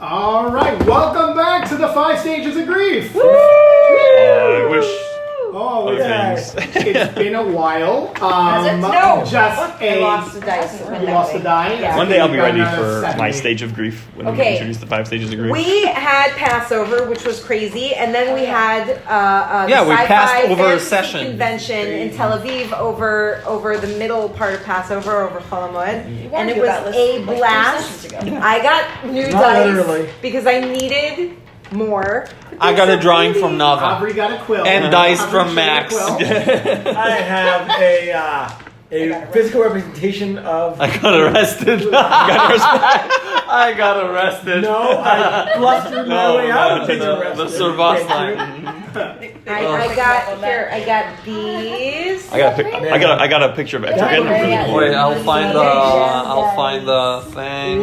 All right, welcome back to the 5 Stages of Grief. I wish. Oh, Thanks. it's been a while. No. Just I lost the dice. You lost the die? Yeah. One day I'll be You've got ready another for 70. my stage of grief when we Okay. introduce the 5 stages of grief. We had Passover, which was crazy, and then we had Yeah, the we sci-fi passed over a fantasy session. convention in Tel Aviv over the middle part of Passover over Chol Hamoed, and it was a blast. I got new dice literally. because I needed more. I got a drawing from Nava. Aubrey got a quill. And dice Aubrey from should Max. get a quill. I have a physical representation of. I got arrested. I got arrested. No, I blustered my way out of being the arrested. Servas Thank line. I got these. I got a picture of it. Actually, I got it. Wait, I'll find the thing.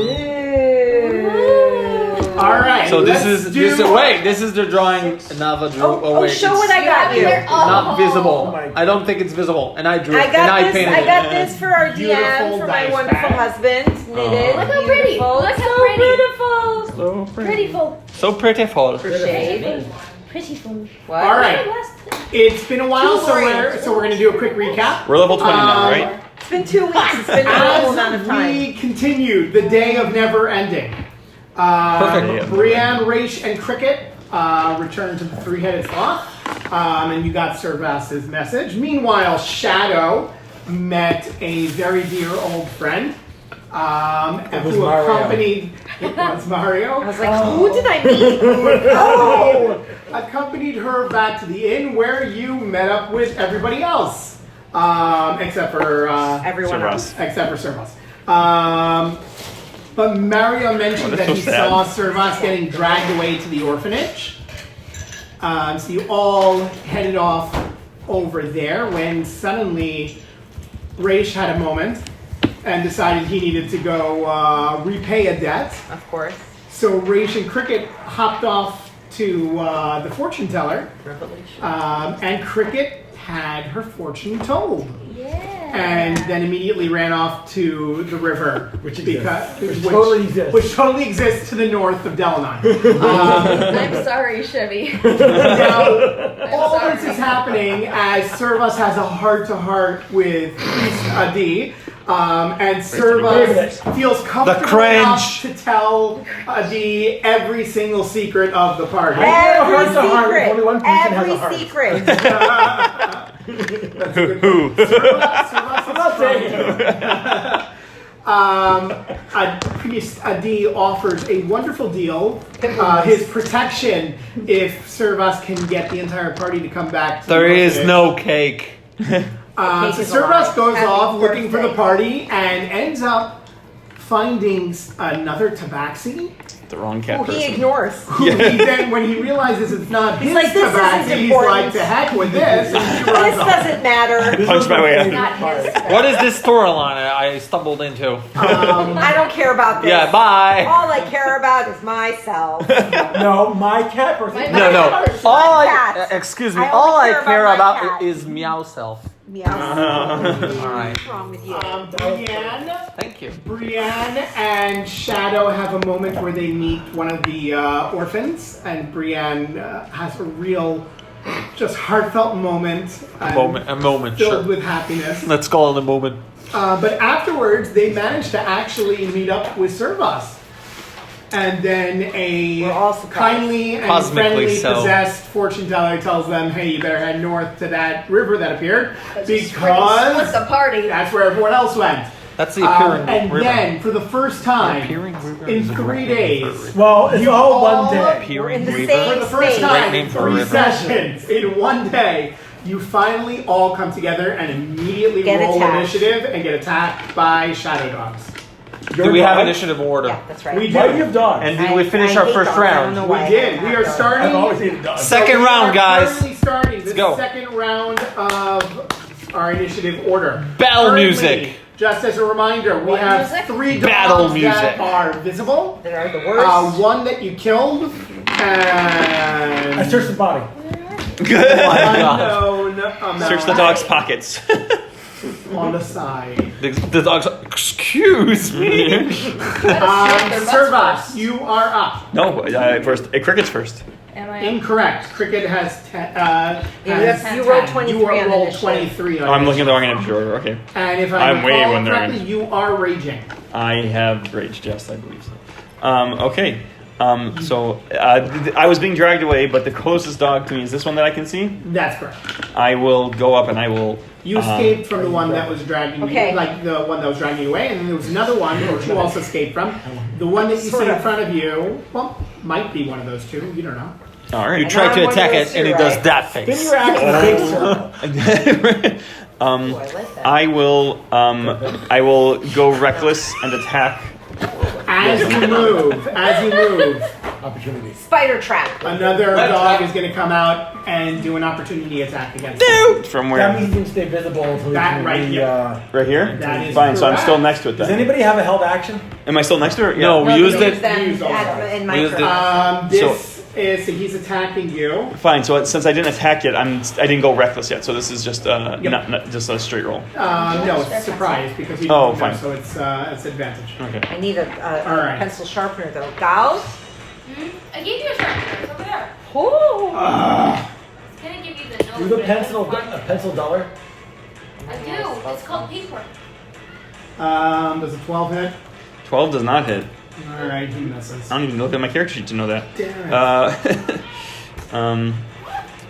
All right. So this let's is do- this is the drawing Nava drew. Oh, wait, show it's what I got you. not visible. Oh my I don't think it's visible, and I drew it, I and got I this. painted I it. got this for our Beautiful DM for my dice wonderful bag. husband. Knitted. Look how pretty. Beautiful. Look how so pretty. beautiful. So Prettyful. So prettiful. Crochet. Prettyful. What? All right. It's been a while, so Glorious. we're going to do a quick recap. We're level 20 now, right? It's been 2 weeks. It's been a normal amount of As time. we continued the day of never ending, Perfect. Brienne, Raish, and Cricket returned to the three-headed sloth, and you got Servas's message. Meanwhile, Shadow met a very dear old friend, was who Mario. accompanied. It was Mario. I was like, who did I meet? Oh, accompanied her back to the inn where you met up with everybody else, except for Everyone else. except for Servas. But Mario mentioned that's that so he sad. saw Servas getting dragged away to the orphanage. So you all headed off over there when suddenly Raish had a moment and decided he needed to go repay a debt. Of course. So Raish and Cricket hopped off to the fortune teller, and Cricket had her fortune told. Yeah. And then immediately ran off to the river, Which exists. which Totally exists. Which totally exists to the north of Delanon. I'm sorry, Chevy. Now, all sorry. this is happening as Servas has a heart-to-heart with Priest Adi, and Servas feels comfortable enough to tell Adi every single secret of the party. Every heart to heart with only one secret. person has a heart. Every secret. That's a good Who? point. Servas I'm not saying it. Priest Adi offers a wonderful deal, his protection, if Servas can get the entire party to come back. To There the is orphanage. no cake. So Cake is Servas alive. goes Happy off looking for the birthday. party and ends up finding another tabaxi. The wrong cat Who he person. ignores. Who he then, when he realizes it's not his like, "This isn't tabaxi, he's important." like, to heck with this, and he This runs off. doesn't matter. Punch my way out. Not his. What is this storyline I stumbled into? I don't care about this. Yeah, bye. All I care about is myself. No, my cat person. My- No, no. Cat. All Cat. excuse me. I All only I care care about my about cat. is meow self. Meow. All right. What's wrong with you? Brienne, Thank you. Brienne and Shadow have a moment where they meet one of the orphans, and Brienne has a real, just heartfelt moment. A moment, Filled sure. with happiness. Let's call it a moment. But afterwards, they managed to actually meet up with Servas. And then We're all surprised. kindly and Cosmically friendly so. possessed fortune teller tells them, hey, you better head north to that river that appeared, What's because the party? that's where everyone else went. That's the appearing And river. then, for the first time, Appearing river in is a 3 great name days, for a river. Well, it's You all all- one day. Appearing in the river. same for the first state. time, Great name in for a 3 river. sessions in one day, you finally all come together and immediately Get roll attacked. initiative and get attacked by shadow dogs. Do we have dog? initiative order? Yeah, that's right. We do. Why do you have dogs? And did we finish I our hate first dogs. I don't round? know We why I did. hate We are dogs. I've starting. always hated dogs. Second we round, are guys. currently starting the go. second round of our initiative order. Battle Currently, music. Just as a reminder, we What have music? 3 dogs Battle that music. are visible. That are the worst. 1 that you killed, and I searched the body. Good. unknown amount. Search the dog's pockets. on the side. The dog's like, excuse me. Servus, you are up. No, first. Cricket's first. Am I? Incorrect. Cricket has You has rolled 10. 23 You on rolled initiative. 23 on Oh, I'm looking at the wrong initiative. initiative order. Okay. And if I I'm way recall under correctly, it. you are raging. I have raged. Yes, I believe so. Okay. So I was being dragged away, but the closest dog to me is this one that I can see. That's correct. I will go up and I will. You escaped from the one that was dragging Okay. you, like the one that was dragging you away, and then there was another one which you also escaped from. The one that you see in front of you, well, might be one of those two. You don't know. All right. You try to attack it, and it does that Spin face. your action big circle. Oh, I like that. I will go reckless and attack. As you move, Opportunity. Spider trap. another dog is going to come out and do an opportunity attack against you. Dude, from That where? means you can stay visible until That you can right here. Right here. That is Fine. So I'm correct. still next to it Does then. anybody have a held action? Am I still next to her? Yeah. No, we used use it. them Use all in my We used turn. it. This is he's attacking you. Fine. So since I didn't attack yet, I didn't go reckless yet. So this is just not just a straight roll. No, it's surprise because you Oh, didn't know, fine. so it's advantage. Okay. I need a All right. pencil sharpener though. Gals? I gave you a sharpener. It's over there. Ooh. It's gonna give you the nose. Do the but it pencil doesn't a want- pencil dollar? I do. It's called paper. Does a 12 hit? 12 does not hit. All right, he misses. I don't even look at my character sheet to know that. Damn it.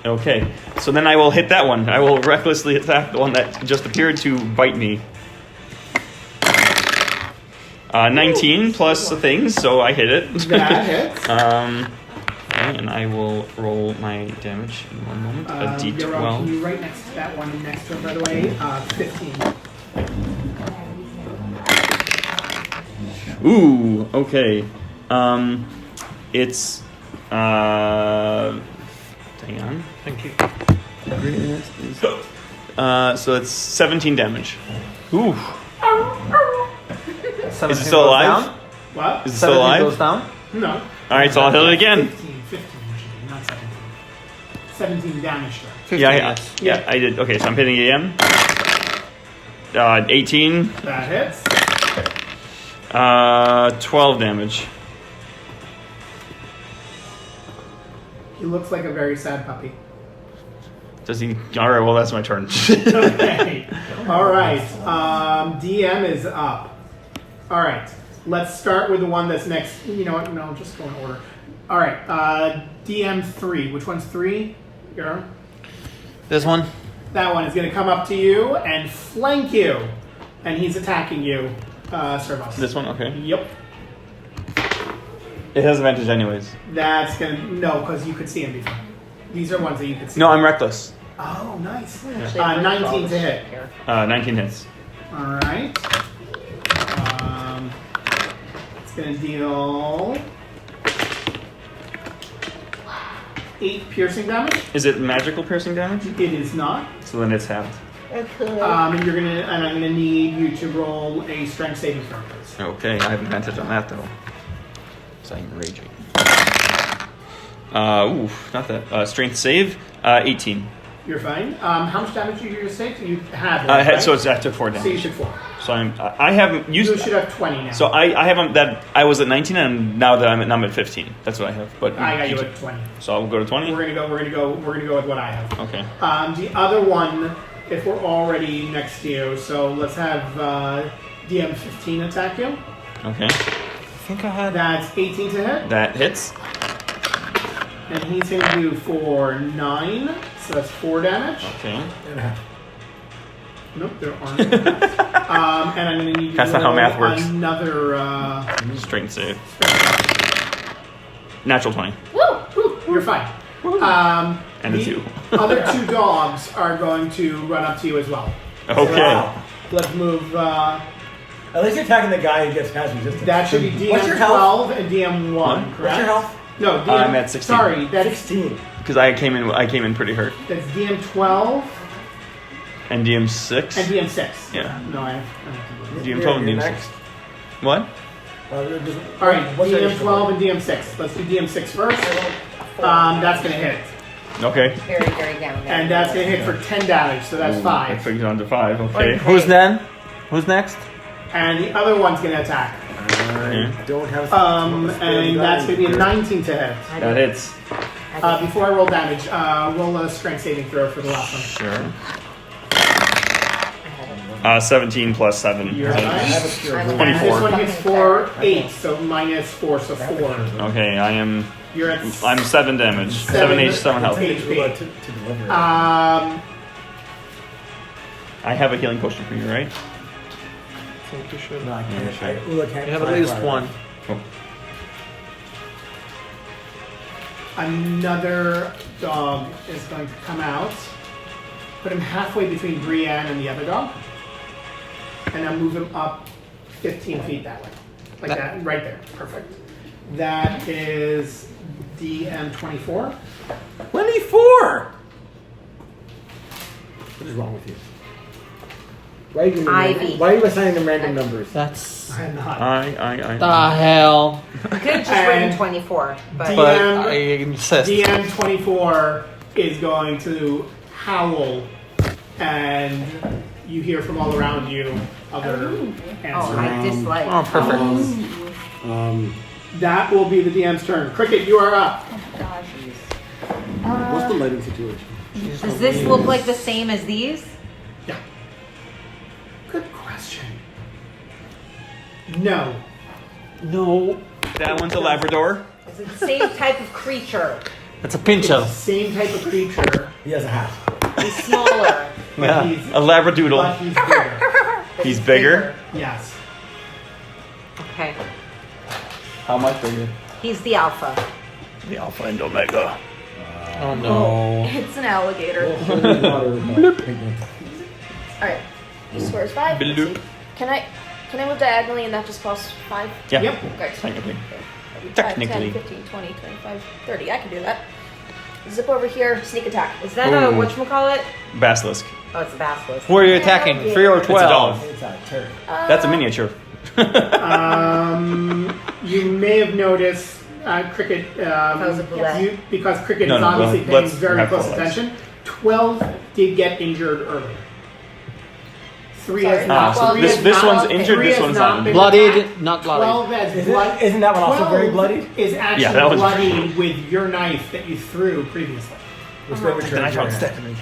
Okay. So then I will hit that one. I will recklessly attack the one that just appeared to bite me. 19 plus the things, so I hit it. That hits. Okay, and I will roll my damage in one moment. A You're on, D12. you right next to that one next to him, by the way. 15. Ooh, okay. It's hang on. Thank you. So it's 17 damage. Ooh. Is it still alive? What? Is it still alive? Goes down. No. Alright, so I'll hit it again. 15 usually, not 17. 17 damage to it. Yeah, I did. Okay, so I'm hitting again. 18. That hits. 12 damage. He looks like a very sad puppy. Does he? Alright, well, that's my turn. Okay. All right. DM is up. All right. Let's start with the one that's next. You know what? No, just go in order. All right. DM 3. Which one's 3? Here. This one. That one is going to come up to you and flank you. And he's attacking you, Servus. This one? Okay. Yep. It has advantage anyways. That's going to... No, because you could see him before. These are ones that you could see. No, I'm reckless. Oh, nice. Actually, 19 to hit. 19 hits. All right. It's going to deal 8 piercing damage. Is it magical piercing damage? It is not. So then it's halved. Okay. And I'm gonna need you to roll a strength saving throw, please. Okay, I have advantage on that though. So I'm raging. Not that. Strength save, 18. You're fine. How much damage did you just take? You have one, right? So I took 4 So you damage. should 4. So I haven't used. You should have 20 now. So I haven't that. I was at 19 and now that I'm at 15. That's what I have. But I got you at 20. So I'll go to 20. We're gonna go with what I have. Okay. The other one, if we're already next to you, so let's have DM 15 attack you. Okay. I think I had. That's 18 to hit. That hits. And he's going to do for 9, so that's 4 damage. Okay. Nope, there aren't. And I'm going to need you That's to not how roll math works. another... Strength save. Natural 20. Woo! You're fine. And a the 2. other 2 dogs are going to run up to you as well. Okay. Wow. Let's move... At least you're attacking the guy who gets has resistance. that should be DM What's your 12 and DM 1, correct? What's your health? No, DM... I'm at 16. Sorry, that's 16. Because I came in pretty hurt. DM 12 And DM 6. and DM 6. Yeah. No, I have to do DM 12 and You're DM 6. next. What? All right, What's your DM initial 12 and DM 6. Let's do DM 6 first. That's going to hit. Okay. Very, very down there. And that's gonna hit for 10 damage, so that's I 5. figured on to 5. Okay. Who's then? Who's next? And the other one's gonna attack. Okay. Don't have. And that's gonna be a 19 to hit. That hits. Before I roll damage, roll a strength saving throw for the last one. Sure. 17 plus 7. You're fine. I'm 24. And this one hits fucking for 8, so minus 4, so 4. Okay, You're at I'm 7 damage. 7 H, 7 health. HP. To deliver. I have a healing potion for you, right? I think you should. No, I can't. Sure. I can't. You have at least one. Cool. Another dog is going to come out. Put him halfway between Brienne and the other dog. And then move him up 15 feet that way. Like that, right there. Perfect. That is DM24. 24. What is wrong with you? Why are you giving me Ivy. random- Why are you assigning them random numbers? That's I'm not. the hell. You could have just written 24, but But DM I insist. DM24 is going to howl, and you hear from all around you other answers. I dislike. Oh, perfect. That will be the DM's turn. Cricket, you are up. What's the lighting situation? Does this look like the same as these? Yeah. Good question. No. No. That one's a Labrador. Is it the same type of creature? That's a pincho. Same type of creature, He has a hat. He's smaller. but Yeah. he's A Labradoodle. but he's bigger. He's bigger. Yes. Okay. How much bigger? He's the alpha. The Alpha and Omega. Oh no. It's an alligator. Alright. He squares 5. Let's Bloop. see. Can I move diagonally and that just costs 5? Yeah. Yep. Okay. Technically. 5, Technically. 10, 15, 20, 25, 30. I can do that. Zip over here, sneak attack. Is that a Ooh. whatchamacallit? Basilisk. Oh, it's a basilisk. Who are you attacking? 3 or It's a 12? dog. It's a turd. That's a miniature. You may have noticed, Cricket, was a bullet. because Cricket No, is no, obviously let's paying very have close full lives. attention. 12 did get injured earlier. 3 Sorry. has not. So Three this has this not- one's injured. three This has one's not not. been Bloodied, attacked. not bloodied. 12 has blood. Isn't that one also very 12 bloodied? Is actually Yeah, that was- bloodied with your knife that you threw previously. Which way Then I found return?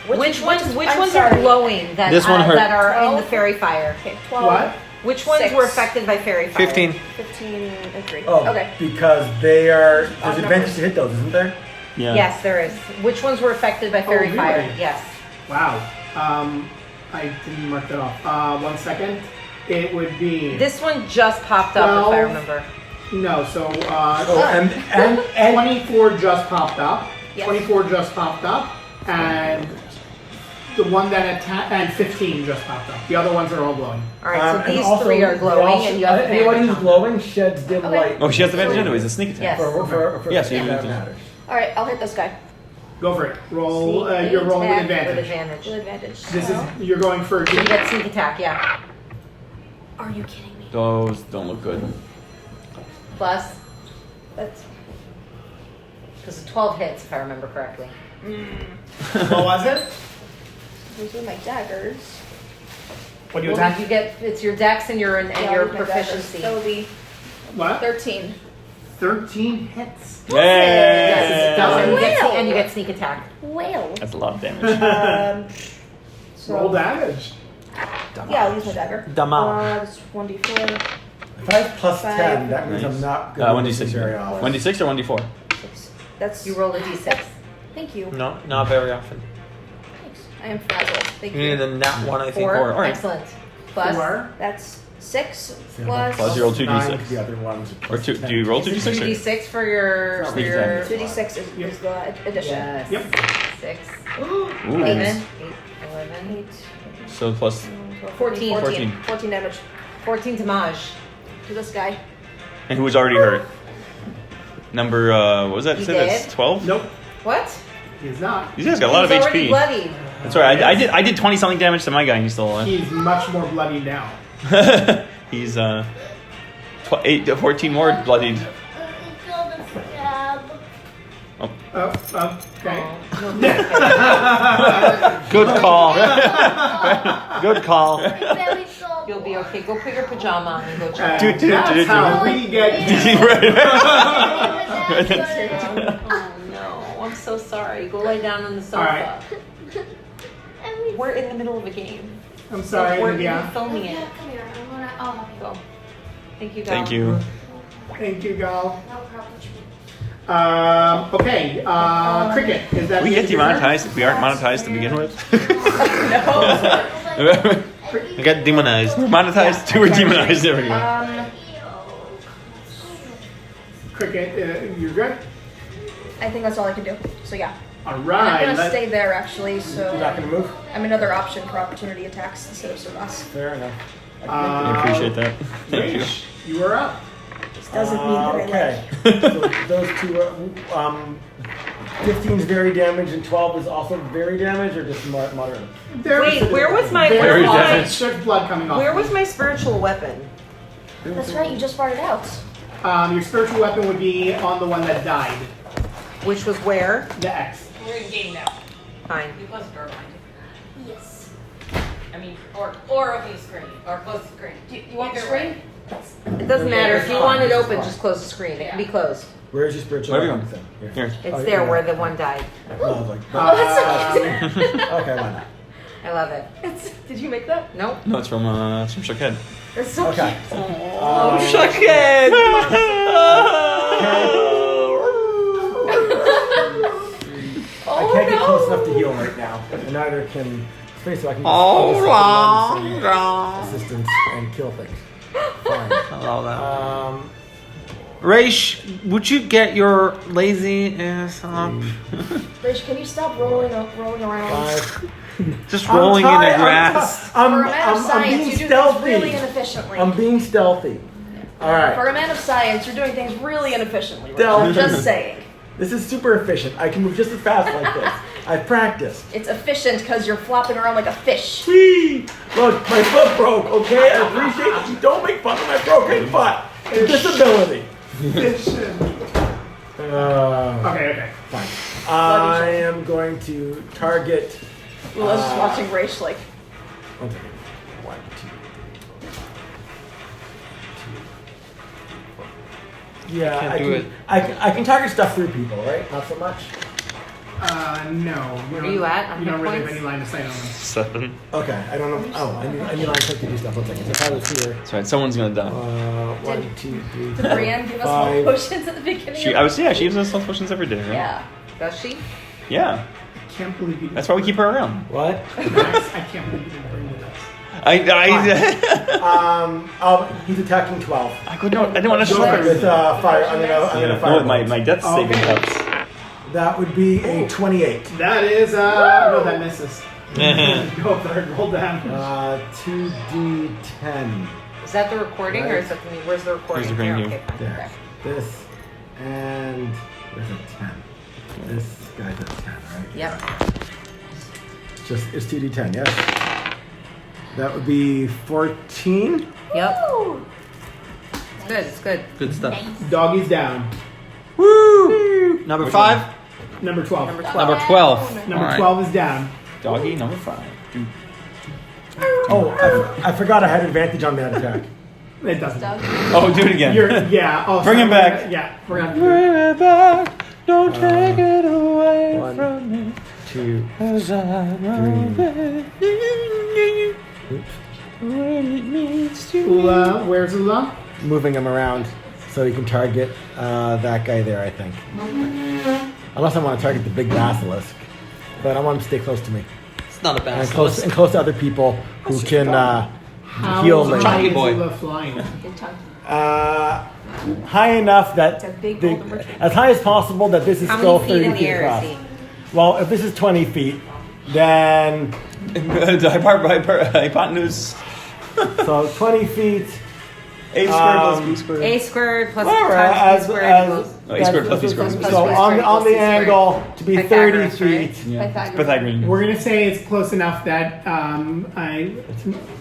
Which ones I'm are sorry. glowing that, This one hurt. that are in the 12? fairy fire? Okay, 12. What? Which ones 6. were affected by fairy fire? 15. 15 and 3. Oh, Okay. because they are. There's numbers. advantage to hit those, isn't there? Yeah. Yes, there is. Which ones were affected by fairy really? fire? Yes. Wow. I didn't mark that off. 1 second. It would be This one just popped up, if I 12. remember. no. So Oh, and 24 just popped up. Yes. 24 just popped up, and the one that attacked and 15 just popped up. The other ones are all glowing. All right, and so these also, 3 are they glowing, also- and you have anyone advantage who's on glowing sheds dim Okay. light. Oh, she has advantage anyway. It's a sneak attack. Yes. For Yes, you that do. matters. Alright, I'll hit this guy. Go for it. Roll. Sneak You're rolling with attack with advantage. advantage. With advantage. This is you're going for. You get sneak attack, yeah. Are you kidding me? Those don't look good. Plus, That's. because 12 hits, if I remember correctly. What was it? Those are my daggers. What do you Well, attack? you get it's your dex and your Yeah, your with my daggers. proficiency. That would be What? 13. 13 hits. Yes, it does, and, Yeah. and you get sneak attack. Whale. That's a lot of damage. So, Roll damage. yeah, I'll use my dagger. Damage. It's 1d4. If I have plus 10, 5. that means Nice. I'm not good. 1d6. very often. 1d6 or 1d4? That's. You roll a d6. Thank you. No, not very often. Thanks. I am frazzled. Thank You you. need a nat one, I think. 4. Four, all right. Excellent. Plus, 4. That's 6 Yeah, plus. Plus you roll 9 2d6. to the other ones. Or two, do you roll 2d6? or- 2d6 for your Sneak attack. 2d6 is the addition. Yes. Yep. 6. Ooh. 11. 8, 11. 8, So plus 14. 14 damage 14 damage. to this guy. and who was already hurt? Number what was that? He Say that's did? 12. Nope. What? He's not. These guys got a lot of He's already HP. bloodied. That's right. I did 20 something damage to my guy. And he's still alive. He's much more bloody now. He's 14 more bloodied. Okay. Good call. Good call. You'll be okay. Go put your pajama on and go check. That's how we get. Oh no, I'm so sorry. Go lay down on the sofa. All right. We're in the middle of a game. I'm sorry, We're Olivia. filming Yeah, it. come here. I'll help you. Go. Thank you, guys. Thank you. Thank you, Gal. No problem. Okay. Cricket. Is that We the get end of your turn? demonetized if we aren't monetized to begin with. I got demonized. We're monetized too. We're demonized. There we go. Cricket, you're good. I think that's all I can do. So yeah. All I'm right. gonna stay there actually, so You're not gonna move? I'm another option for opportunity attacks instead of Survas. Fair enough. I appreciate that. Thank you. Raish, you are up. This doesn't mean that I like. Okay. So those two are, 15 is very damaged and 12 is also very damaged, or just moderate? Wait, where was my Very Very damaged. damaged. There's blood coming off. Where was my spiritual weapon? That's right, you just brought it out. Your spiritual weapon would be on the one that died. Which was where? The X. We're in game now. Fine. You close the door behind you. Yes. I mean, or open the screen, or close the screen. You want the Either screen? way. It doesn't matter. If you want it open, just close the screen. It can be closed. Where's your spiritual Wherever you weapon want. thing? Here. It's Oh, there yeah. where the one died. No, I was like, Oh, okay, why not? I love it. Did you make that? Nope. No, it's from Shuckhead. That's so Okay. cute. Shuckhead! I can't get close enough to heal right now, and neither can Space, so I can just Oh, just wrong, lend wrong. some assistance and kill things. Fine. Allow that. Raish, would you get your lazy ass up? Rich, can you stop rolling around? 5. Just rolling in the I'm grass. For a man of I'm science, being you do things stealthy. really inefficiently. I'm being stealthy. All right. For a man of science, you're doing things really inefficiently. Rich. Stealth. I'm just saying. This is super efficient. I can move just as fast like this. I've practiced. It's efficient because you're flopping around like a fish. Whee! Look, my foot broke, okay? I appreciate that you don't make fun of my broken foot. It's a disability. Okay. Fine. I am going to target. Well, I was just watching Raish like, Okay. 1, 2. Yeah, Can't I do can. it. I can target stuff through people, right? Not so much. No. Where are you at on You don't hit really have points? any line of sight on them. 7. Okay, I don't know. Oh, I need line check to do stuff. 1 second. So if I was here. That's right. Someone's gonna die. 1, 2, 3, did Brienne give us all 5. potions at the beginning? She gives us health potions every day, right? Yeah. Does she? Yeah. I can't believe you. That's why we keep her around. What? Max, I can't believe you didn't bring with us. He's attacking 12. I didn't want to show With her. fire, I'm gonna fire. No, my death saving Okay. cups. That would be a 28. That is no, that misses. Go for it. Roll down. 2d10. Is that the recording or is that the where's the recording? Here's the recording Here, here. okay, fine. There. Okay. This and there's a 10. This guy's a 10, right? Yep. It's 2d10, yes. That would be 14. Yep. It's good. It's good. Good stuff. Doggy's down. Woo! Number Which 5? Number 12. Number 12. Number 12. Number All right. 12 is down. Doggy number 5. Oh, I forgot I had advantage on that attack. It doesn't. Oh, do it again. Oh, Bring him back. Yeah, we're gonna. Bring it back. Don't take it away 1, from me. 2, 'Cause I know that what it means to me. Ula, where's Ula? moving him around so he can target that guy there, I think. Unless I want to target the big basilisk. But I want him to stay close to me. It's not a bad And close to other people who can How heal high me. Chunky is boy. Ula flying? High enough that It's a big golden retriever. as high as possible that this is How still many feet 30 in the feet air across. is he? Well, if this is 20 feet, then Hypotenuse. so 20 feet. A squared plus B squared. A squared plus Whatever, times B squared equals. Oh, A squared plus B squared. Plus So B on squared the equals C angle to be 30 Pythagoras, feet. right? Yeah. Pythagorean. We're gonna say it's close enough that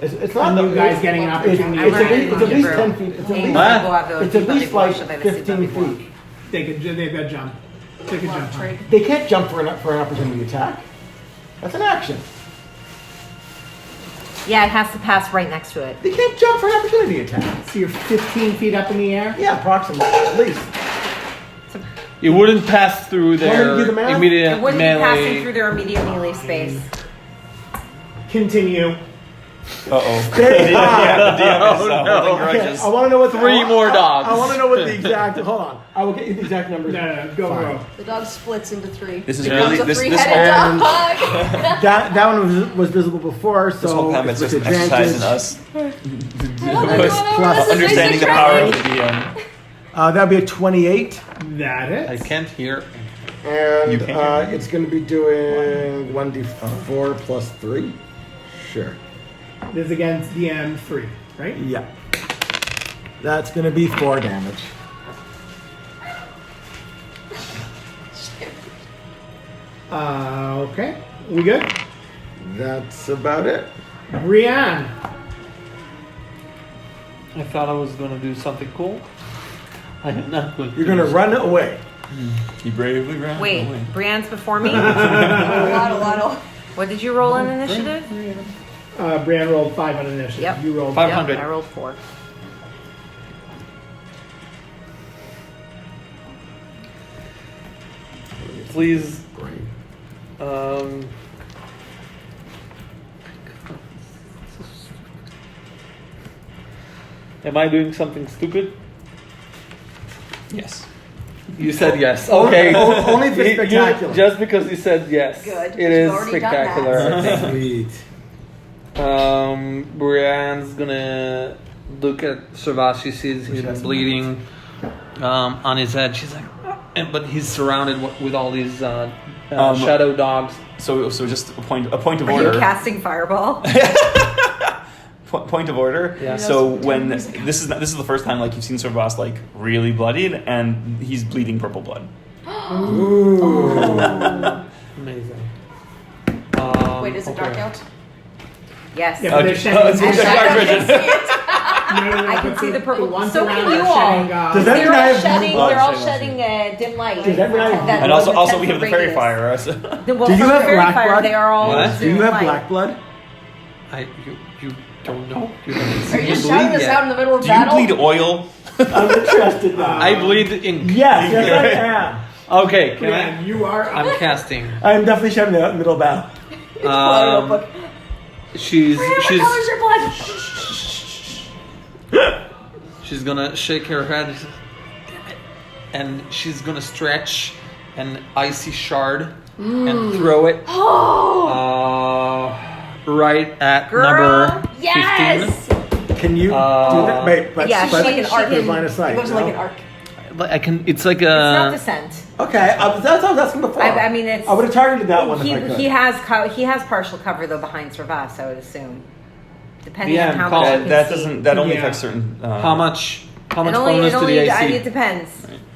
It's not you guys getting an opportunity. It's at least Hebrew. 10 feet. It's at least, What? it's at least like 15 feet. They've got jump. Take a jump. Trade. They can't jump for an opportunity attack. That's an action. Yeah, it has to pass right next to it. They can't jump for an opportunity attack. So you're 15 feet up in the air. Yeah, approximately, at least. It wouldn't pass through Want me to do their the math? immediate It wouldn't be passing melee. through their immediate melee space. Continue. Uh-oh. They- Yeah, the DM is Oh, no. holding Okay, grudges. I want to know what Three more dogs. I want to know what the exact. Hold on. I will get you the exact numbers. No, go Fine. roll. The dog splits into three. This is Becomes really- a this three-headed whole- dog. That one was visible before, so This whole combat's it's just with an exercise in advantage. us Plus- understanding the power of the DM. That'd be a 28, That I it. can't hear. and You can't. it's going to be doing 1d4 plus 3. Sure. This is against DM 3, right? Yeah. That's going to be 4 damage. Okay. We good? That's about it. Brienne. I thought I was gonna do something cool. I am not going. You're going to run away. He bravely ran Wait, away. Brienne's before me? Lotto. What did you roll in initiative? Brienne rolled 5 on initiative. Yep. You rolled 500. Yep, I rolled 4. Please. Great. Am I doing something stupid? Yes. You said yes. Okay. Only if it's You- spectacular. just because you said yes. Good. It is You've already done that. spectacular. Sweet. Brienne's gonna look at Servas. She sees him bleeding on his head. She's like, but he's surrounded with all these shadow dogs. So just a point of Are order. you casting Fireball? Point of order. Yeah. So when this is the first time like you've seen Servas like really bloodied, and he's bleeding purple blood. Amazing. Wait, is it dark okay. out? Yes. Yeah, but they're shedding it's gold. dark vision. I can see the purple. The ones So around can you are all. shedding, Does that They're mean I all have shedding. blood? They're all Same shedding dim light. Does that mean I have That And also was we have the 10-foot fairy radius. fire. So. Well, Do you for have fairy black fire, blood? they are all. What? Do you dim have light. black blood? You don't know? You haven't Are seen you me shouting bleed this yet. out in the middle of Do you battle? bleed oil? I'm interested now. I bleed ink. Yes, yes, Okay, can Brienne, you are I? I'm casting. I am. I'm definitely shedding it out in the middle of battle. She's What color's your blood? she's gonna shake her head, and she's gonna stretch an icy shard and throw it right at Girl, number 15. Yes! Can you do that? Wait, but Yeah, but she can arc there's it. line of sight. It goes no? like an arc. I can. It's like It's not a. descent. Okay, that's what I was asking before. I mean, it's. I would have targeted that one He, if I could. he has partial cover though behind Servas, I would assume, depending Yeah, on how call much it. you can That see. doesn't. That only Yeah. affects certain. How much? How much It only, bonus it to only, the I mean, it AC? depends.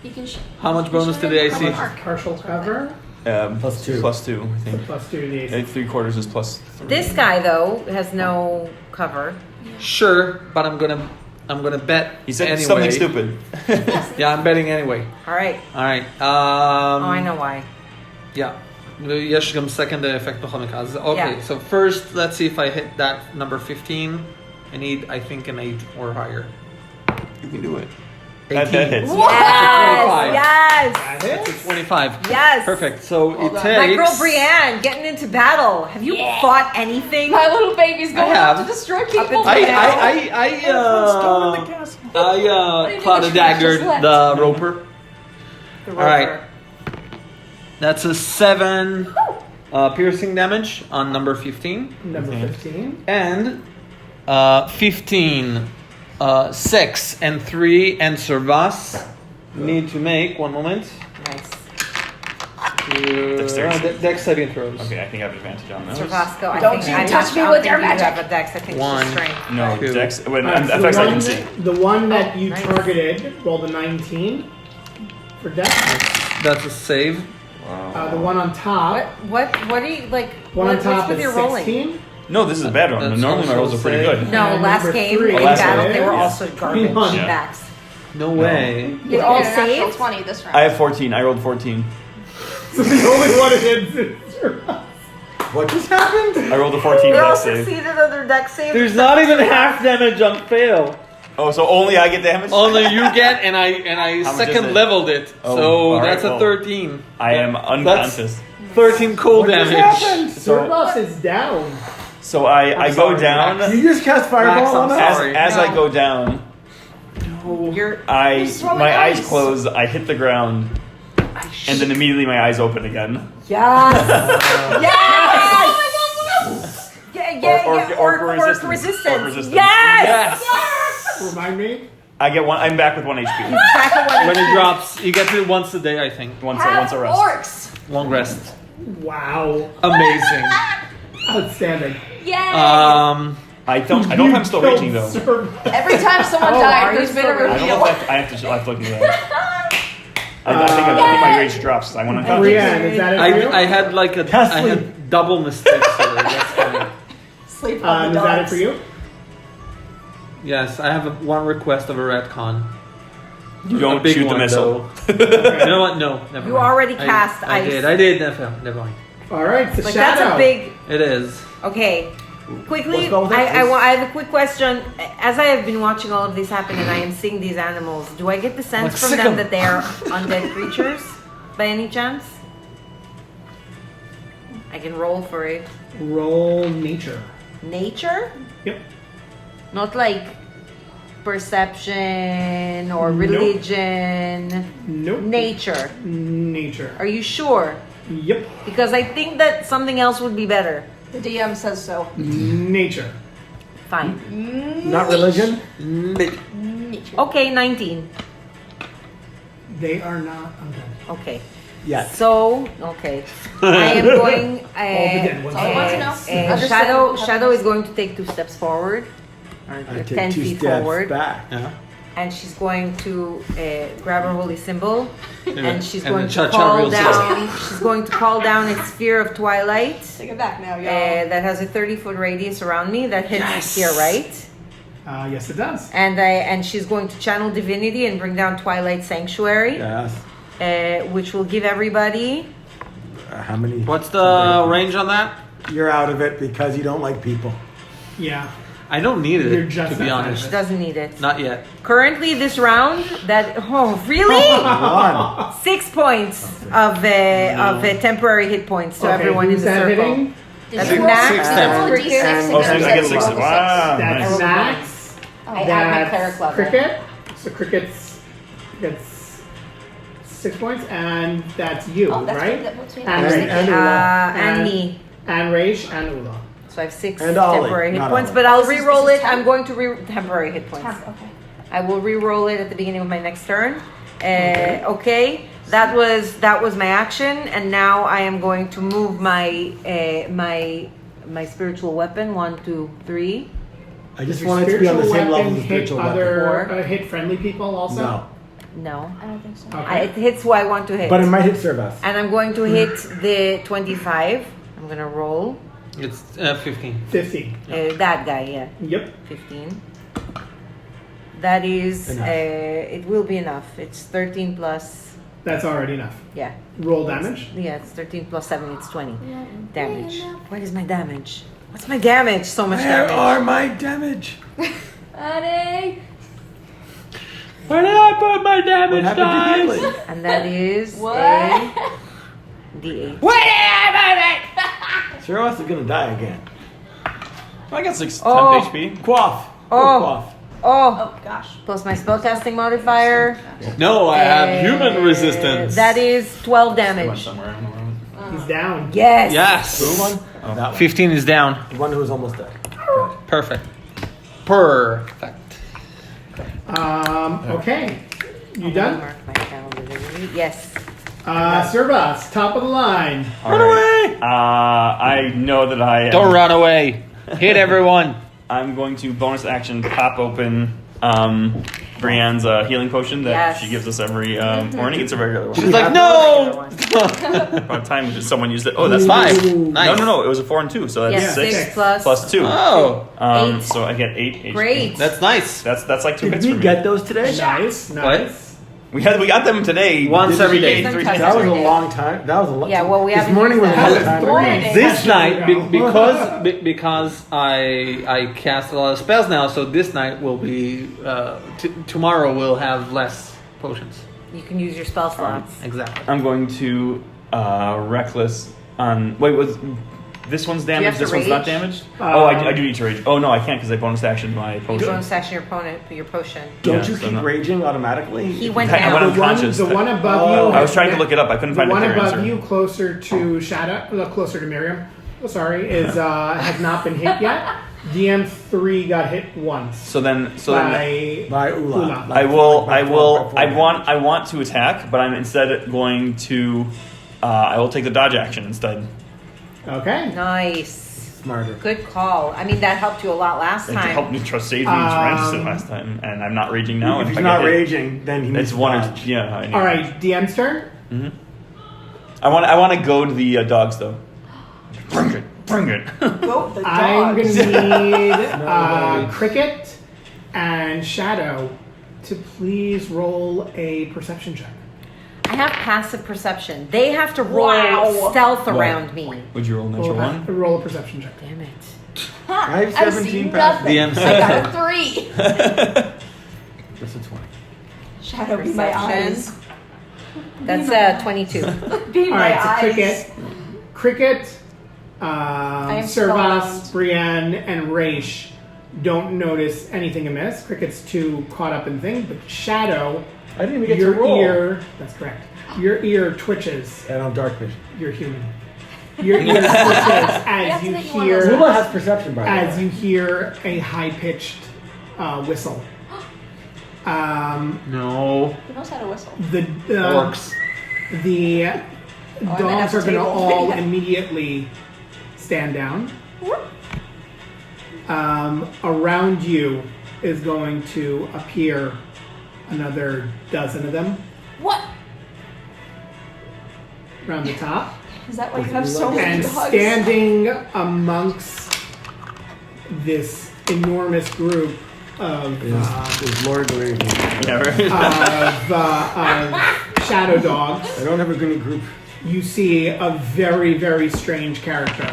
You can How much bonus to the AC? partial cover. Plus 2. Plus 2, I think. Plus 2 to the AC. 3/4 is plus 3. This guy though has no cover. Sure, but I'm gonna bet. He said anyway. something stupid. Yeah, I'm betting anyway. All right. All right. Oh, I know why. Yeah. יש גם second effect בכל מקרה. אז, okay, Yeah. so first, let's see if I hit that number 15. I need, I think, an 8 or higher. You can do it. 18. That hits. Yes, 25. yes, That hits. 25. yes. Perfect. So it done. takes. My girl Brienne getting into battle. Have you fought anything? My little baby's going have. out to destroy people. until I Even cloud the daggered creatures the roper. The All right. roper. That's a 7 piercing damage on number 15. Number Okay. 15. And 15, 6, and 3, and Servas need to make, one moment, Nice. Dexterity. Dex saving throws. Okay, I think I have advantage on those. Servasco, I Don't think you I'm touch not- me I don't with think your you have magic. a dex. I think One. it's just strength. No, Two. Dex. When Alright, so effects I can one- see. The one that you nice. targeted rolled a 19 for death. That's a save. The one on top. What are you like? One on what's top with is your rolling? 16. No, this is a bad one. That's Normally my rolls are pretty also good. No, And last number game 3 in last battle game, they were yeah. also garbage 21. Yeah. backs. No way. They all saved. 20 this round. I have 14. I rolled 14. So the only one it hits is Servas. What just happened? I rolled a 14 They all dex save. succeeded on their deck save. There's not even half damage on fail. Oh, so only I get damage? Only you get, and I How much is second it? leveled it. Oh, So alright, that's a well, 13. I am unconscious. 13 cold What just damage. happened? Servas is down. So I go sorry, down. Max. You just cast Max, fireball I'm on us? sorry. As I No. go down, You're throwing my eyes ice. close, I hit the ground, and then immediately my eyes open again. yes, yes. Yeah, Orc orc resistance. resistance. Orc resistance. Yes. Remind me. I get one. I'm back with 1 HP. Back at one When it HP. drops, you get it once a day, I think. Once Have a rest. orcs. Long rest. Wow. Amazing. Outstanding. Yay! I don't know if I'm still raging though. Every time someone Oh, are died, you there's been a still raging? I don't know reveal. if I have to look at that. I think my rage drops. I want to Brienne, is that it for you? I had like a Cast I sleep. had double mistakes. So that's funny. Sleep on Is the that it dogs. for you? Yes, I have one request of a retcon. You don't A big shoot the one, missile. You know what? No, never You mind. already cast I ice. did. Never mind. All right, it's a Like shadow. that's a big. It is. Okay. Quickly, What's going on? I have a quick question. As I have been watching all of this happen and I am seeing these animals, do I get the sense Like from sick them 'em. that they are undead creatures by any chance? I can roll for it. Roll nature. Nature? Yep. Not like perception or Nope. religion. Nope. Nature. Nature. Are you sure? Yep. Because I think that something else would be better. The DM says so. Nature. Fine. Not religion? Okay, 19. They are not undead. Okay. Yes. So, okay. I am going. All the dead ones. all I want to know. Understand Shadow what Shadow is happens. going to take 2 steps forward, or I 10 take 2 feet steps forward, back. Yeah. and she's going to grab her holy symbol, and she's And going then to Cha-Cha call reveals down. She's going to call down a sphere of twilight Take it back now, y'all. that has a 30-foot radius around me that hits here, right? Yes, it does. And she's going to channel divinity and bring down Twilight Sanctuary, Yes. which will give everybody. How many? What's the range on that? You're out of it because you don't like people. Yeah. I don't need You're it, just to be not honest. Doesn't need it. Not yet. Currently, this round, really? 6 points of temporary hit points to everyone in who's the that circle. hitting? That's Did you Max. roll- did you roll a Cricket. D6 And- and Oh, get so I a get six? 6. Roll a Wow. That's Nice. Max. I have my cleric level. Cricket. So Cricket's gets 6 points, and that's you, Oh, that's right? good. That puts me And at Rage. And Ula. And me. And Rage and Ula. So I have 6 And Ollie, temporary hit not points, Ollie. but I'll This is- re-roll this is it. I'm 10? going to temporary hit points. Okay. I will re-roll it at the beginning of my next turn. Okay, that was my action, and now I am going to move my my spiritual weapon. 1, 2, 3. I just Does want your it to be on the spiritual same level weapon as the hit spiritual weapon. other hit friendly people also? No. No, I don't think so. Okay. it hits who I want to hit. But it might hit Servas. And I'm going to hit the 25. I'm gonna roll It's 15. 50. that guy. Yeah, Yep. 15. That is. Enough. It will be enough. It's 13 plus. That's already enough. Yeah. Roll damage. Yeah, it's 13 plus 7. It's 20 damage. What is my damage? What's my damage? So much Where damage. are my damage? Honey. Where did I put my What damage happened to dice? healing? And that is What? a D8. Servas is gonna die again. I got 6 Oh. temp HP. Quaff. Oh. Quaff. Oh, Oh gosh. plus my spellcasting modifier. No, I have Uh, human resistance. That is 12 Went damage. somewhere in the world. He's down. Yes. Yes. One? That one. 15 is down. The one who was almost dead. Good. Perfect. Perfect. Okay. You done? Mark my calendar. Yes. Servas, top of the line. Run away! I know that I am. Don't run away. Hit everyone. I'm going to bonus action pop open Brienne's healing potion that Yes. she gives us every morning. It's a regular one. She's like, Other no. one. About time someone used it. Oh, that's 5. Ooh. Nice. No. It was a 4 and 2, so that's Yes, 6 6 plus. plus 2. Oh, 8. So I get 8 HP. Great. that's nice. That's like 2 Did hits we for me. get those today? Nice. We got them today. Once every day. Three That days. That was a Every day. long time. That was a long. Yeah, well, we this haven't morning was used a that. long time. Morning. This night, Ago. because I cast a lot of spells now, so this night will be tomorrow we'll have less potions. You can use your spell slots. Exactly. I'm going to reckless on. Wait, was this one's you have damaged? to This one's not rage? damaged. I do need to rage. Oh no, I can't because I bonus action my You potion. bonus action your opponent, your potion. Don't Yeah, you so keep no. raging automatically? He went I down. went The one, unconscious. the one above Oh. you. I was trying to look it up. I couldn't The find a one clear above answer. you, closer to Shadow, closer to Miriam. Oh, sorry, is has not been hit yet. DM3 got hit once So then, by By Ula. Ula. I will. By I four- will. by four I damage. want. I want to attack, but I'm instead going to. I will take the dodge action instead. Okay. Nice. Smarter. Good call. I mean, that helped you a lot last It time. helped me trust save me last time, and I'm not raging now. If and he's I get not hit, raging, then he needs It's to one or dodge. yeah. I need- All right, DM's turn. I want to go to the dogs though. Bring it. Bring it. Go the I'm dogs. gonna need No. Cricket and Shadow to please roll a perception check. I have passive perception. They have to roll Wow. stealth around me. Would you roll a natural one? Roll a perception check. Damn it. I have I've 17 seen passes. nothing. DM. I got a 3. That's a 20. Shadow be my Perception. eyes. That's 22. Be All my right, so eyes. Cricket, am Servas, spellbound. Brienne, and Raish don't notice anything amiss. Cricket's too caught up in things, but Shadow, I didn't even get your to roll. ear, that's correct. Your ear twitches. And I'm dark vision. You're human. Your ear twitches as you to make one of hear those. Ula has perception, by the as way. you hear a high-pitched whistle. No. Who knows how to whistle? The Orcs. the at dogs the are going to table. all Yeah. immediately stand down. Around you is going to appear another dozen of them What? around the top. Is that why you have so many And dogs? standing amongst this enormous group of, Is Lord the Raven. Yeah, right. of shadow dogs, I don't have a green group. you see a very, very strange character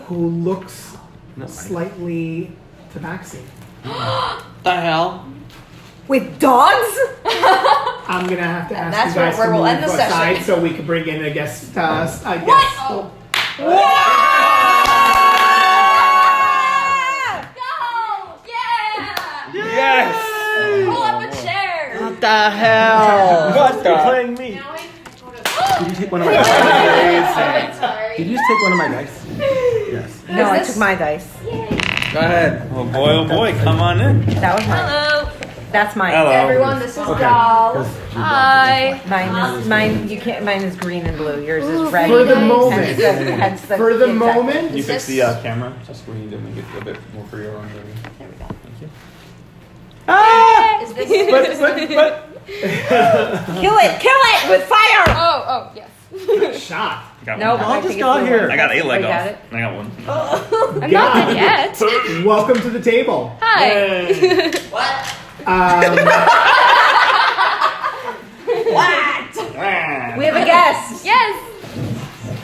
who looks slightly tabaxi. The hell? With dogs? I'm gonna have to And ask that's you guys where to we'll move end the aside session. so we can bring in a guest. A guest. Oh. Go! Yeah! Yes. Pull up a chair. What the hell? What the? You're playing me. Now I go to Did you take one of my dice? sorry. Did you just take one of my dice? Yes. No, I took my dice. Go ahead. Oh boy, come on in. That was mine. Hello. That's mine. Hello. Everyone, this is Okay. Doll. 'Cause you- Hi. Mine is mine. You can't. Mine is green and blue. Yours is red. For the and moment. hence the For the exact- moment, Can you fix this- the camera? Just we need to make it a bit more for your own. There we go. Thank you. Is this But Kill it with fire. Oh, yes. shot. got No, one. I just think got it's here. blue. I got a leg Oh, you off. got it? I got one. I'm not dead yet. Welcome to the table. Hi. We have a guest. Yes.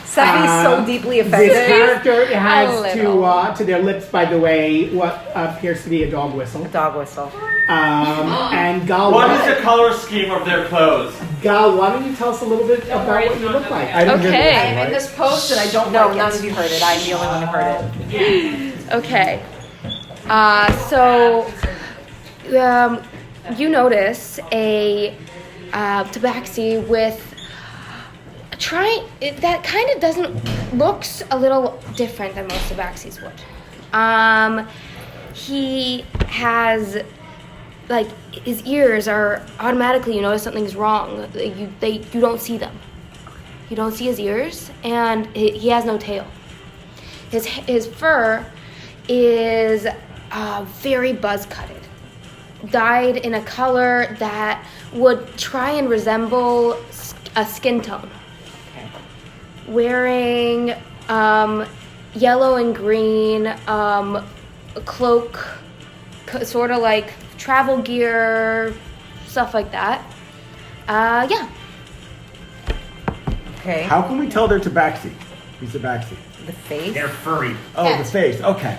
Seffi's so deeply This offended. character has A little. to their lips, by the way, what appears to be a dog whistle. Dog whistle. And Gal, What is the color scheme of their clothes? Gal, why don't you tell us a little bit about what you look like? I didn't hear Okay. I am in this post and I don't No, like none it. of you heard it. I'm the only one who heard it. Okay. So, you notice a tabaxi with that kind of looks a little different than most tabaxis would. He has like his ears are automatically, you notice something's wrong. You don't see them. You don't see his ears, and he has no tail. His fur is very buzz-cutted, dyed in a color that would try and resemble a skin tone. Wearing yellow and green cloak, sort of like travel gear, stuff like that. Yeah. Okay. How can we tell they're tabaxi? He's tabaxi. The face. They're furry. Oh, Cat. the face. Okay.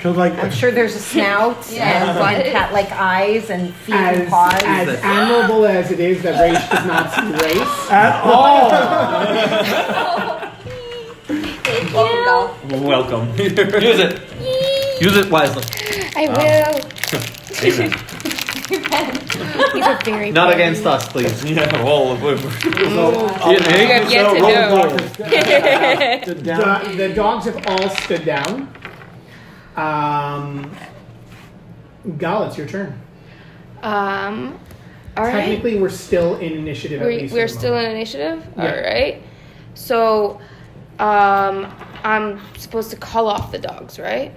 Cause like I'm sure there's a snout and cat-like eyes and feet and paws. As admirable as it is that Raish does not see race, at all. Welcome, doll. Welcome. Use it. Use it wisely. I will. Amen. These are very Not pretty. against us, please. Yeah, well, You have yet to know. the dogs have all stood down. Gal, it's your turn. All right. Technically, we're still in initiative. at least We're for the still moment. in initiative. Yeah. All right. So, I'm supposed to call off the dogs, right?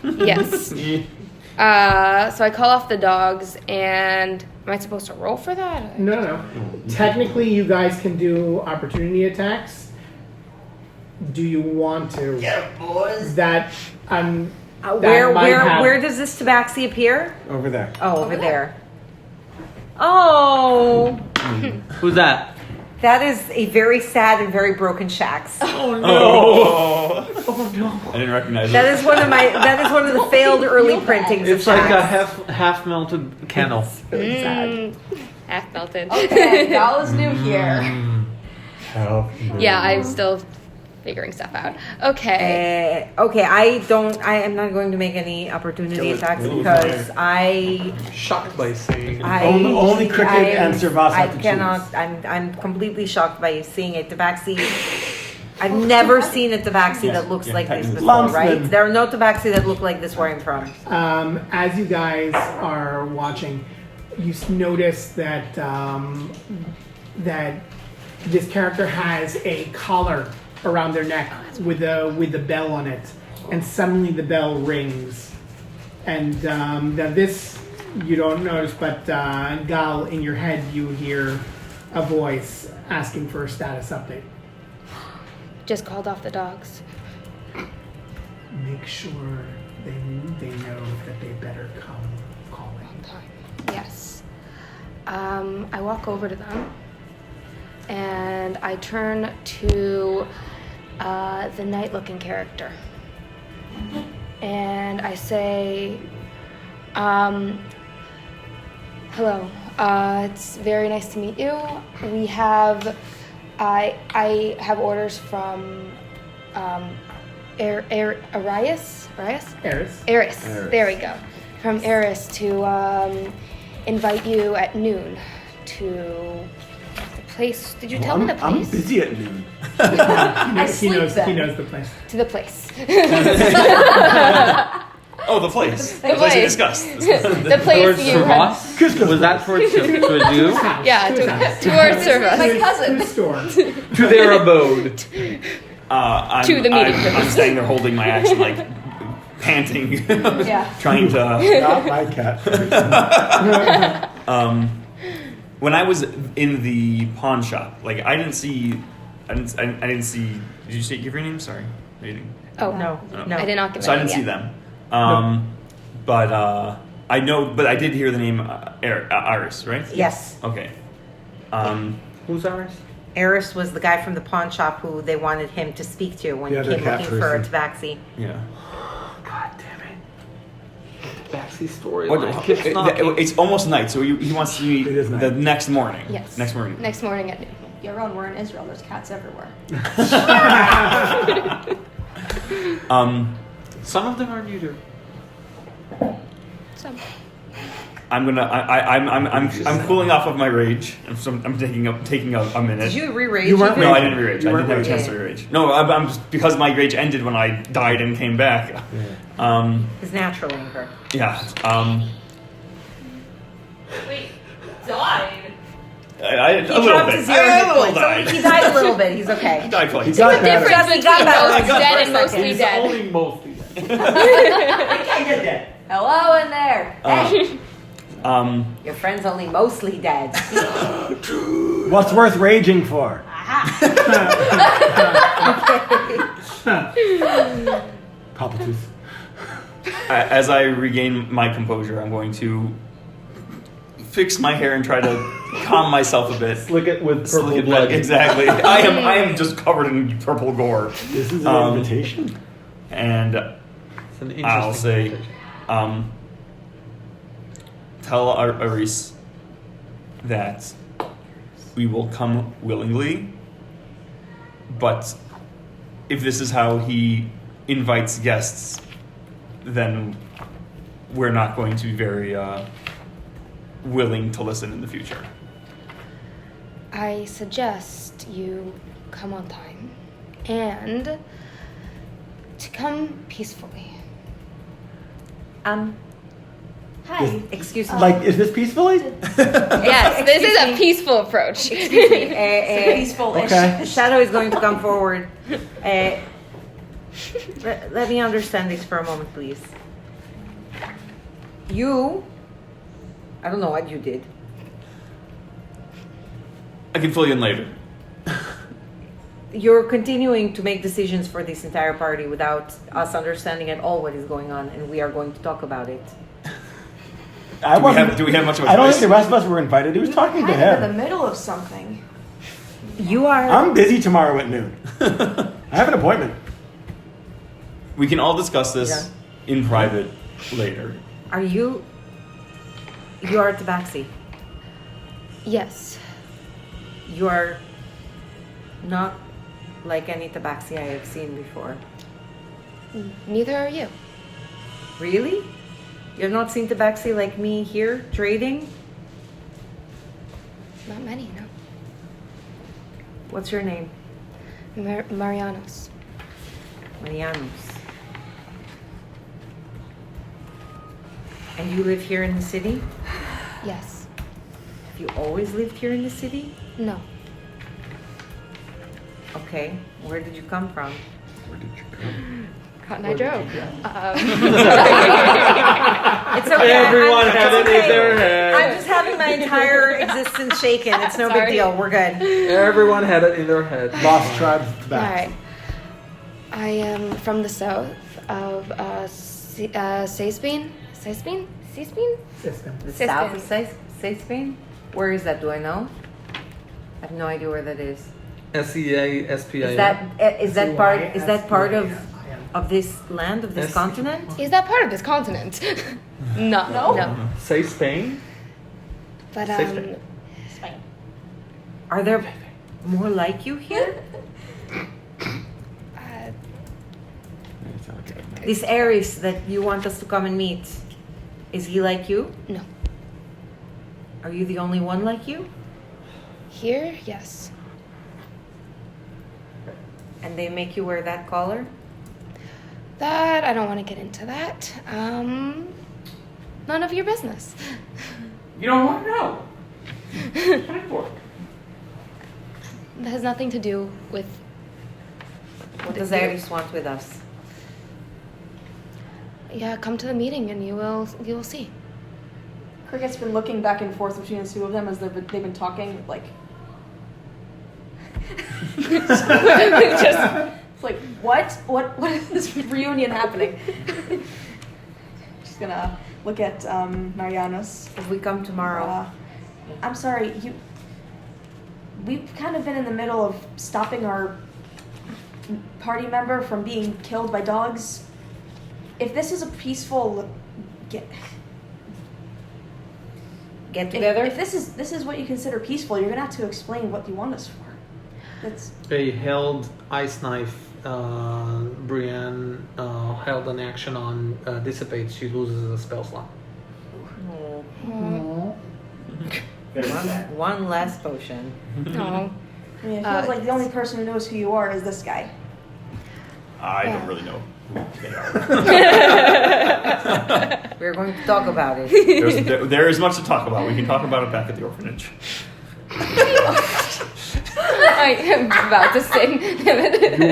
Yes. So I call off the dogs, and am I supposed to roll for that? No. Technically, you guys can do opportunity attacks. Do you want to? Yeah, boys. That Where does this tabaxi appear? Over there. Oh, over there. Oh, Who's that? that is a very sad and very broken Shax. Oh no! I didn't recognize That it. is one of my. That is one of the failed early printings It's of like a Shax. half melted candle. Really sad. Half melted. Okay, doll is new here. Yeah, I'm still figuring stuff out. Okay. Okay, I am not going to make any opportunity attacks because Shocked by saying. Only Cricket and Servas I have to cannot. choose. I'm completely shocked by seeing a tabaxi. I've never seen a tabaxi that looks like this before. Lumsden. Right? There are no tabaxi that look like this where I'm from. As you guys are watching, you notice that that this character has a collar around their neck with the bell on it, and suddenly the bell rings, and now this you don't notice, but Gal, in your head you hear a voice asking for a status update. Just called off the dogs. Make sure they know that they better come calling. Yes. I walk over to them, and I turn to the night-looking character, and I say, "Hello. It's very nice to meet you. We have, I have orders from Arias. Eris. There we go. From Eris to invite you at noon to the place. Did you tell me the I'm place? busy at noon. He knows the place. To the place. Oh, the place. The place we place. discussed. The place Towards you had. Servas? Was that towards to a Jew? Yeah, towards Servus. My cousin. Whose store? To their abode. To the meeting I'm place. standing there holding my axe and like panting, Yeah. trying to. Not my cat. When I was in the pawn shop, like I didn't see. Did you say give your name? Sorry. No, you didn't. Oh No. I did not give So I it didn't see yet. them. But I know. But I did hear the name Iris, right? Yes. Okay. Who's ours? Eris was the guy from the pawn shop who they wanted him to speak to when The he other came cat looking for a person. tabaxi. Yeah. God damn it. Backseat story. What, it's almost night, so he wants to meet It is night. the next morning. Yes. Next morning. Next morning at noon. You're wrong. We're in Israel. There's cats everywhere. Some of them are neuter. So, I'm gonna. I'm cooling off of my rage. So I'm taking a minute. Did you re-rage? You weren't No, I even? didn't re-rage. You I didn't weren't have a chance to re-rage. No, I'm just because my rage ended when I died and came back. His natural anger. Yeah. Wait, died? I He a little dropped bit. to 0 hit I a little points. died. So he died a little bit. He's okay. Died twice. He got the better. difference He got between better. most Got dead for a and mostly second. dead. Only mostly. Hello in there. Hey. Your friend's only mostly dead. What's worth raging for? Palpatine. As I regain my composure, I'm going to fix my hair and try to calm myself a bit. Slick it with purple Slick it blood. back. Exactly. I am just covered in purple gore. This is an invitation. And It's an interesting I'll say, invitation. tell Aris that we will come willingly, but if this is how he invites guests, then we're not going to be very willing to listen in the future. I suggest you come on time and to come peacefully. Hi. Excuse me. Like, is this peacefully? Yes, this is a peaceful approach. Excuse me. Peaceful-ish. Okay. Shadow is going to come forward. Let me understand this for a moment, please. I don't know what you did. I can fill you in later. You're continuing to make decisions for this entire party without us understanding at all what is going on, and we are going to talk about it. Do we have much of a I don't choice? think the rest of us were invited. He was talking to Kind of in the him. middle of something. You are. I'm busy tomorrow at noon. I have an appointment. We can all discuss this in private later. Are you? You are Tabaxi. Yes. You are not like any Tabaxi I have seen before. Neither are you. Really? You've not seen Tabaxi like me here trading? Not many, no. What's your name? Marianos. Marianos. And you live here in the city? Yes. Have you always lived here in the city? No. Okay. Where did you come from? Cotton Eye Joe. It's okay. Everyone I'm, had it's it in okay. their head. I'm just having my entire existence shaken. It's no big Sorry. deal. We're good. Everyone had it in their head. Lost tribes All back. right. I am from the south of Sasebane. Sasebane? Sasebane? System. The Siskin. south of Spain? Where is that? Do I know? I have no idea where that is. SEASPIA. Is that part of this land, of this Yes. continent? Is that part of this continent? No. No. Say Spain. But Sasebane. Spain. Are there more like you here? This Ares that you want us to come and meet, is he like you? no. Are you the only one like you? Here, yes. And they make you wear that collar? That I don't want to get into that. None of your business. You don't want to know. What for? That has nothing to do with. What does Ares want with us? Yeah, come to the meeting and you will see. Cricket's been looking back and forth between the two of them as they've been talking, like. It's like, what is this reunion happening? Just gonna look at Marianos. If we come tomorrow. I'm sorry, we've kind of been in the middle of stopping our party member from being killed by dogs. If this is a peaceful get together? If this is what you consider peaceful, you're gonna have to explain what you want us for. That's A held ice knife. Brienne held an action on dissipates. She loses a spell slot. One last potion. No. I mean, it feels like the only person who knows who you are is this guy. I Yeah. don't really know who they are. We're going to talk about it. There is much to talk about. We can talk about it back at the orphanage. I am about to sing.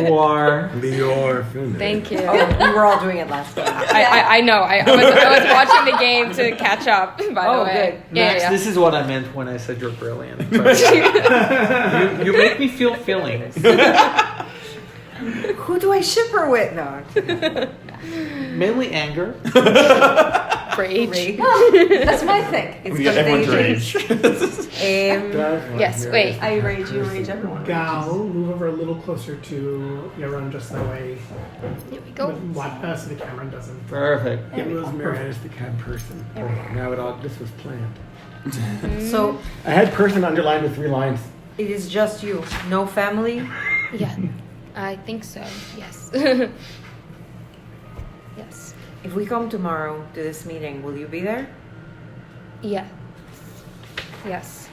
You are. The orphan. Thank you. Oh, we were all doing it last time. I know. I was watching the game to catch up. By Oh, the way. good. Yeah, Max, yeah. this is what I meant when I said you're brilliant. But you make me feel feelings. Who do I ship her with? No. Mainly anger. Rage. That's my thing. It's We got everyone's contagious. rage. Yes, wait. I rage, you rage, everyone. Gal, move over a little closer to Yaron, just that way. Here we go. So the camera doesn't. Perfect. It was Rosemary is the kind of person. Now this was planned. So I had person underlined with 3 lines. it is just you, no family. Yeah, I think so. Yes. Yes. If we come tomorrow to this meeting, will you be there? Yeah. Yes.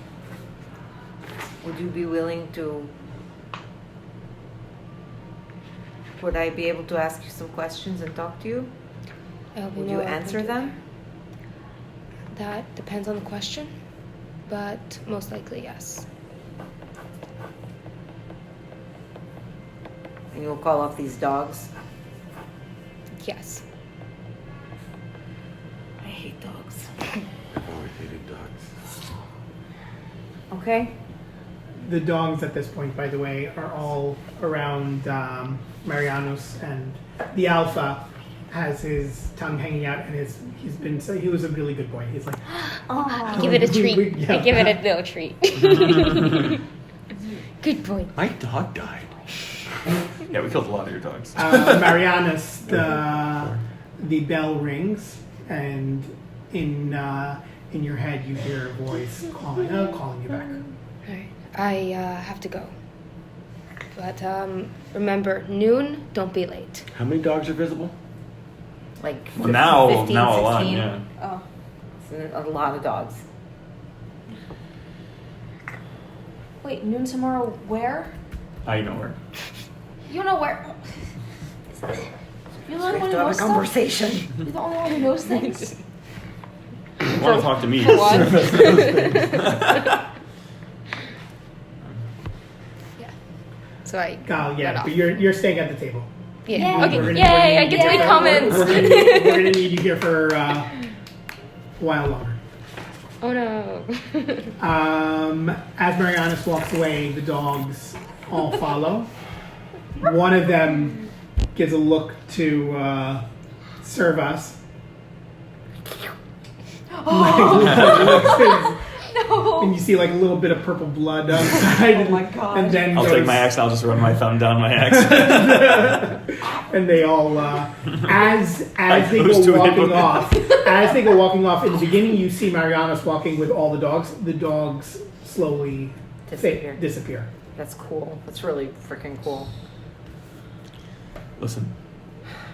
Would you be willing to? Would I be able to ask you some questions and talk to you? Would you answer them? That depends on the question, but most likely yes. And you'll call off these dogs? Yes. I hate dogs. I've always hated dogs. Okay. The dogs at this point, by the way, are all around Marianus, and the alpha has his tongue hanging out, and he was a really good boy. He's like, I give it a treat. Yeah. I give it a little treat. Good boy. My dog died. Yeah, we killed a lot of your dogs. Marianus, the bell rings, and in your head you hear a voice calling you back. Alright. I have to go. But remember, noon, don't be late. How many dogs are visible? Like Well, now 15, a lot, 16. yeah. Oh. It's a lot of dogs. Wait, noon tomorrow where? I know where. You know where? You're the only We one have who to have a knows stuff? conversation. You're the only one who knows things. You want to talk to me? So I Gal, got yeah, off. but you're staying at the table. Yeah. Yay. Okay. We're gonna- Yay! we're I get to make gonna- comments. We're gonna need you here for a while longer. Oh no. As Marianus walks away, the dogs all follow. One of them gives a look to Servus. And you see like a little bit of purple blood outside. Oh my God. And then I'll goes- take my axe and I'll just run my thumb down my axe. and they all as they goes to go a walking hippo. off. As they go walking off, in the beginning you see Marianus walking with all the dogs. The dogs slowly disappear. That's cool. That's really freaking cool. Listen,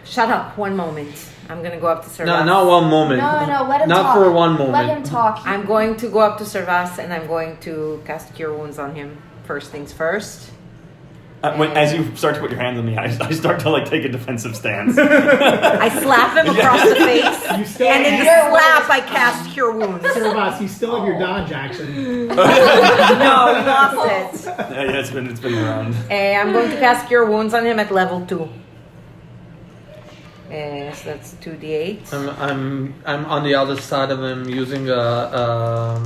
Shut up. One moment. I'm gonna go up to Servas. No, not one moment. No, let him Not talk. for one moment. Let him talk. I'm going to go up to Servas and I'm going to cast Cure Wounds on him. First things first. as you start to put your hands on me, I start to like take a defensive stance. I slap him across the face, You still and in the have, slap I cast Cure Wounds. Servus, you still have your dodge action. No, we lost it. Yeah, it's been around. I'm going to cast Cure Wounds on him at level 2. So that's 2d8. I'm on the other side of him using Wow,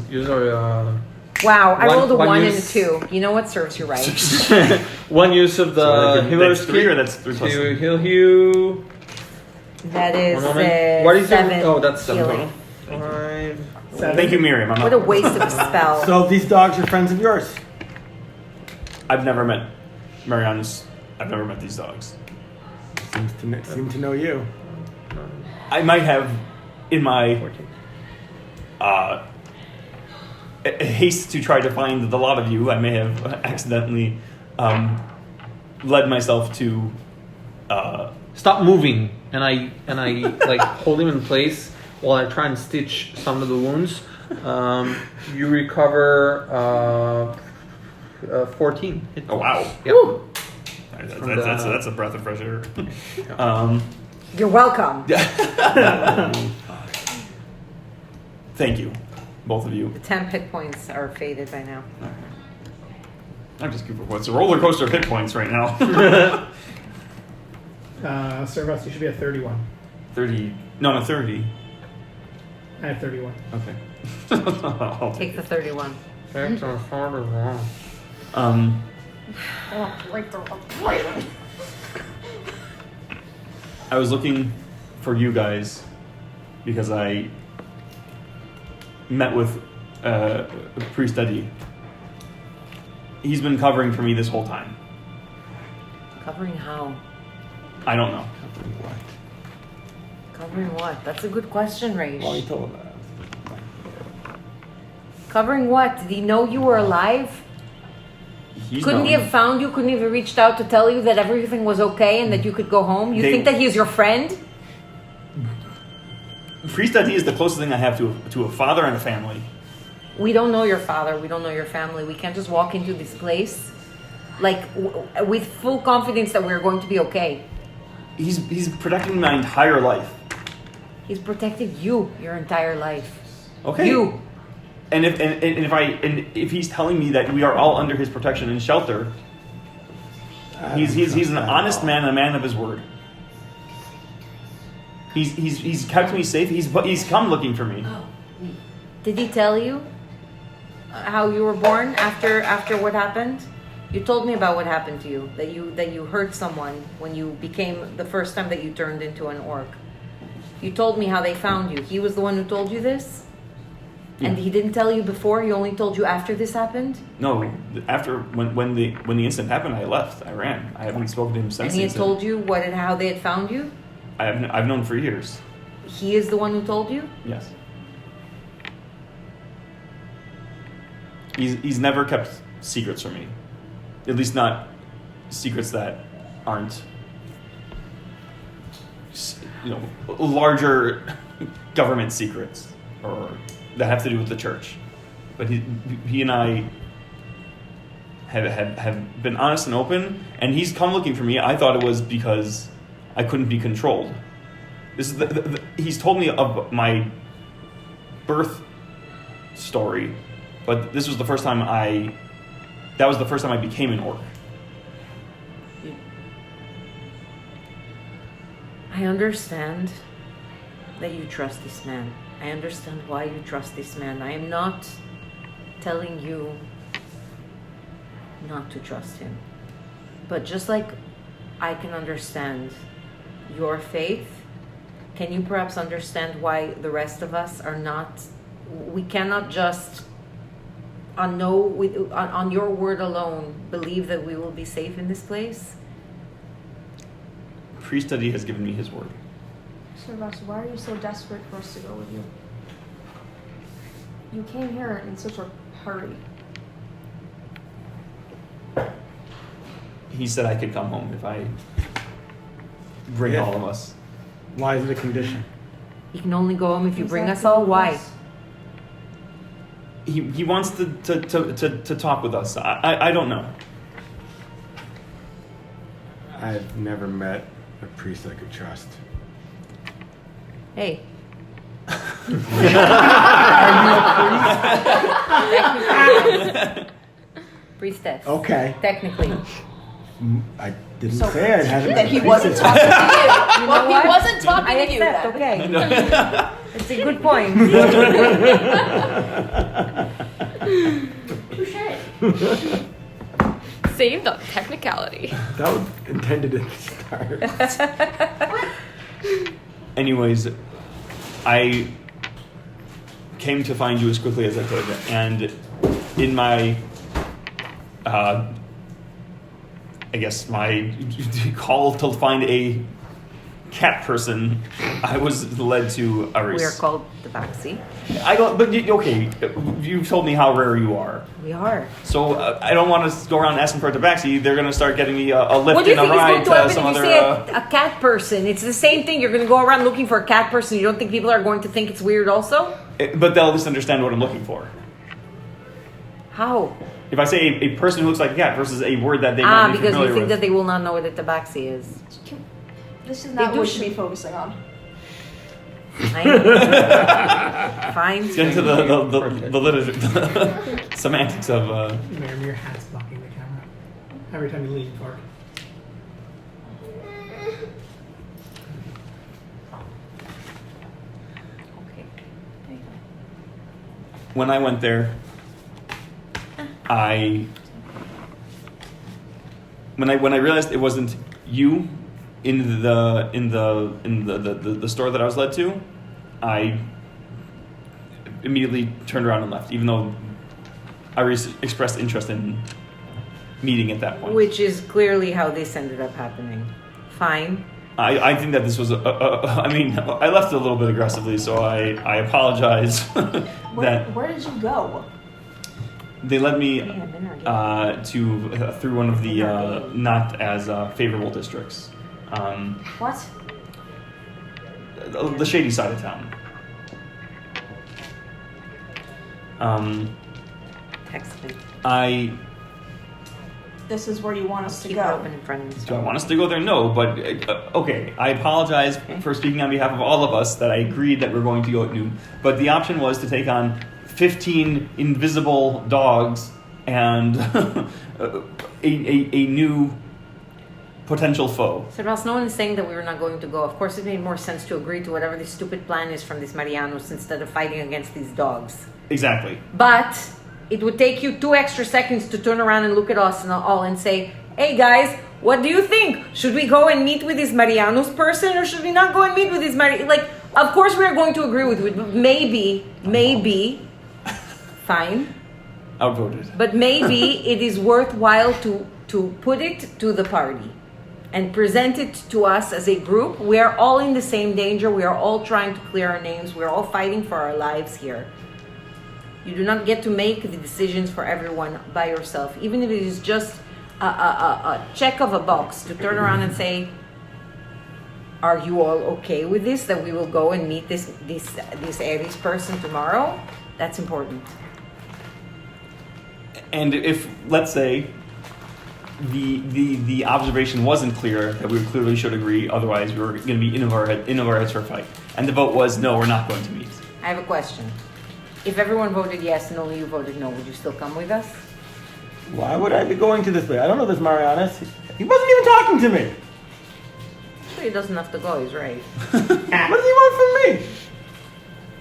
I rolled a one 1 and a use- 2. You know what serves you right. one use of So, the like, healer's that's 3 kit or that's 3 plus to heal you. That is One moment. What is your- 7 oh, that's 7 healing. total. 5. Thank you, Miriam. I'm What not, a waste of a spell. So these dogs are friends of yours. I've never met Marianus. I've never met these dogs. Seem to know you. I might have, in my haste to try to find the lot of you, I may have accidentally led myself to. Stop moving, and I like hold him in place while I try and stitch some of the wounds. You recover 14. Oh wow! Yep. That's a breath of fresh air. You're welcome. Thank you, both of you. The 10 hit points are faded by now. I'm just goofing. It's a roller coaster of hit points right now. Servus, you should be at 31. 30. No, 30. I have 31. Okay. I'll Take the 31. That's a harder one. I was looking for you guys because I met with Priest Eddie. He's been covering for me this whole time. Covering how? I don't know. Covering what? That's a good question, Raish. Well, you told him Covering what? Did he know you were alive? Couldn't he have found you? Couldn't he have reached out to tell you that everything was okay and that you could go home? You think that he is your friend? Priest Eddie is the closest thing I have to a father and a family. We don't know your father. We don't know your family. We can't just walk into this place like with full confidence that we're going to be okay. He's protecting my entire life. He's protected you your entire life. Okay. You. And if he's telling me that we are all under his protection and shelter, he's an honest man and a man of his word. He's kept me safe. He's come looking for me. Did he tell you how you were born after what happened? You told me about what happened to you. That you hurt someone when you became the first time that you turned into an orc. You told me how they found you. He was the one who told you this? Yeah. And he didn't tell you before? He only told you after this happened? No, after when the incident happened, I left. I ran. I haven't spoken to him since. And he had told you how they had found you? I've known for years. He is the one who told you? Yes. He's never kept secrets from me. At least not secrets that aren't, larger government secrets or that have to do with the church. But he and I have been honest and open, and he's come looking for me. I thought it was because I couldn't be controlled. This is he's told me of my birth story, but this was the first time I became an orc. I understand that you trust this man. I understand why you trust this man. I am not telling you not to trust him. But just like I can understand your faith, can you perhaps understand why the rest of us are not, we cannot just on your word alone believe that we will be safe in this place? Priest Eddie has given me his word. Sir Russ, why are you so desperate for us to go with you? You came here in such a hurry. He said I could come home if I bring all of us. Why is it a condition? You can only go home if you bring us all? Why? He wants to talk with us. I don't know. I've never met a priest I could trust. Hey. Priestess. Okay. Technically. I didn't say I hadn't. That he wasn't talking to you. You Well, know what? he wasn't talking I to you. accept, then. okay. It's a good point. Saved on technicality. That was intended at the start. Anyways, I came to find you as quickly as I could, and in my, I guess my call to find a cat person, I was led to Aris. We are called the Baxi. I don't. But okay, you've told me how rare you are. We are. So I don't want to go around asking for a tabaxi. They're going to start getting me a lift What do you and a think is ride going to to happen some if you other. say a cat person? It's the same thing. You're going to go around looking for a cat person. You don't think people are going to think it's weird also? But they'll at least understand what I'm looking for. How? If I say a person who looks like a cat versus a word that they might be Because familiar you think with. that they will not know what a tabaxi is. This is They not do what we sh- should be focusing on. Fine. Get into the literature, the semantics of. Miriam, your hat's blocking the camera. Every time you lean forward. Okay. When I went there, when I realized it wasn't you in the store that I was led to, I immediately turned around and left, even though I expressed interest in meeting at that point. Which is clearly how this ended up happening. Fine. I think that this was I mean, I left it a little bit aggressively, so I apologize Where did you go? they led me through one of the not as favorable districts. What? The shady side of town. Text me. This is where you want us to Keep it go. open in front of me. Do I want us to go there? No, but okay. I apologize for speaking on behalf of all of us that I agreed that we're going to go at noon. But the option was to take on 15 invisible dogs and a new potential foe. So Ross, no one is saying that we were not going to go. Of course, it made more sense to agree to whatever this stupid plan is from these Marianos instead of fighting against these dogs. Exactly. But it would take you 2 extra seconds to turn around and look at us and all and say, "Hey guys, what do you think? Should we go and meet with this Marianos person, or should we not go and meet with this Like, of course we are going to agree with it. Maybe, fine. Outvoted. But maybe it is worthwhile to put it to the party and present it to us as a group. We are all in the same danger. We are all trying to clear our names. We are all fighting for our lives here. You do not get to make the decisions for everyone by yourself, even if it is just a check of a box to turn around and say, "Are you all okay with this? That we will go and meet this Aries person tomorrow?" That's important. And if, let's say, the observation wasn't clear that we clearly should agree, otherwise we were going to be in over our heads for a fight, and the vote was no, we're not going to meet. I have a question. If everyone voted yes and only you voted no, would you still come with us? Why would I be going to this place? I don't know this Marianas. He wasn't even talking to me. Sure, he doesn't have to go. He's right. What does he want from me?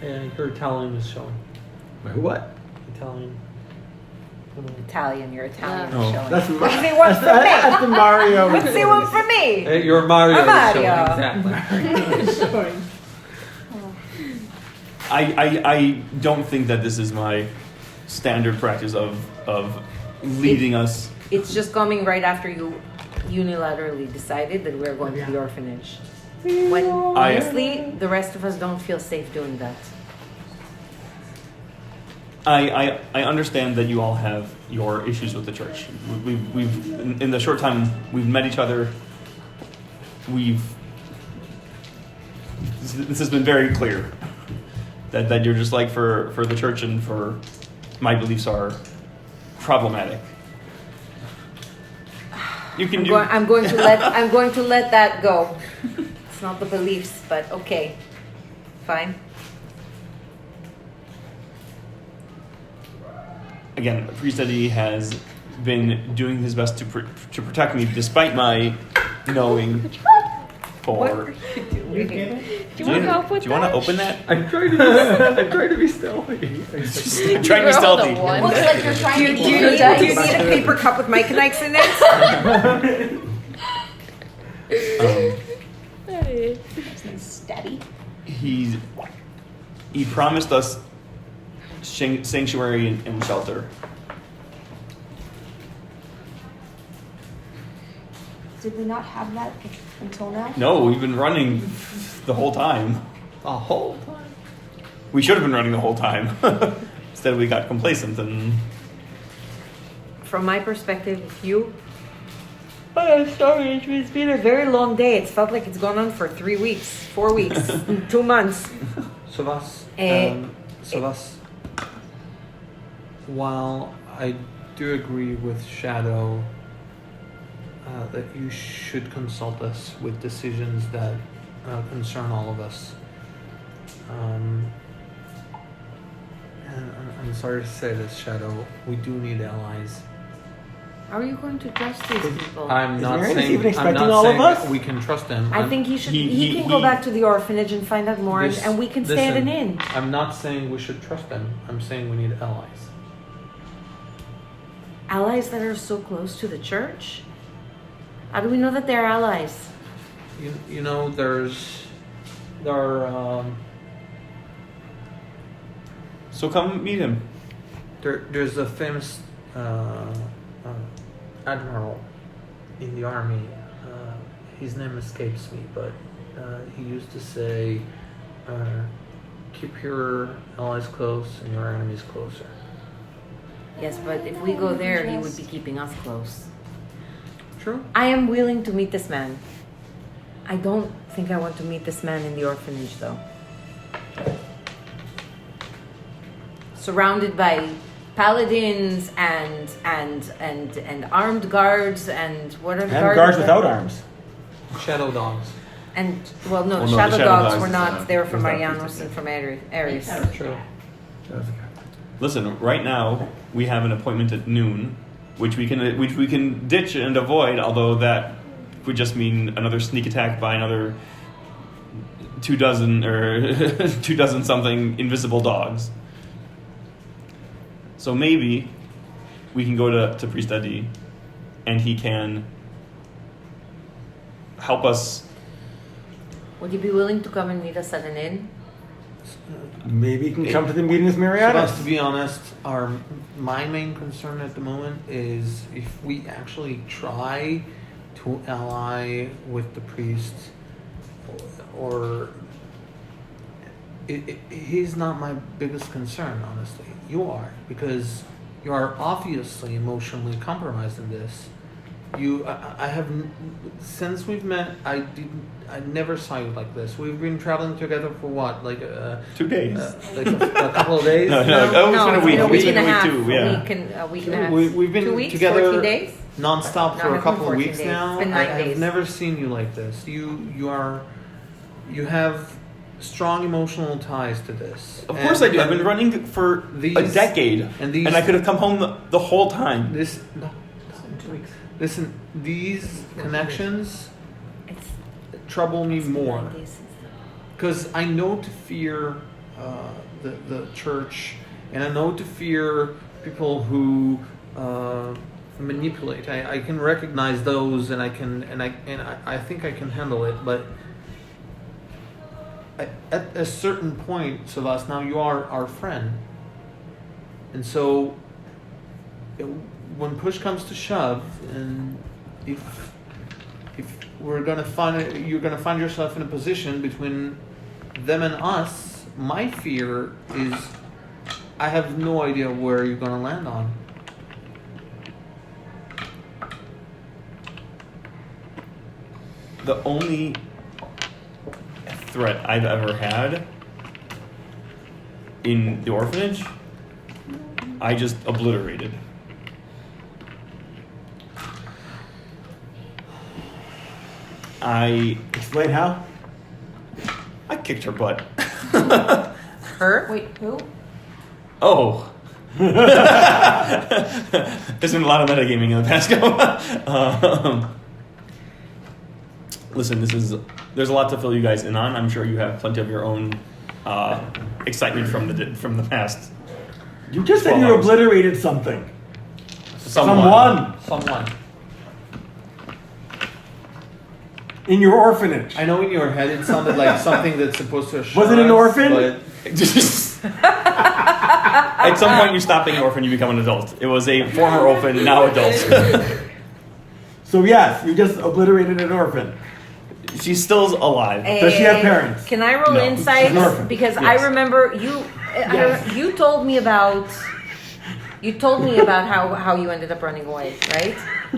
Yeah, your Italian is showing. Who what? Italian. Italian, you're Italian. Oh, showing. That's What does he want from me? That's the Mario. What's he want from me? Hey, your Mario A is showing. Mario. Exactly. I don't think that this is my standard practice of leading us. It's just coming right after you unilaterally decided that we're going to the orphanage. When honestly, the rest of us don't feel safe doing that. I understand that you all have your issues with the church. We've in the short time we've met each other. This has been very clear that you're just like for the church and for my beliefs are problematic. You can I'm going to let that go. It's not the beliefs, but okay, fine. Again, Priest Eddie has been doing his best to protect me despite my knowing. Or Do you want help with do you want to open that? I'm trying to be stealthy. I'm trying to be stealthy. Looks like you're trying to Do you need a paper cup with Mike Nikes in it? steady. He promised us sanctuary and shelter. Did we not have that until now? No, we've been running the whole time. A whole time. We should have been running the whole time. Instead, we got complacent and. From my perspective, sorry, it's been a very long day. It's felt like it's gone on for 3 weeks, 4 weeks, 2 months. Savas. Eh, Savas. While I do agree with Shadow that you should consult us with decisions that concern all of us. And I'm sorry to say this, Shadow. We do need allies. How are you going to trust these people? I'm not Marianus saying. even I'm expecting not all of saying us? we can trust him. I think he should. He can he- go back to the orphanage and find out more, This- and we can stay at an listen, inn. I'm not saying we should trust them. I'm saying we need allies. Allies that are so close to the church. How do we know that they're allies? You know, there are So come meet him. There's a famous admiral in the army. His name escapes me, but he used to say, "Keep your allies close and your enemies closer." Yes, but if we go there, he would be keeping us close. True. I am willing to meet this man. I don't think I want to meet this man in the orphanage, though. Surrounded by paladins and armed guards and what are the And guards without arms. Shadow dogs. And well, no, Well, the no, Shadow the Shadow Dogs Dogs were is, not. They were from is not Marianos priestess, and from Ares. True. Listen, right now we have an appointment at noon, which we can ditch and avoid. Although that would just mean another sneak attack by another 24 or 24 something invisible dogs. So maybe we can go to Priest Adi, and he can help us. Would you be willing to come and meet us at an inn? Maybe you can come to the meeting with So, Marianas. to be honest, my main concern at the moment is if we actually try to ally with the priest, or he's not my biggest concern, honestly. You are, because you are obviously emotionally compromised in this. I have, since we've met, I never saw you like this. We've been traveling together for what, like 2 days. like a couple of days. No, it's been a week. A week It's and been a a half. week too, yeah. A week and a half. We've been 2 weeks, together 14 days. nonstop No, for a it's couple been of 14 weeks days. now. It's been 9 I have days. never seen you like this. You have strong emotional ties to this. Of course I do. I've been running for a decade, and these- and I could have come home the whole time. This, no, 2 weeks. Listen, these connections It's trouble me more. 9 days. Because I know to fear the church, and I know to fear people who manipulate. I can recognize those, and I think I can handle it. But at a certain point, Savas, now you are our friend, and so when push comes to shove, and if you're gonna find yourself in a position between them and us, my fear is I have no idea where you're gonna land on. The only threat I've ever had in the orphanage, I just obliterated. I Explain how. kicked her butt. Her? Wait, who? Oh. There's been a lot of metagaming in the past couple. Listen, there's a lot to fill you guys in on. I'm sure you have plenty of your own excitement from the past. You just said 12 you hours. obliterated something. Someone. Someone. In your orphanage. I know in your head it sounded like something that's supposed to assure Was it an us, orphan? but At some point, you stop being an orphan, you become an adult. It was a former orphan, now adult. So yes, you just obliterated an orphan. She's still alive. Does she have parents? Can I roll No. insight? She's an orphan. Because Yes. I remember you. Yes. You told me about. You told me about how you ended up running away, right?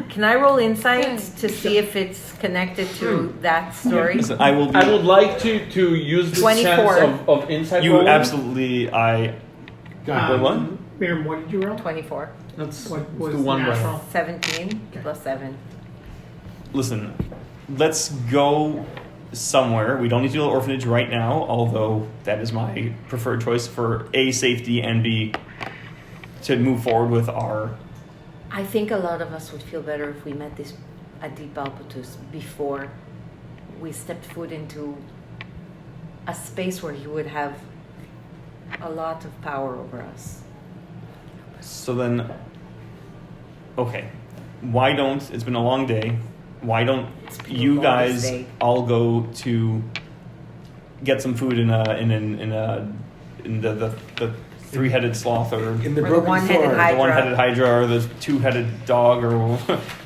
Can I roll insight to see if it's connected to that story? Listen, I will be. I would like to use the 24. sense of insight. You rolling. absolutely. Wait, what? Miriam, what did you roll? 24. Let's What do was one natural? round. 17 plus 7. Listen, let's go somewhere. We don't need to do the orphanage right now, although that is my preferred choice for A, safety, and B, to move forward with our. I think a lot of us would feel better if we met this Adi Palpatus before we stepped foot into a space where he would have a lot of power over us. So then, okay, why don't? It's been a long day. Why don't been you the guys longest day. all go to get some food in the three-headed sloth or In the Or the broken one-headed sword. hydra. the one-headed hydra or the two-headed dog or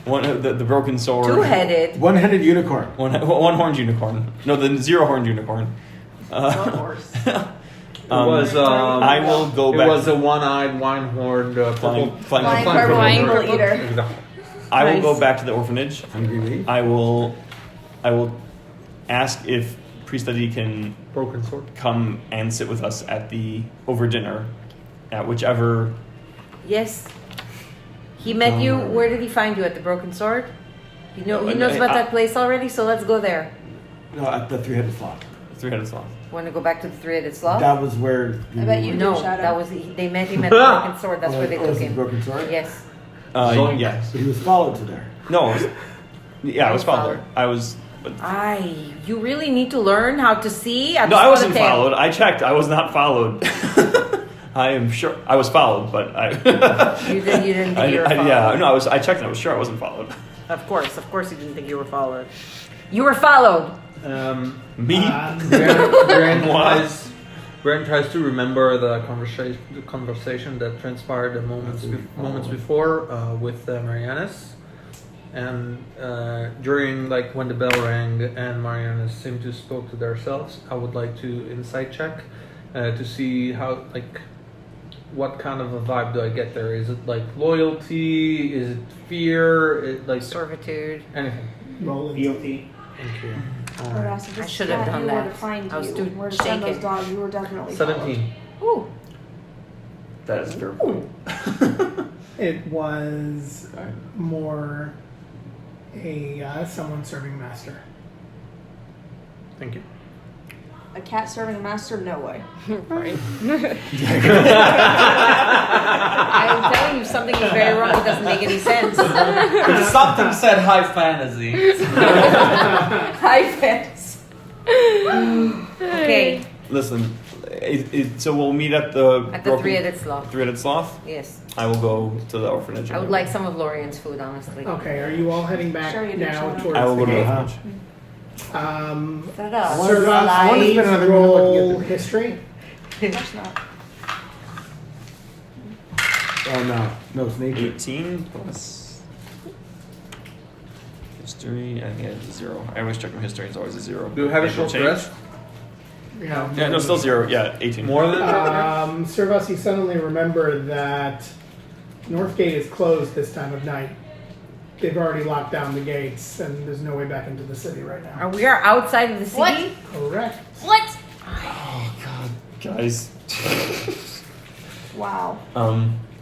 the broken sword. Two-headed. One-headed unicorn. One-horned unicorn. No, the zero-horned unicorn. horse. It was. I will go It back. was a one-eyed, wine-horned, Flying Flying purple. purple Flying eagle purple. eater. Exactly. I will Nice. go back to the orphanage. Hungry me. I will ask if Priestady can Broken sword. come and sit with us over dinner at whichever. Yes. He met you. Where did he find you? At the Broken Sword? He knows about that place already, so let's go there. No, at the three-headed sloth. Three-headed sloth. Want to go back to the Three-Headed Sloth? That was where. I bet you No, do, Shadow. that was they met him at the Broken Sword. That's where they took was it the him. broken sword? Yes. Yeah. So he was followed to there. No. I was followed there. I was. But, You really need to learn how to see. no, I wasn't followed. I checked. I was not followed. I am sure I was followed, but I. You didn't think you were followed. Yeah, no, I checked and I was sure I wasn't followed. Of course, you didn't think you were followed. You were followed. Me? Brent tries to remember the conversation that transpired moments before with Marianus, and during when the bell rang and Marianus seemed to spoke to themselves. I would like to insight check to see how what kind of a vibe do I get there? Is it loyalty? Is it fear? Servitude. Anything? Roll an EOT. Thank you. I should have done that. Where to find I was you, too where to send those shaken. dogs, you were definitely 17. Ooh. That is a fair point. It was more someone serving master. Thank you. A cat serving a master? No way. Right. I'm telling you, something is very wrong. It doesn't make any sense. Something said high fantasy. High fantasy. Okay, Listen, so we'll meet at the Three-Headed Sloth. Three-headed sloth. Yes. I will go to the orphanage. I would like some of Lorian's food, honestly. Okay, are you all heading back Sure you do, now Shadow. towards I will the go to the gate? orphanage. Ta-da. Serve us, I wanna spend another minute looking at roll the- history. Of course not. Oh no, it's nature. 18 plus history. I think it's a 0. I always check my history. It's always a 0. Do you have a It will short change. rest? Yeah, no, still 0. Yeah, 18. More than a short rest? Servus, you suddenly remember that Northgate is closed this time of night. They've already locked down the gates, and there's no way back into the city right now. We are outside of the city? What? Correct. What? Oh God, guys. Wow.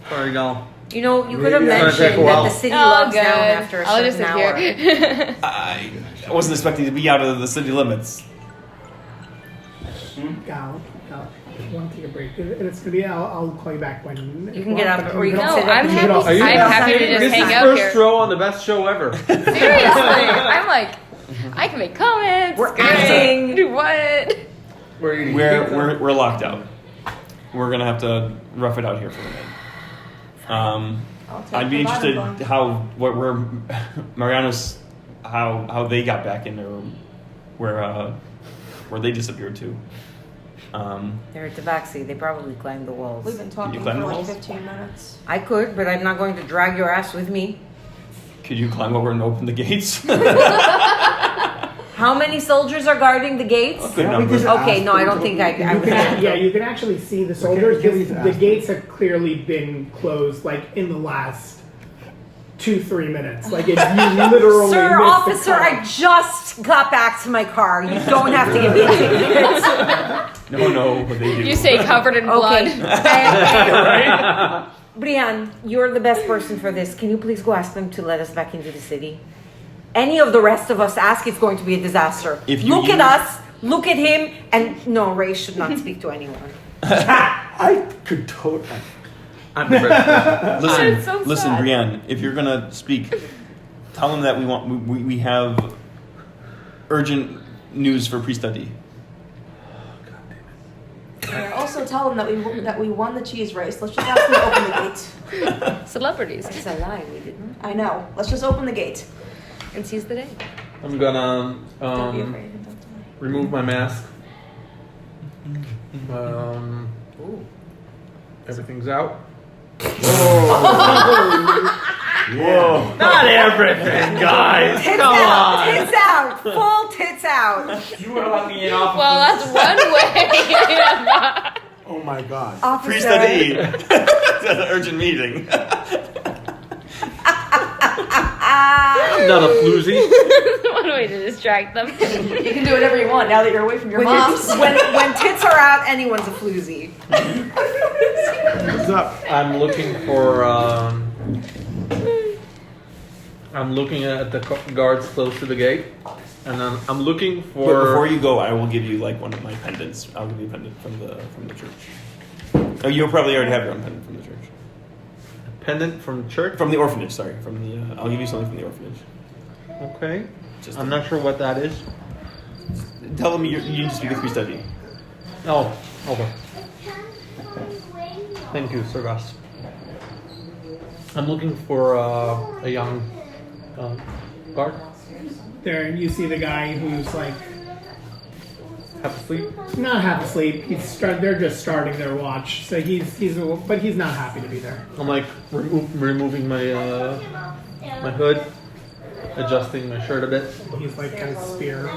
Sorry, gal. You know, you could have Maybe it's gonna take mentioned a that while. the city Oh, locks good. down after a I'll just certain sit hour. here. I wasn't expecting to be out of the city limits. Gal, want to take a break. And it's gonna be. I'll call you back when You can get up, or you can No, sit I'm up. happy. Are you- I'm happy to just This hang is out first here. row on the best show ever. Seriously, I'm like, I can make comments. We're great. acting. Do what? We're eating We're locked out. We're gonna have to rough it out here for a minute. I'll take I'd be the interested bottom bun. where Marianus, how they got back in there, where they disappeared to. They're at the backseat. They probably climbed the walls. We've been talking for climb the like walls? 15 minutes. I could, but I'm not going to drag your ass with me. Could you climb over and open the gates? How many soldiers are guarding the gates? Good Yeah, we number. just Okay, asked no, I them don't to- think I You can, can. yeah, you can actually see the soldiers. Okay, please The ask gates have clearly been closed, like in the last 2-3 minutes. Like you literally. Sir, missed the officer, cut. I just got back to my car. You don't have to give me a ticket. No, but they do. You say covered in blood. Okay. Brian, you're the best person for this. Can you please go ask them to let us back into the city? Any of the rest of us ask, it's going to be a disaster. If you Look at use- us, look at him, and no, Ray should not speak to anyone. I could totally. I'm the best. Listen, so listen, sad. Brienne. If you're gonna speak, tell them that we have urgent news for pre-study. Yeah, also tell them that we won the cheese race. Let's just ask them to open the gate. Celebrities. That's a lie, we didn't. I know. Let's just open the gate. And seize the day. I'm gonna Don't be afraid. and don't die. remove my mask. Ooh. Everything's out. Whoa. Not everything, guys. Tits Come out. on. Tits out. Full tits out. You would have let me in off. Well, that's one way. Oh my god. Priest Officer. at E. It's an urgent meeting. Not a floozy. One way to distract them. You can do whatever you want now that you're away from your mom. When tits are out, anyone's a floozy. What's up? I'm looking for. I'm looking at the guards close to the gate, and then I'm looking But for. before you go, I will give you like one of my pendants. I'll give you a pendant from the church. Oh, you'll probably already have your own pendant from the church. pendant from church. From the orphanage, sorry. From the I'll give you something from the orphanage. Okay. Just I'm not sure what that is. Tell them you need to speak with Priest Eddie. Oh, okay. Thank you, Sir Gus. I'm looking for a young guard. There, you see the guy who's like Half asleep. not half asleep. They're just starting their watch, so but he's not happy to be there. I'm like removing my my hood, adjusting my shirt a bit. He's like kind of spear.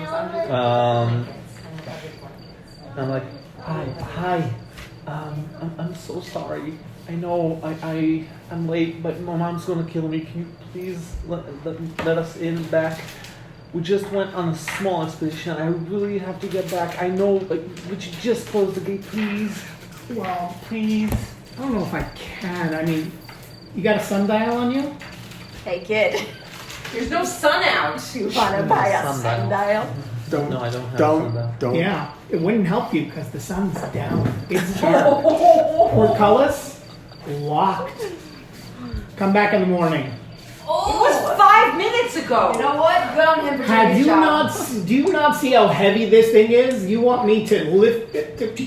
I'm like, hi. I'm so sorry. I know I'm late, but my mom's gonna kill me. Can you please let us in back? We just went on a small expedition. I really have to get back. I know, but would you just close the gate, please? Well, Please. I don't know if I can. I mean, you got a sundial on you? Hey kid, There's no sun out. you wanna buy a Sundial. sundial? Don't. No, I don't have sundial. Don't. Yeah, it wouldn't help you because the sun's down. It's dark. Portcullis locked. Come back in the morning. It was 5 minutes ago. You know what? Good on him for doing Have his you job. do you not see how heavy this thing is? You want me to lift it, to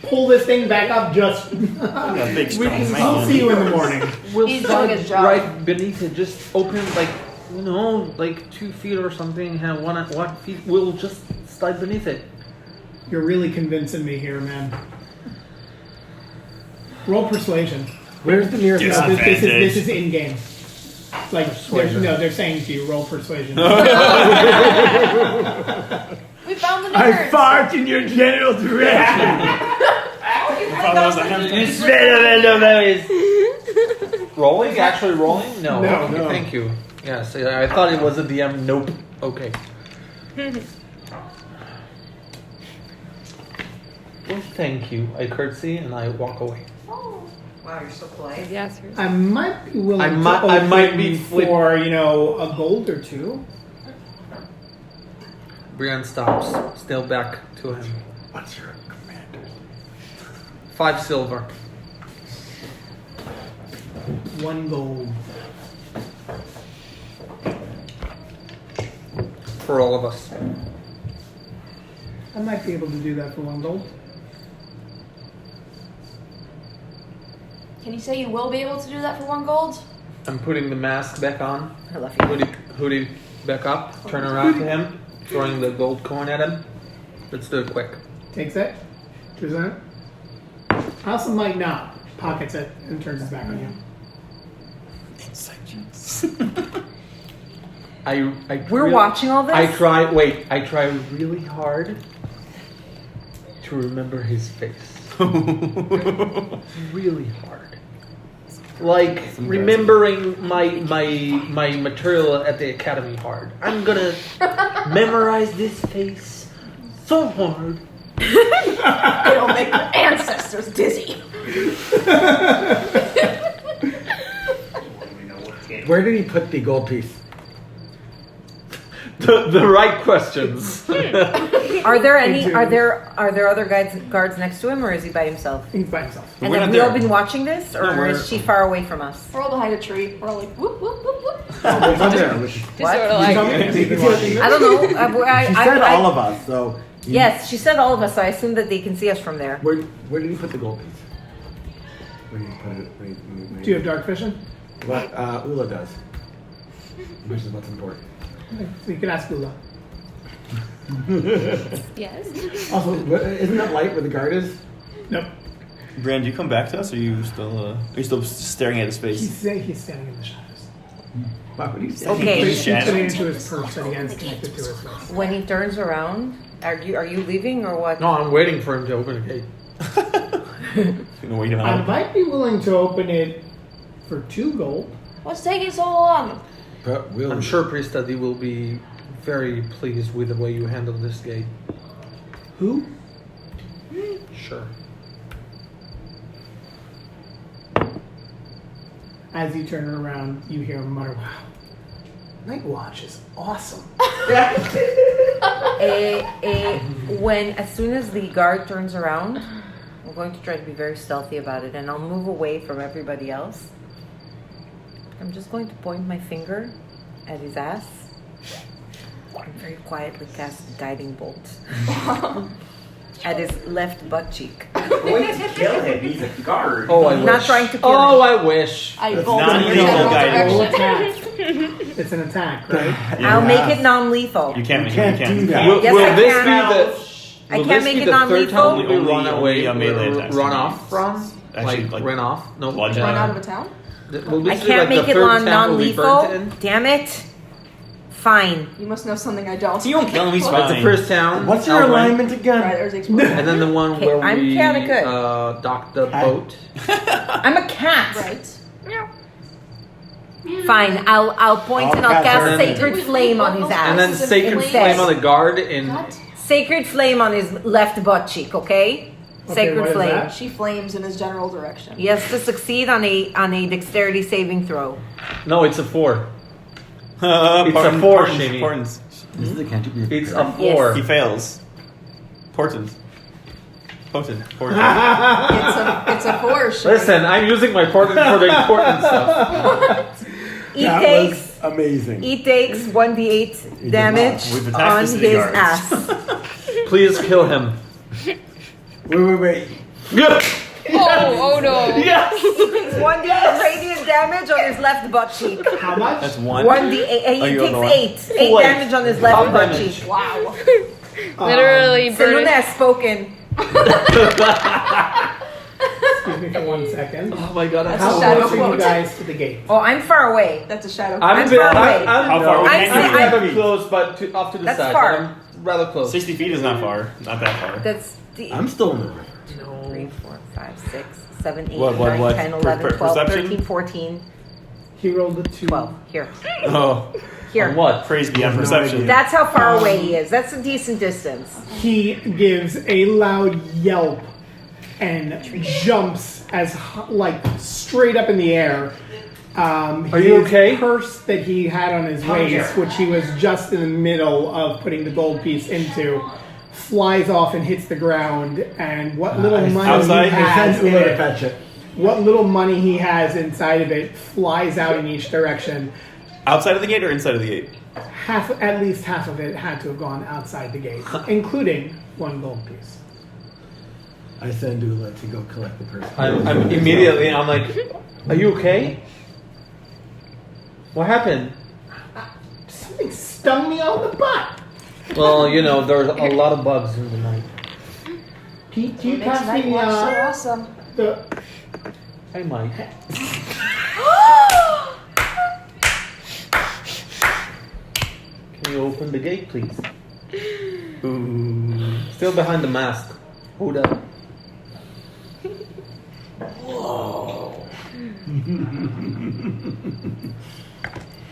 pull this thing back up just? I'm a big strong I'll man. see you in the morning. We'll He's slide doing his job. right beneath it. Just open like 2 feet or something. Have one feet. We'll just slide beneath it. You're really convincing me here, man. Roll persuasion. Where's the nearest? Yes. No, this Advantage. is in game. Like they're saying to you, roll persuasion. We found the nerds. fart in your general direction. Rolling? Actually rolling? No. No, Okay, no. thank you. Yes, I thought it was a DM. Nope. Okay. Well, thank you. I curtsy and I walk away. Wow, you're so polite. Yes. I might be willing I to might be open for a gold or two. Brienne stops. Still back to him. What's your commander? 5 silver. 1 gold. For all of us. I might be able to do that for 1 gold. Can you say you will be able to do that for 1 gold? I'm putting the mask back on. I love you. Hoodie back up. Turn around to him. Throwing the gold coin at him. Let's do it quick. Takes it. Present it. I also might not. Pockets it and turns it back on you. We're watching all this? I try really hard to remember his face. Really hard. Like remembering my material at the academy hard. I'm gonna memorize this face so hard. It'll make your ancestors dizzy. Where did he put the gold piece? The right questions. Are there other guards next to him, or is he by himself? He's by himself. And We're have not we all there. been watching this, or No, is she far away from us? We're all behind a tree. We're all like whoop whoop whoop whoop. Oh, it's up there. Which, Just sort of like. I don't know. she said all of us, so. you- Yes, she said all of us, so I assume that they can see us from there. Where did he put the gold piece? Where did he put it? Do you have dark vision? What Ula does, which is what's important. So you can ask Ula. Yes. Also, isn't that light where the guard is? Nope. Brand, you come back to us, or are you still staring at his face? He's standing in the shadows. Why would you say? Okay. He's putting it into his purse that he has connected to his face. When he turns around, are you leaving or what? No, I'm waiting for him to open the gate. Gonna wait him I out. might be willing to open it for 2 gold. What's taking so long? But we'll. I'm sure Priest Daddy will be very pleased with the way you handle this gate. Who? Sure. As you turn around, you hear him mutter, "Wow, Night Watch is awesome." As soon as the guard turns around, I'm going to try to be very stealthy about it, and I'll move away from everybody else. I'm just going to point my finger at his ass and very quietly cast Guiding Bolt at his left butt cheek. Going to kill him. He's a guard. Oh, I I'm wish. not trying to kill Oh, him. I wish. I That's bolted not in illegal, general guys. Roll direction. attack. It's an attack, right? I'll make it non-lethal. You can't make can't it. do that. Will, Yes, will I this can. be the? I will can't this make be it the third non-lethal? time we Only- run away, only melee attacks. run off from? Actually, like like run off? No, bludgeon. Run out of a town? Will I this be can't like make the it third town we non-lethal. burnt in? Damn it. Fine. You must know something I don't. You don't kill him, he's That's the fine. first town. What's your Alright. alignment again? Right, there's the explosion. And then the one Okay, where I'm we kinda good. docked the boat. I'm a cat. Right. Fine. I'll point and I'll I'll cast cast Sacred Wait, Flame on his what? ass. And then This is Sacred in Flame place. on the guard in. What? Sacred Flame on his left butt cheek, okay? Okay, Sacred what is Flame. that? She flames in his general direction. He has to succeed on a dexterity saving throw. No, it's a 4. It's a 4, Shimmy. This is the cantrip. It's a 4. He fails. Potent. Potent. It's a force. Listen, I'm using my portent for the important stuff. He That takes was amazing. he takes 1d8 did damage We've attacked on the city his guards. ass. Please kill him. Wait. Yeah. Oh no. Yes. He takes 1d8 radiant damage on his left butt cheek. How much? That's 1. 1d8. He Oh, you takes don't know 8. 8 Wait. damage on his left Half butt damage. cheek. Wow. Literally Seluna burning. has spoken. Excuse me for 1 second. Oh my god, That's How a shadow close are you quote. guys to the gate? Oh, I'm far away. That's a shadow. I'm far away. How far away I'm can saying- you I'm- be? rather close, but off to the That's side. far. But I'm rather close. 60 feet is not far. Not that far. That's the I'm still in the river. 3, 4, 5, 6, 7, 8, What, 9, 10, 11, Per- 12, perception? 13, 14, He rolled a 2. 12. Here. Oh, Here. On what? praise beyond No perception. idea. That's how far away he is. That's a decent distance. He gives a loud yelp and jumps straight up in the air. Are you okay? His purse that he had on his waist, which he was just in the middle of putting the gold piece into, flies off and hits the ground. And what little money Outside? he has Send in Ula to it, fetch it. what little money he has inside of it flies out in each direction. Outside of the gate or inside of the gate? At least half of it had to have gone outside the gate, including 1 gold piece. I send Ula to go collect the purse. I'm immediately. I'm like, are you okay? What happened? Something stung me on the butt. Well, you know, there's a lot of bugs in the night. Do you Makes pass Night me Watch so awesome. the I might. Can you open the gate, please? Ooh. Still behind the mast. Hold up.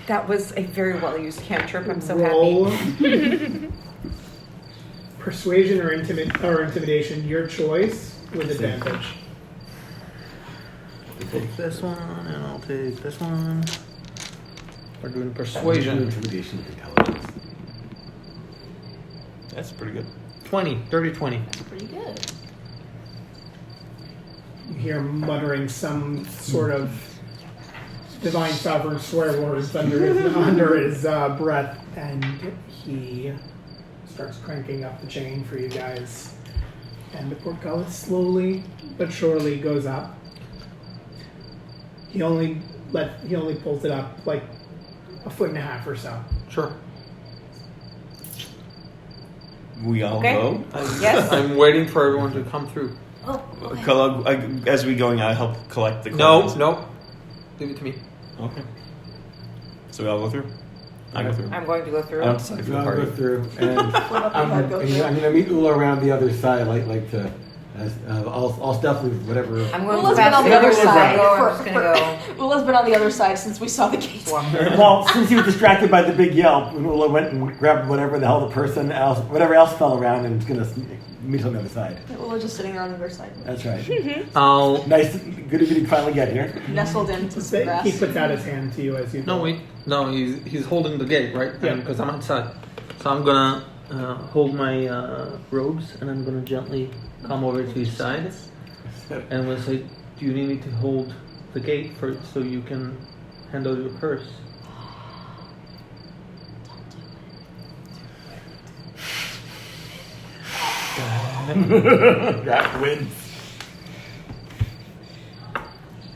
That was a very well used cantrip. I'm so roll happy. persuasion or intimidation, your choice, with advantage. Take this one, and I'll take this one. We're doing persuasion. Intimidation, intelligence. That's pretty good. 20. Dirty 20. Pretty good. You hear him muttering some sort of divine sovereign swear words under his breath, and he starts cranking up the chain for you guys. And the portcullis slowly but surely goes up. He only pulls it up like 1.5 feet or so. Sure. We all Okay. go. Yes. I'm waiting for everyone to come through. Oh, okay. As we going, I help collect the No, coins. no. Leave it to me. Okay. So we all go through. I go through. I'm going to go through. I don't decide for the I'll party. go through, and I'm gonna meet Ula around the other side. Like to, I'll stealthily whatever. I'm going Ula's to been on the other side. I'm just gonna go. Ula's been on the other side since we saw the gate. Well, since he was distracted by the big yelp, Ula went and grabbed whatever the hell the person else, whatever else fell around, and is gonna meet on the other side. Ula's just sitting there on the other side, That's right. I'll. Nice, good of you to finally get here. nestled into some grass. He puts out his hand to you as you. No, wait. No, he's holding the gate, right? Yeah. Because I'm outside. So I'm gonna hold my robes and I'm gonna gently come over to his side and I'm gonna say, "Do you need me to hold the gate so you can handle your purse?" That wins.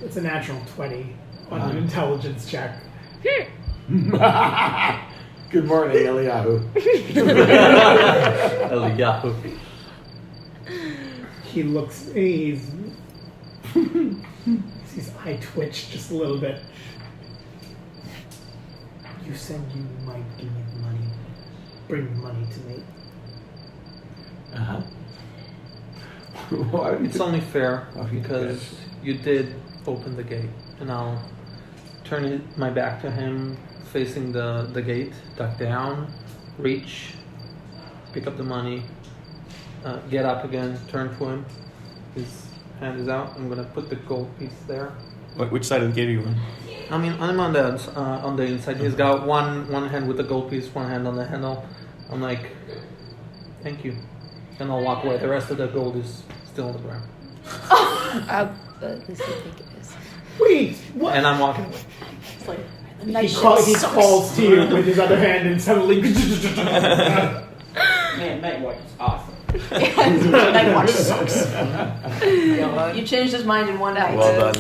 It's a natural 20 on an intelligence check. Good morning, Eliyahu. Eliyahu. He looks. His eye twitched just a little bit. You said you might give me money. Bring money to me. Uh-huh. Why would you It's only fair Oh, because you did open the gate, and I'll turn my back to him, facing the gate, duck down, reach, pick up the money, get up again, turn to him. His hand is out. I'm gonna put the gold piece there. Which side of the gate are you on? I mean, I'm on the inside. He's got one hand with the gold piece, one hand on the handle. I'm like, thank you, and I'll walk away. The rest of the gold is still on the ground, At least I think it is. Wait, what? and I'm walking away. It's like, the He, night he sucks. calls to you with his other hand and suddenly. Man, Night Watch is awesome. Night watch sucks. You changed his mind in one night. Well done.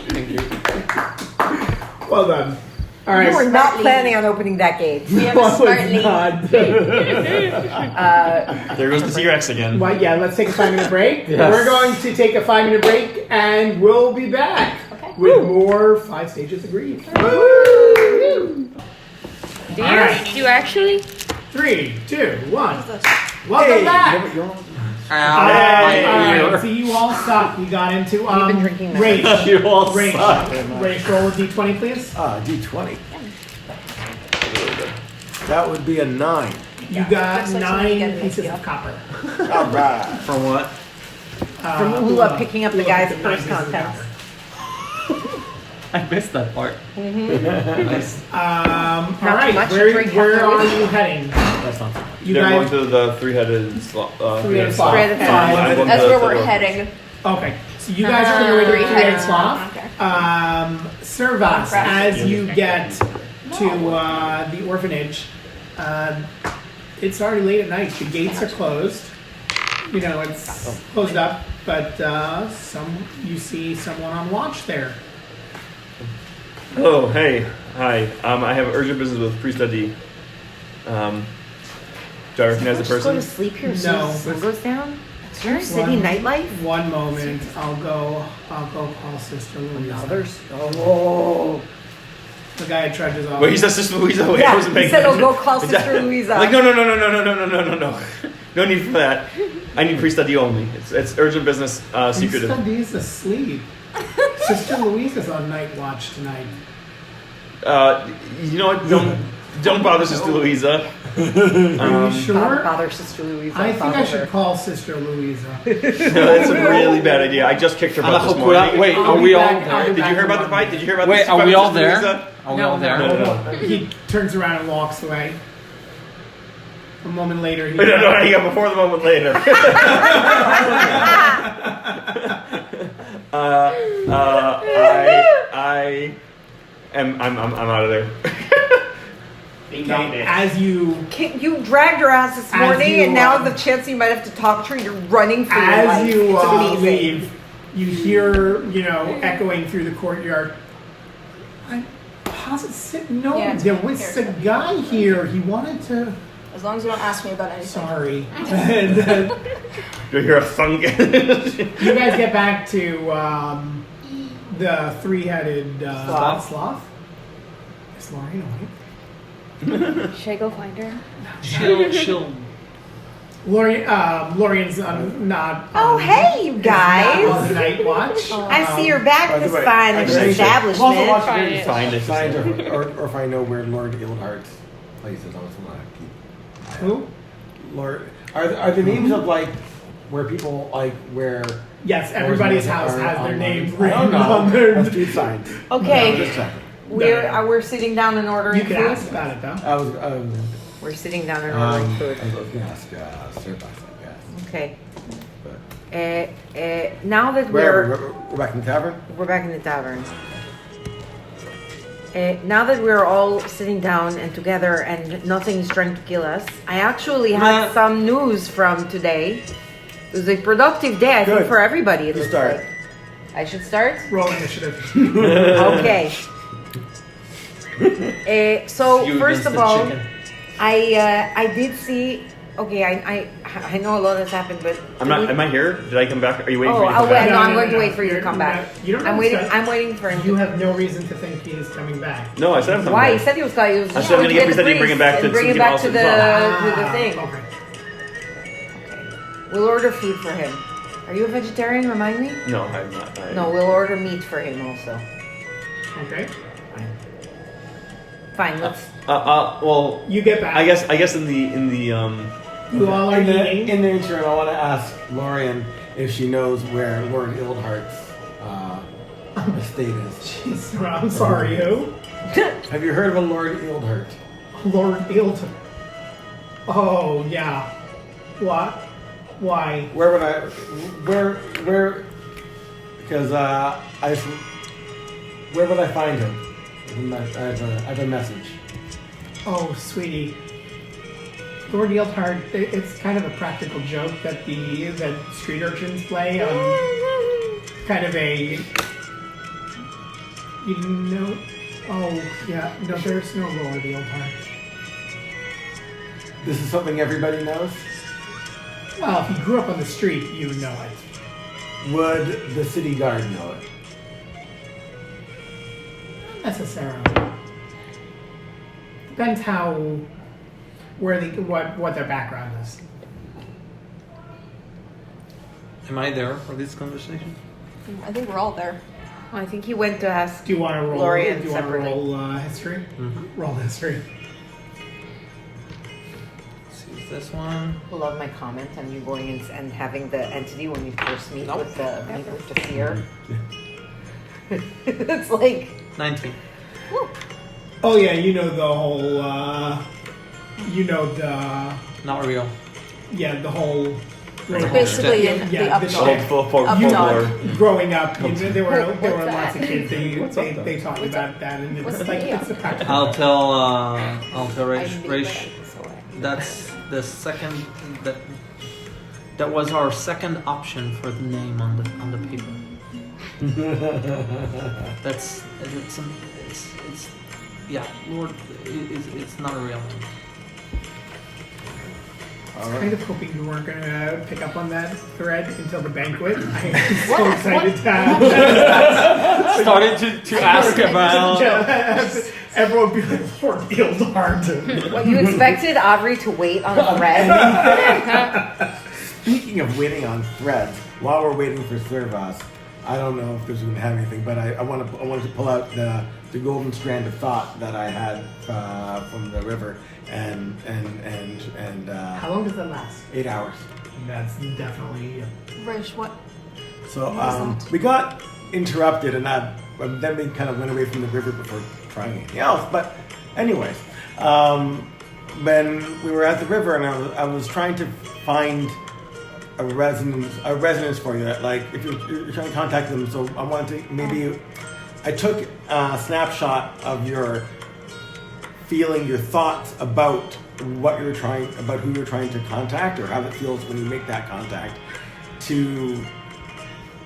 Thank you. Well done. All right. You were not planning on opening that gate. We have a Was smart lead. not. There goes the T-Rex again. Well, yeah, let's take a 5-minute break. Yes. We're going to take a 5-minute break and we'll be back Okay. with more 5 Stages of Grief. Do you? All right. Do you actually? 3, 2, 1. Welcome back. My Alright, ear. so you all suck. You got into You've been drinking that. Rage. You all Rage. suck. Rage, roll a d20, please. D20. That would be a 9. You got Looks like somebody 9 got an pieces idea. of copper. All right. From what? From Ula picking up the guy's picked 9 purse pieces of contents. copper. I missed that part. Nice. Not Alright, much to where drink are afterwards. you heading? That's not. You They're guys. going to the three-headed sloth. Three-headed sloth. Three-headed sloth. And- I'm going That's to where the we're orphanage. heading. Okay, so you guys are on your way to the Three-headed three-headed sloth. Okay. Servas, Impressive. as you get to the orphanage, it's already late at night. The gates are closed. You know, it's closed up, but you see someone on watch there. Oh, hey. Hi. I have urgent business with Priest Adi. Do I recognize the Just go to person? sleep here as No. soon as the sun goes down? Your city nightlife? One moment, I'll go call Sister Louisa. Oh. The guy trudges off. Wait, he says Sister Louisa. Wait, I Yeah, wasn't he paying said, "Oh, attention. go call Sister Louisa." Like, no. No need for that. I need Priest Adi only. It's urgent business, secretive. Priest Adi's asleep. Sister Louisa's on night watch tonight. You know what? Don't bother Sister Louisa. Are you sure? Bother Sister Louisa. I think I bother should her. call Sister Louisa. No, that's a really bad idea. I just kicked her butt this morning. Wait, I'll are be we all back- I'll there? be Did back you hear in about the one fight? minute. Did you hear about Wait, the are we fight all with Sister there? Louisa? Are we all there? No. He turns around and walks away. A moment later, he Wait, no, hang on, before the moment later. I'm out of there. Okay, as you You dragged her ass this As morning, you, and now the chance you might have to talk to her, you're running for your life. as you It's amazing. leave, you hear echoing through the courtyard. No, Yeah, it's there right was here. a guy here. He wanted to As long as you don't ask me about anything. Sorry. And then Do you hear a thunk? you guys get back to the three-headed sloth. Is Lorraine awake? Should I go find her? She'll. Lorian's not. Oh, hey, you not guys. on night watch. I see you're back by at the this way, fine I should establishment. also watch Find the it. Find it. signs or if I know where Lord Gildhart's place is. I also want to keep. Who? Lord, are the names of like where people like where? Yes, everybody's house has their names I don't written know. on their. On street signs. Okay. No, just checking. We're sitting down and ordering You can food. ask about it though. I was. We're sitting down and ordering food. I was gonna ask Sir Boss, I guess. Okay. But Now that we're back in the tavern. we're back in the tavern. Now that we're all sitting down and together and nothing is trying to kill us, I actually have some news from today. It was a productive day, I think, Good. for everybody. It You looks start. like. I should start? Roll initiative. Okay. So You first against of the all, chicken. I did see. Okay, I know a lot has happened, but I'm not. Am I here? Did I come back? Are you waiting for Oh, me to come I'll wait. back? No, I'm No, going to no, wait for you to you're come back. not- you don't I'm know waiting. this. I'm waiting for him. You have no reason to think he is coming back. No, I said I'm coming Why? He back. said he was going. He was I said I'm going gonna get presented, bring him back to bring him something back else to as the well. thing. Okay. We'll order food for him. Are you a vegetarian? Remind me. No, I'm not. No, we'll order meat for him also. Okay. Fine. Let's. Well, You get back. I guess in the You all are eating. In the interim, I want to ask Lorian if she knows where Lord Ildhart's estate is. Jeez, I'm sorry, who? Have you heard of a Lord Ildhart? Lord Ilton. Oh, yeah. What? Why? Where would I? Where? Because where would I find him? I have a message. Oh, sweetie. Lord Yieldhard, it's kind of a practical joke that that street urchins play on kind of a, you know, oh yeah, no, there's no Lord Yieldhard. This is something everybody knows. Well, if you grew up on the street, you know it. Would the city guard know it? Not necessarily. Depends what their background is. Am I there for this conversation? I think we're all there. I think he went to ask. Do you want to roll? Lorian do you want to separately. roll history? Roll history. Let's use this one. I love my comment on you going and having the entity when you first meet with the fear. It's like 19. Oh yeah, you know the whole. You know the Not real. the whole. Basically, Yeah, in yeah, the up the dog. shit. Up folklore. Growing up, you know, there were What's lots of that? kids. What's up, though? They talked about that, and What's it's the like deal? it's a practical. I'll tell I Raish. knew Raish, that, so I- that's the second that was our second option for the name on the paper. That's it's yeah, Lord, it's not a real name. I was kind of hoping you weren't going to pick up on that thread until the banquet. I'm so excited to have that. Started to ask about. Everyone be like, Lord Gildhard. what you expected Aubrey to wait on a thread. Speaking of waiting on threads, while we're waiting for Servas, I don't know if this is going to have anything, but I wanted to pull out the golden strand of thought that I had from the river, and How long does that last? 8 hours. That's definitely. Rish, what? So What is that? we got interrupted, and then we kind of went away from the river before trying anything else. But anyways, when we were at the river, and I was trying to find a residence for you. Like if you're trying to contact them, so I wanted to maybe. I took a snapshot of your feeling, your thoughts about what you're trying, about who you're trying to contact, or how it feels when you make that contact, to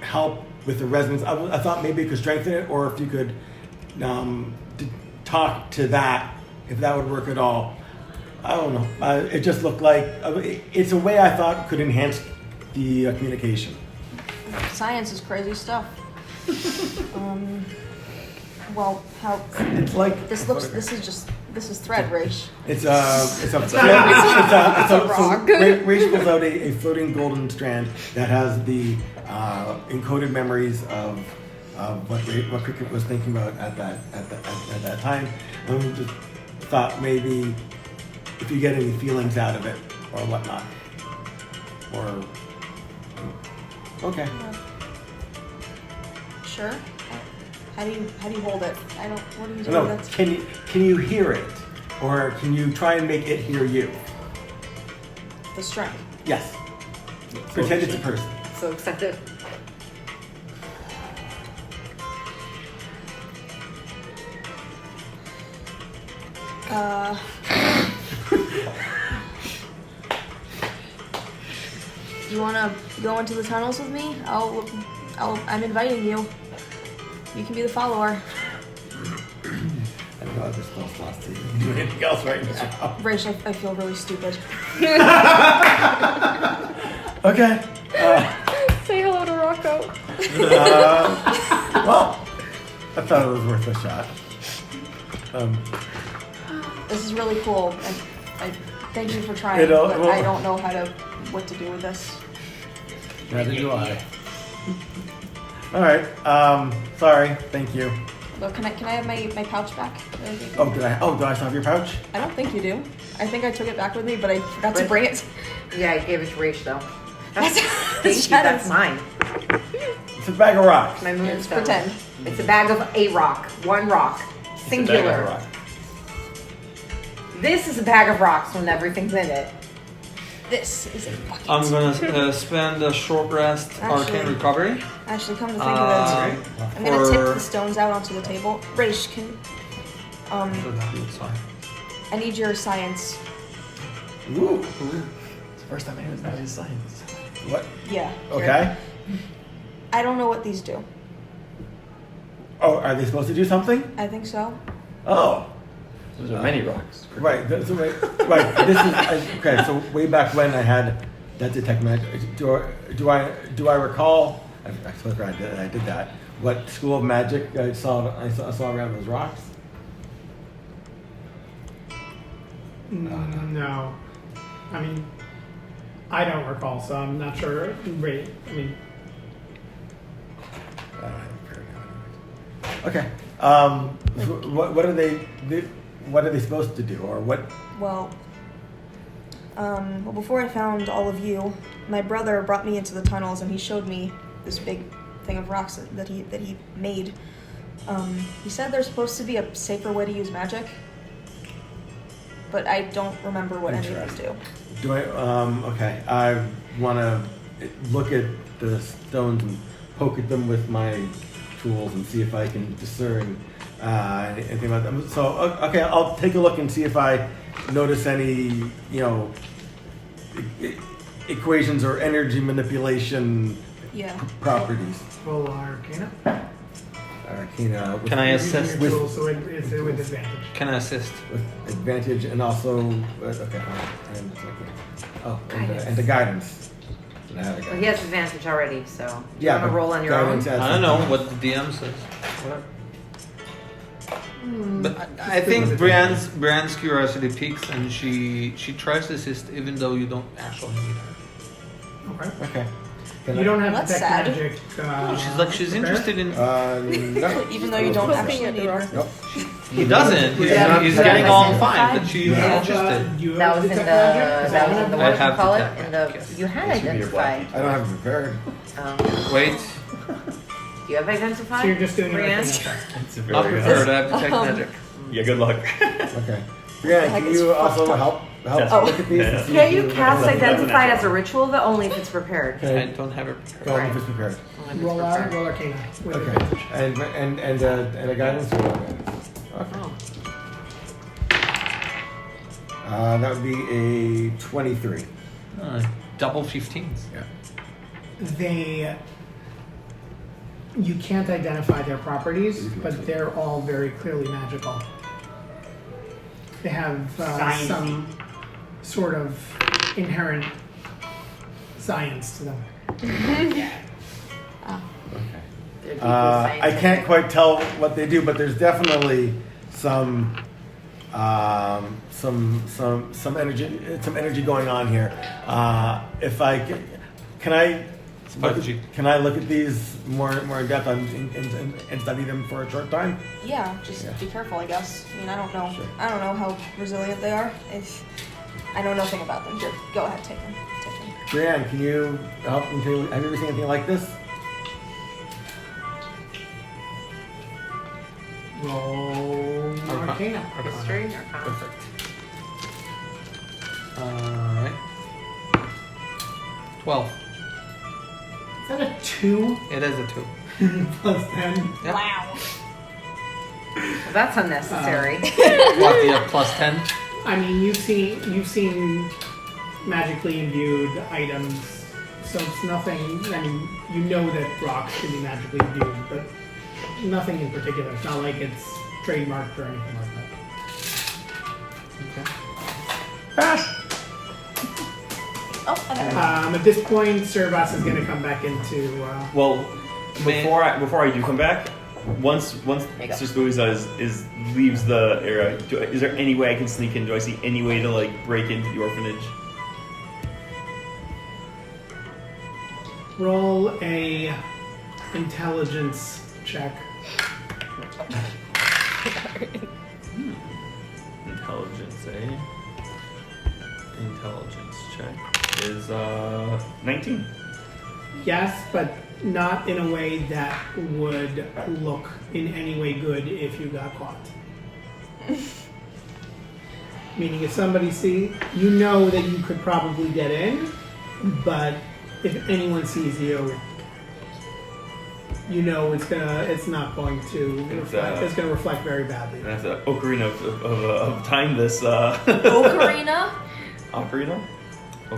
help with the resonance. I thought maybe you could strengthen it, or if you could talk to that, if that would work at all. I don't know. It just looked like it's a way I thought could enhance the communication. Science is crazy stuff. Well, how It's like this looks. This is thread, Raish. it's a rock. Raish pulls out a floating golden strand that has the encoded memories of what Cricket was thinking about at that time. And we just thought maybe if you get any feelings out of it or whatnot, or okay. Sure. How do you hold it? I don't. What do you do? No, That's can you hear it, or can you try and make it hear you? the string. Yes. Pretend it's a person. So excited. You wanna go into the tunnels with me? I'm inviting you. You can be the follower. I don't know if there's spell slots to do anything else right now. Raish, I feel really stupid. Okay. Say hello to Rocco. Well, I thought it was worth a shot. This is really cool, and I thank you for trying. It all- But well- I don't know what to do with this. Neither do I. All right. Sorry. Thank you. Look, can I have my pouch back? Oh, did I still have your pouch? I don't think you do. I think I took it back with me, but I forgot to But- bring it. Yeah, I gave it to Raish though. That's Thank you, that's mine. It's a bag of rocks. My Let's moonstone. pretend. It's a bag of a rock. One rock. Singular. Rock. This is a bag of rocks when everything's in it. This is a bucket. I'm gonna spend a short rest, Actually- arcane recovery. Actually, come to think of it, I'm gonna tip for- the stones out onto the table. Raish, can It's fine. I need your science? Ooh. It's the first time anyone's not his science. What? Yeah. here. Okay. I don't know what these do. Oh, are they supposed to do something? I think so. Oh. Those are many rocks. Right. So right. This is okay. So way back when I had that detect magic. Do I recall? I forgot I did that. What school of magic I saw around those rocks? No. I mean, I don't recall, so I'm not sure. Right. I mean, I don't have a pair now anyways. Okay. So what are they? What are they supposed to do, or what? Well, before I found all of you, my brother brought me into the tunnels and he showed me this big thing of rocks that he made. He said there's supposed to be a safer way to use magic, but I don't remember what any of those do. Do I? Okay. I want to look at the stones and poke at them with my tools and see if I can discern anything about them. So okay, I'll take a look and see if I notice any, equations or energy manipulation Yeah. properties. roll Arcana. Arcana with, Can I Using assist? your tools, so it's with advantage. Can I assist? with advantage and also okay. And the guidance. And I have a Well, he guidance. has advantage already, so do you Yeah, want to but roll on your own? guidance adds I don't know something. what the DM says. Whatever. But I think Brienne's curiosity peaks and she tries to assist even though you don't actually need her. Okay. Okay. Can You don't have That's detect sad. magic. She's prepared? interested in. No. Even though you don't actually need her. Nope. He doesn't. Yeah. He's Yeah. getting all Yeah. fine, but she's You have, interested. you That have was in the, detect magic? that was in the, I what do you have call it? detect In the, magic, yes. you had It should be your identify. I don't have it prepared. Wait, Do you have identify? So you're just doing your Brienne? Arcana check. It's a not very prepared. I have detect magic. Yeah, good luck. Okay. Brianna, Like can it's you also fucked help Yes. Oh. look at these? and see Can if you cast that's a identified natural. as a ritual, but only if it's prepared? I Okay. don't have it prepared. Go on if it's prepared. Only if it's Roll prepared. roll Arcana with Okay. advantage. And a guidance or no guidance? Okay. Oh. That would be a 23. Double 15s. You can't identify their properties, but they're all very clearly magical. They have some sort of inherent science to them. I can't quite tell what they do, but there's definitely some energy going on here. If I can I can I look at these more in depth and study them for a short time? Yeah, just be careful, I guess. I mean, I don't know. I don't know how resilient they are. I know nothing about them. Here, go ahead, take them. Brianne, can you help me? Have you ever seen anything like this? Roll Arcana. History or Perfect. Alright. 12. Is that a 2 It is a 2. plus 10? Yep. Wow. That's unnecessary. What, the plus 10? I mean, you've seen magically imbued items, so it's nothing. I mean, you know that rocks can be magically imbued, but nothing in particular. It's not like it's trademarked or anything like that. Okay. Oh, okay. At this point, Servas is going to come back into. Well, before I do come back, once Sister Louisa is leaves the area, is there any way I can sneak in? Do I see any way to like break into the orphanage? Roll a intelligence check. Intelligence, eh? Intelligence check is 19. Yes, but not in a way that would look in any way good if you got caught. Meaning if somebody you know that you could probably get in, but if anyone sees you, you know it's not going to reflect. It's going to reflect very badly. That's an ocarina of time. This Ocarina? Ocarina. I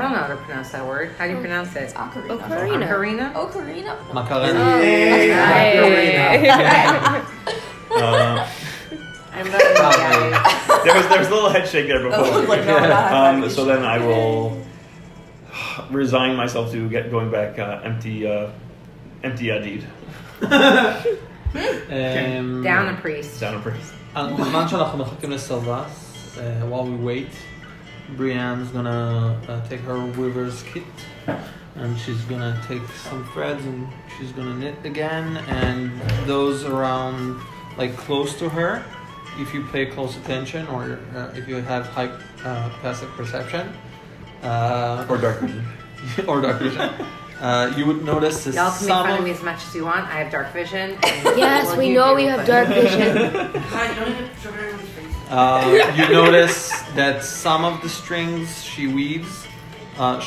don't know how to pronounce that word. How do you pronounce it? Ocarina. Ocarina? Ocarina? Macarena. Hey, I'm better than you guys. There was a little head shake there before. Oh, like, no, not So then I will resign myself to going back empty-eyed. Down a priest. Down a priest. בזמן שאנחנו מחכים לסלבס, while we wait, Brianne's gonna take her weaver's kit and she's gonna take some threads and she's gonna knit again, and those around, like close to her, if you pay close attention or if you have high passive perception Or dark vision. or dark vision, you would notice that Y'all can make some fun of of me as much as you want. I have dark vision. And Yes, well, we you know do, we have but- dark vision. you notice that some of the strings she weaves,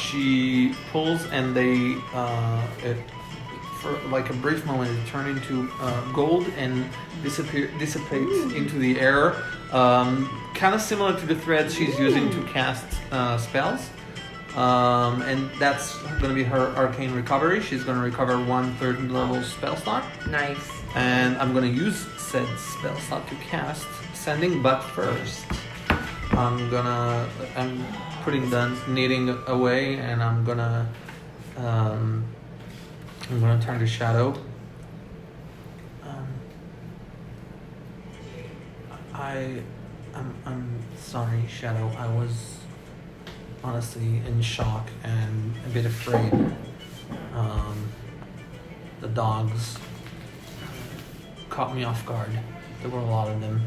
she pulls, and they, for like a brief moment, it turn into gold and dissipates into the air. Kind of similar to the threads she's using to cast spells. And that's going to be her arcane recovery. She's going to recover 1/3 level spell slot. Nice. And I'm going to use said spell slot to cast Sending, but first I'm putting the knitting away, and I'm gonna turn to Shadow. I'm sorry, Shadow. I was honestly in shock and a bit afraid. The dogs caught me off guard. There were a lot of them.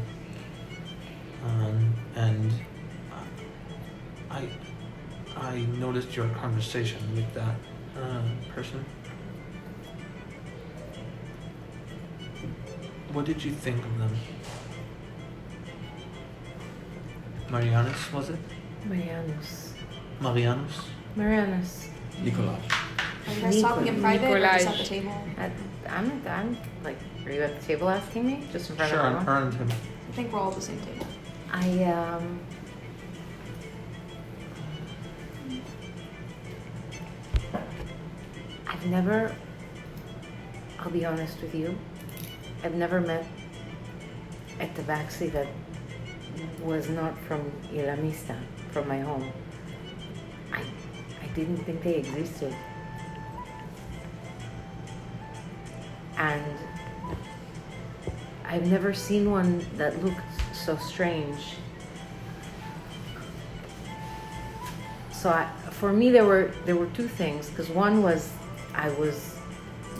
And I noticed your conversation with that person. What did you think of them? Marianus, was it? Marianus. Marianus? Nicolaj. Are you guys talking in private or just at the Nicolaj. table? I'm like, were you at the table asking me? Just in front Sure, of I'm everyone? earned him. I think we're all at the same table. I'll be honest with you, I've never met a tabaxi that was not from Ilamista, from my home. I didn't think they existed. And I've never seen one that looked so strange. So for me, there were two things. Because one was I was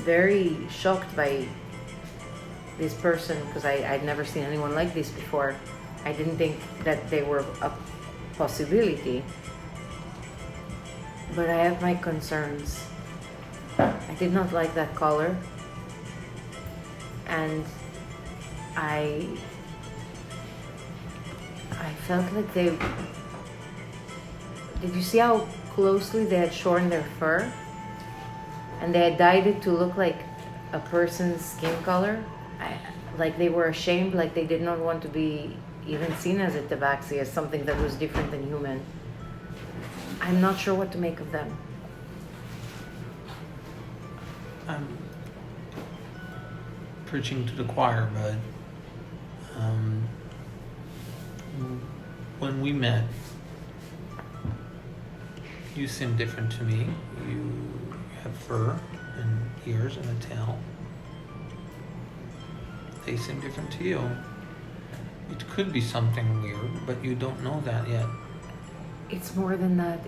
very shocked by this person because I'd never seen anyone like this before. I didn't think that they were a possibility. But I have my concerns. I did not like that color. And I felt like they... Did you see how closely they had shorn their fur? And they had dyed it to look like a person's skin color? Like they were ashamed, like they did not want to be even seen as a tabaxi, as something that was different than human. I'm not sure what to make of them. I'm preaching to the choir, but when we met, you seemed different to me. You have fur and ears and a tail. They seem different to you. It could be something weird, but you don't know that yet. It's more than that.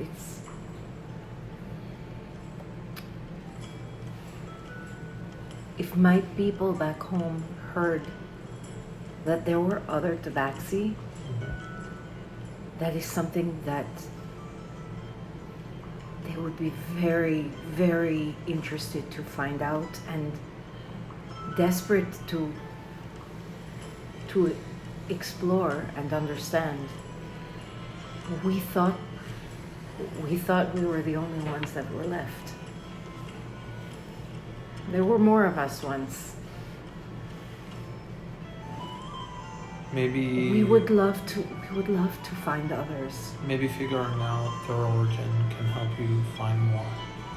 If my people back home heard that there were other tabaxi, that is something that they would be very, very interested to find out and desperate to explore and understand. We thought we were the only ones that were left. There were more of us once. Maybe We would love to find others. Maybe figuring out their origin can help you find more.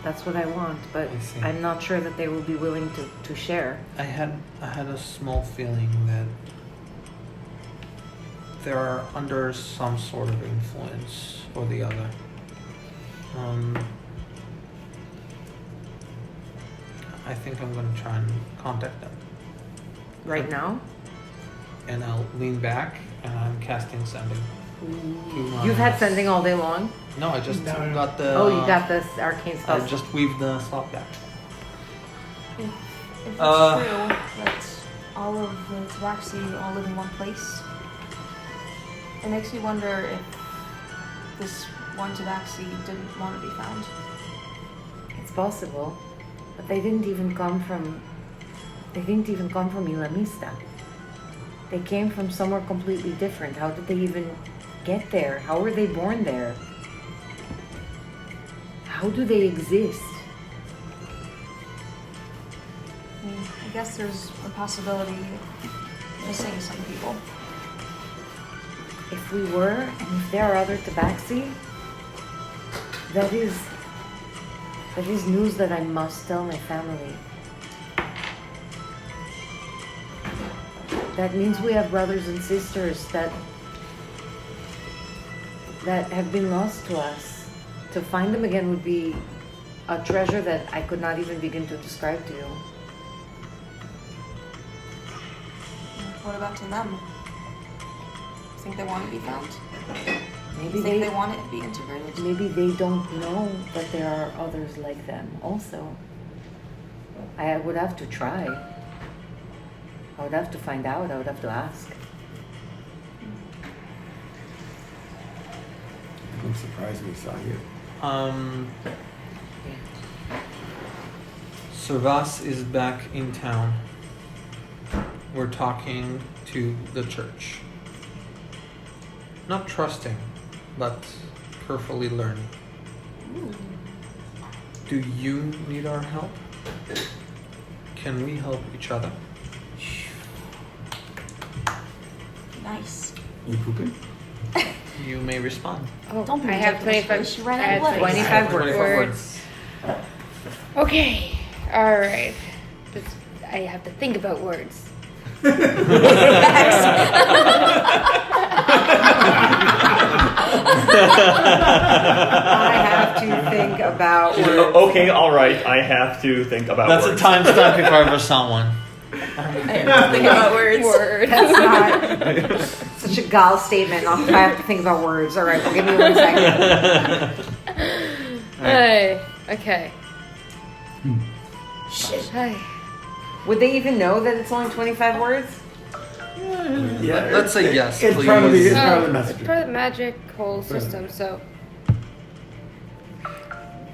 That's what I want, but I see. I'm not sure that they will be willing to share. I had a small feeling that they are under some sort of influence or the other. I think I'm going to try and contact them. Right now? And I'll lean back and I'm casting sending. You've had sending all day long? No, I just No. got the... Oh, you got this arcane I spell. just weaved the slot back. If it's Uh, true that all of the tabaxi all live in one place, it makes me wonder if this one tabaxi didn't want to be found. It's possible, but they didn't even come from Ilamista. They came from somewhere completely different. How did they even get there? How were they born there? How do they exist? I guess there's a possibility of missing some people. If we were, and if there are other tabaxi, that is news that I must tell my family. That means we have brothers and sisters that have been lost to us. To find them again would be a treasure that I could not even begin to describe to you. What about to them? Think they want to be found? Maybe You think they want it to be integrated? Maybe they don't know that there are others like them also. I would have to try. I would have to find out. I would have to ask. I'm surprised we saw you. Servas is back in town. We're talking to the church. Not trusting, but carefully learning. Do you need our help? Can we help each other? Nice. You pooping? You may respond. Oh, Don't be I have ridiculous, 25. Grace. You ran I out of have letters. 25 24 words. Okay. All right. I have to think about words. I have to think about words. Okay, all right. I have to think about That's words. a timestamp if I ever saw one. I have to think about words. That's not such a gal statement. I have to think about words. All right, well, give me 1 second. Hey, okay. Shit. Hi. Would they even know that it's only 25 words? Yeah, Let's say yes, It's please. part of the, it's part of the It's message. part of the magic whole system, so.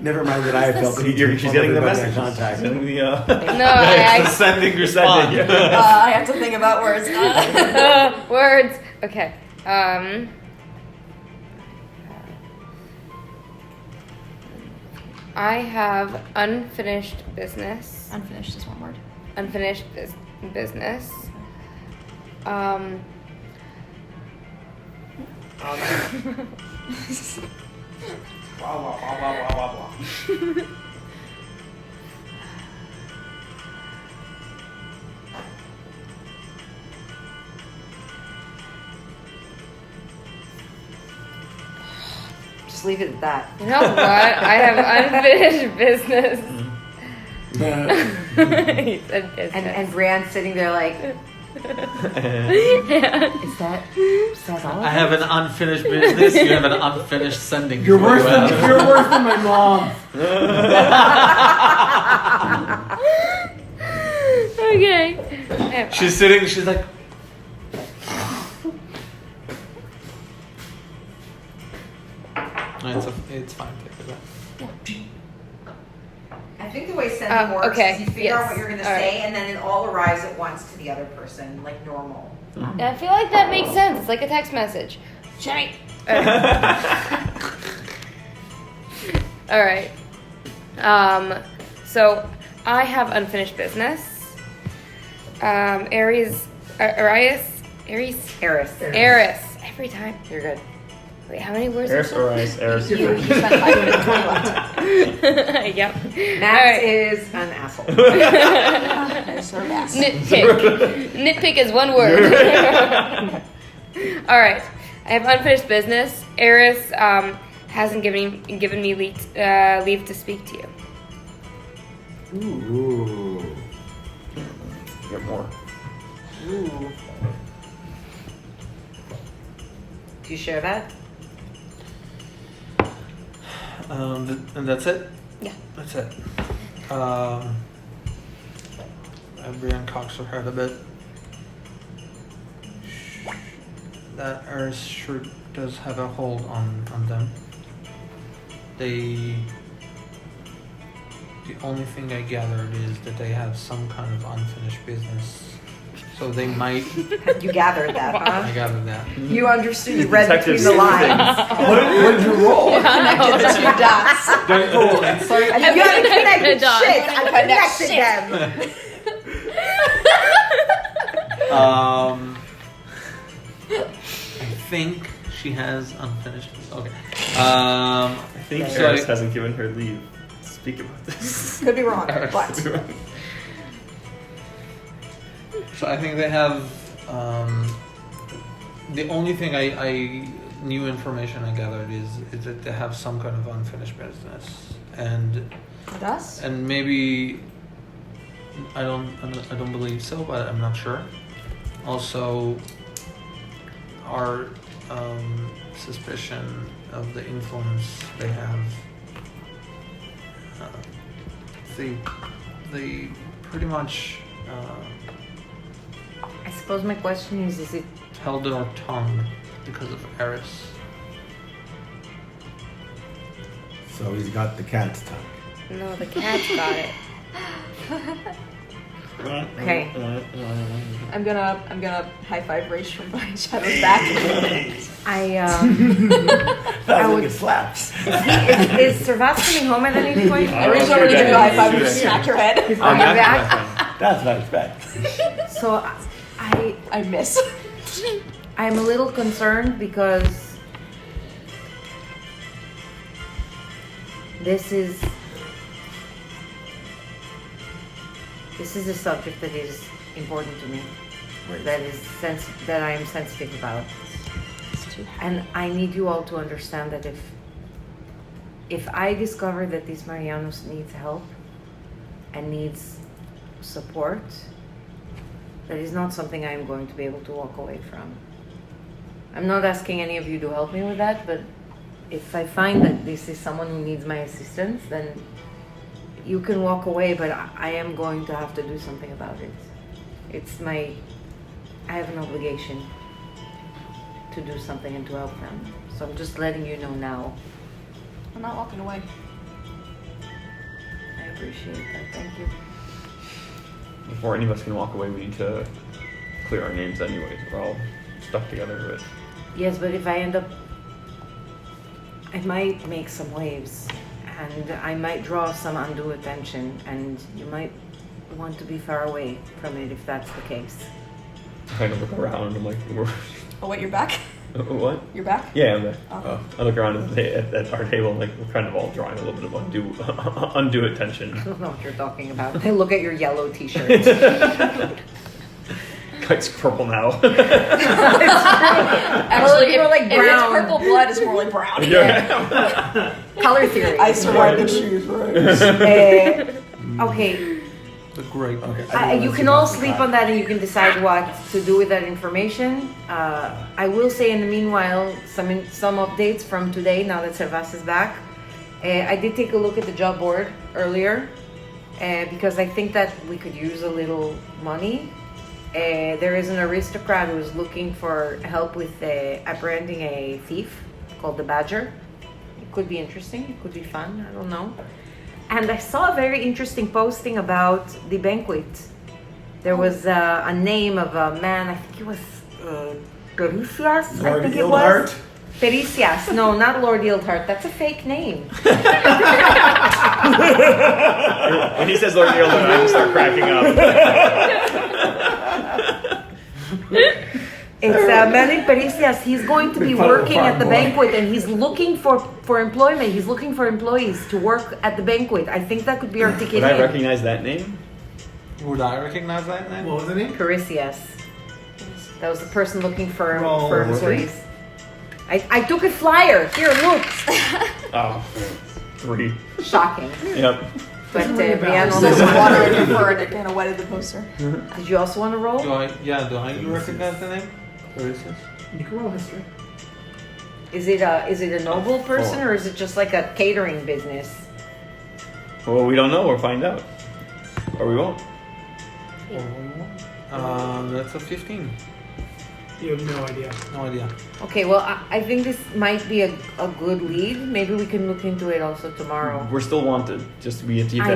Never mind that I felt that he She's getting the message. Contact. She's getting the, No, I sending or sending. I have to think about words. words. Okay. I have unfinished business. Unfinished is one word. Unfinished business. Just leave it at that. You know what? I have unfinished business. He said business. And Brianne's sitting there like, is that all? I have an unfinished business. You have an unfinished sending. You're is what worse you than have. you're worse than my mom. Okay. She's sitting. She's like. It's fine. Take it back. I think the way sending works okay, is you figure out yes. what you're going to All right. say, and then it all arrives at once to the other person, like normal. I feel like that makes sense. It's like a text message. Shiny. All right. So I have unfinished business. Aries. Eris. Every time. You're good. Wait, how many words? Eris or Ice? Eris. You spent 5 minutes on left. Yep. Max All right. is an asshole. Nitpick. Nitpick is one word. All right. I have unfinished business. Eris hasn't given me leave to speak to you. Ooh. Get more. Ooh. Do you share that? And that's it? Yeah. That's it. Brian cocks her head a bit. That Eris sure does have a hold on them. The only thing I gathered is that they have some kind of unfinished business. So they might. You gathered that, I huh? gathered that. You understood. You read Detective between the lines. What did you roll? Connected the 2 dots. Don't roll insight. And you haven't connected the dots. shit. I connected them. I think she has unfinished. Okay. I think So Eris I- hasn't given her leave to speak about this. Could be wrong, but So I think they have. The only thing I new information I gathered is that they have some kind of unfinished business, and with us? maybe I don't believe so, but I'm not sure. Also, our suspicion of the influence they have. They pretty much. I suppose my question is it Held our tongue because of Eris. So he's got the cat's tongue. No, the cat's got it. okay? I'm gonna high five Raish from behind Shadow's back. That would- it slaps. Is Servat coming home at any point? Raish already gave you a high five and just smack your head. Are you back? That's what I expect. So I miss. I'm a little concerned because this is a subject that is important to me, that I am sensitive about. And I need you all to understand that if I discover that this Marianos needs help and needs support, that is not something I am going to be able to walk away from. I'm not asking any of you to help me with that, but if I find that this is someone who needs my assistance, then you can walk away, but I am going to have to do something about it. I have an obligation to do something and to help them. So I'm just letting you know now. I'm not walking away. I appreciate that. Thank you. Before any of us can walk away, we need to clear our names anyways. We're all stuck together with. Yes, but if I end up, I might make some waves, and I might draw some undue attention, and you might want to be far away from it if that's the case. I kind of look around. I'm like, Oh, wait, you're back? what? You're back? Yeah, I'm there. Oh. I look around at our table, like we're kind of all drawing a little bit of undue attention. I don't know what you're talking about. I look at your yellow t-shirt. It's purple now. Actually, you're like if brown. it's purple blood, it's more like brown. Yeah. Color theory. I survived the shoes, right? Okay, The grape. Okay. you can all sleep on that and you can decide what to do with that information. I will say in the meanwhile, some updates from today, now that Servas is back. I did take a look at the job board earlier because I think that we could use a little money. There is an aristocrat who is looking for help with apprehending a thief called the Badger. It could be interesting, it could be fun, I don't know. And I saw a very interesting posting about the banquet. There was a name of a man, I think it was Pericias, I Lord think it Ildhart? was. Pericias, no, not Lord Ildhart, that's a fake name. When he says Lord Neil, I just start cracking up. It's a man named Pericias. He's going to be Big fun of a working farm at the boy. banquet, and he's looking for employment. He's looking for employees to work at the banquet. I think that could be Would I articulated. recognize that name? Would I recognize that name? What was the name? Pericias. That was the person looking for Roll. employees. I took a flyer. Here, look. Oh, 3. Shocking. Yep. But Doesn't ring a bell. Brianna, There's water in your fur and it kind of wetted the poster. did you also want to roll? Do I recognize the name? Pericias? You can roll history. Is it a noble person or is it just like a catering business? Well, we don't know. We'll find out. Or we won't. That's a 15. You have no idea. No idea. Okay, well, I think this might be a good lead. Maybe we can look into it also tomorrow. We're still wanted, just to be a thief. I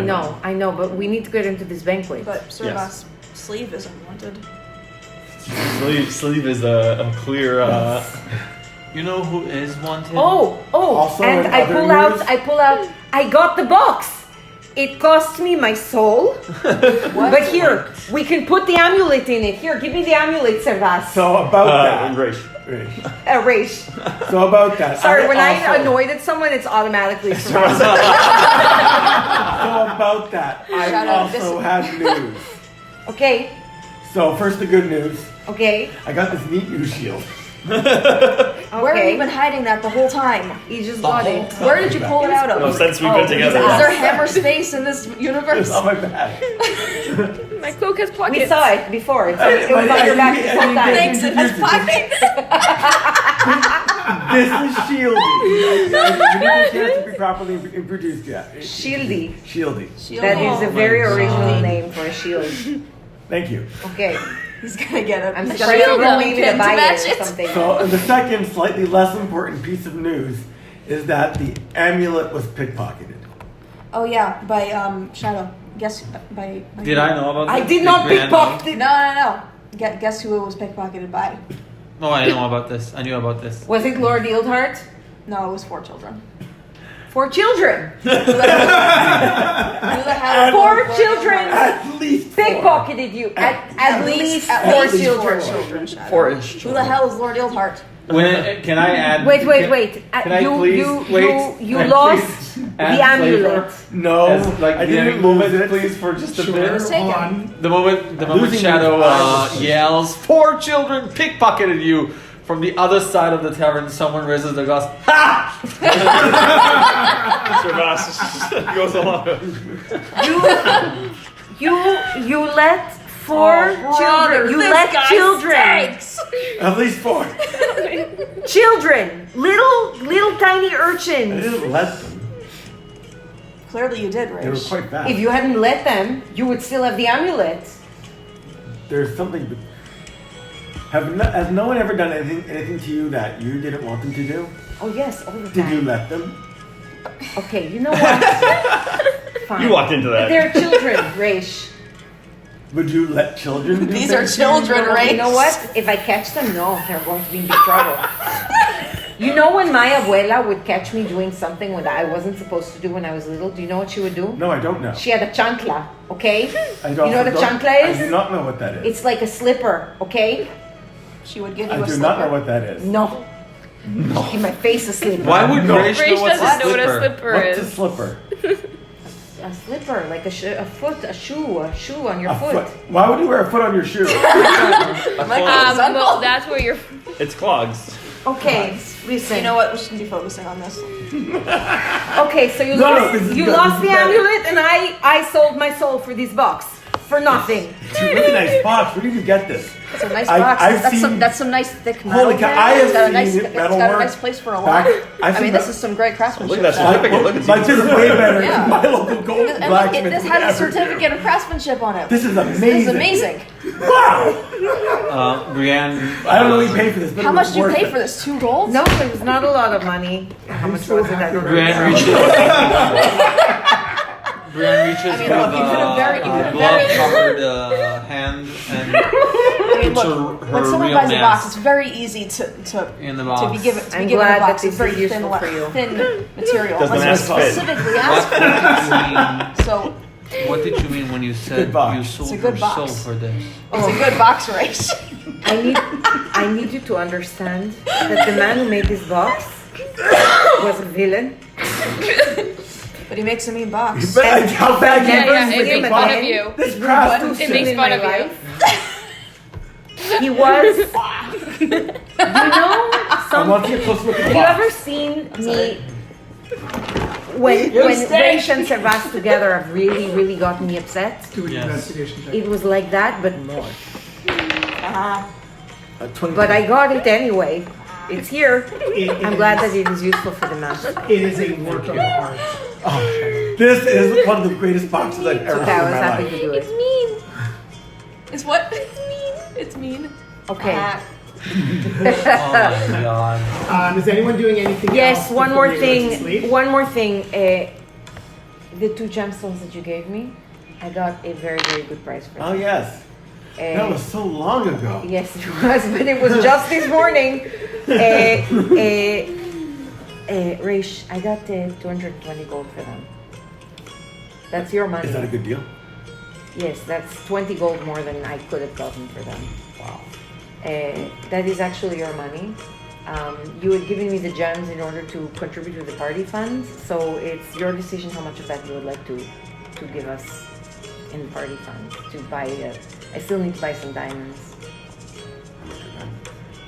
know, but we need to get into this banquet. But Servas' sleeve isn't wanted. Sleeve is a clear. You know who is wanted? Also and in I other pull out, I got the box. It cost me my soul. But here, we can put the amulet in it. Here, give me the amulet, Servas. So about that. Grace. Raish. So about that. Sorry, when I also- annoyed at someone, it's automatically Servas. So about that, I Shout out, also have news. Okay, So first the good news. okay, I got this neat new shield. Where have okay. you been hiding that the whole time? You just got it. Where did you pull it out of? No, since we've been together. Is there hammer space in this universe? It's on my back. My cloak has pockets. We saw it before. It was on your back the whole time. Thanks, it has pockets. This is Shieldy. You didn't get a chance to be properly introduced yet. Shieldy. Shieldy. That is a very my original God. name for a shield. Thank you. Okay, He's gonna get a I'm a surprised shield you and maybe pin to buy match it or something. So the second, slightly less important piece of news is that the amulet was pickpocketed. Oh yeah, by Shadow. Guess by. Did I know about I this? did not Brianna know? pickpocket. No. Guess who it was pickpocketed by? No, I know about this. I knew about this. Was it Lord Ildhart? No, it was 4 children. 4 children. Who the hell? 4 children At least four. pickpocketed you. At least 4 children. 4 children. Shadow. 4-ish. Who the hell is Lord Ildhart? Can I add? Wait. Can I You please wait? you Can I lost please the add amulet. No, As, like, I the didn't moment, lose it. please, for just a Sure. bit. Take it. On. The moment Losing Shadow is fine. yells, 4 children pickpocketed you. from the other side of the tavern, someone raises their glass. Ha! Servas goes along. You let four children. You let children. At least 4. Children, little tiny I urchins. didn't let them. Clearly you did, They were Raish. quite fast. If you hadn't let them, you would still have the amulet. There's something. Has no one ever done anything to you that you didn't want them to do? Oh yes, all the Did you time. let them? Okay, you know what? Fine. You walked into that. They're children, Raish. Would you let children do These are things? children, Raish. You know what? If I catch them, no, they're going to be in big trouble. You know when my abuela would catch me doing something that I wasn't supposed to do when I was little? Do you know what she would do? No, I don't know. She had a chancla, okay? I don't, You know what a chancla is? I do not know what that is. It's like a slipper, okay? She would give you I a do slipper. not know what that is. No. Give my face a slipper. Why would No. Raish know Raish what's a doesn't know what a slipper? slipper What's a is. slipper? A slipper, like a foot, a shoe on your A foot. foot. Why would you wear a foot on your shoe? Well, that's where you're. It's clogs. Okay, listen. You know what? We shouldn't be focusing on this. Okay, so you No, lost, this is you good, lost this the is better. amulet, and I sold my soul for this box for nothing. It's a really nice box. Where did you get this? It's a nice I- box. I've that's seen- some nice thick metal. Holy cow, there. I have It's got a nice, seen it's metal got a work nice place for a back- lock. I've I seen mean, that- this is some great craftsmanship. Look at that stuff. certificate. Look, it's Like this is way better Yeah. than my local gold And look, blacksmith. this would has a ever do. certificate of craftsmanship on it. This is amazing. This is amazing. Wow. Brienne. I don't know what you paid for this, but How it much was did you worth pay it. for this? 2 gold? No, it was not a lot of money. How much was it? I don't Brienne remember. reaches. Brienne reaches I mean, with look, you could have very- you could have glove very- covered hand and I mean, puts look, her when someone real buys a box, mask it's very easy to in the to box. be given to I'm be given glad a that box. this It's very is useful thin, for you. thin material. Does the unless mask you fit? specifically ask for it. So What did you mean when you said Good box. you It's sold a good your box. soul for this? it's a good box race. I need you to understand that the man who made this box was a villain. But he makes a mean box. But how bad Yeah, you yeah, first it make makes a fun box? of you. This craft Too is It soon makes in fun my of you. life. He was. You know, I some. want to get close look at the Have you box. ever seen me when Raish and Servas together have really gotten me upset? Do an Yes. investigation check. It was like that, but more. 20. But I got it anyway. It's here. It I'm is- glad that it is useful for the mask. It is a work of art. This is one of the greatest boxes I've ever Okay, seen I in was my happy life. to do it. mean. It's what? It's mean. It's mean. Okay. Oh my god. Is anyone doing anything Yes, else one before more you go to thing. sleep? One more thing. The 2 gemstones that you gave me, I got a very good price for them. Oh yes, that was so long ago. Yes, it was, but it was just this morning. Raish, I got 220 gold for them. That's your money. Is that a good deal? Yes, that's 20 gold more than I could have gotten for them. Wow. That is actually your money. You had given me the gems in order to contribute to the party funds, so it's your decision how much of that you would like to give us in party funds to buy. I still need to buy some diamonds.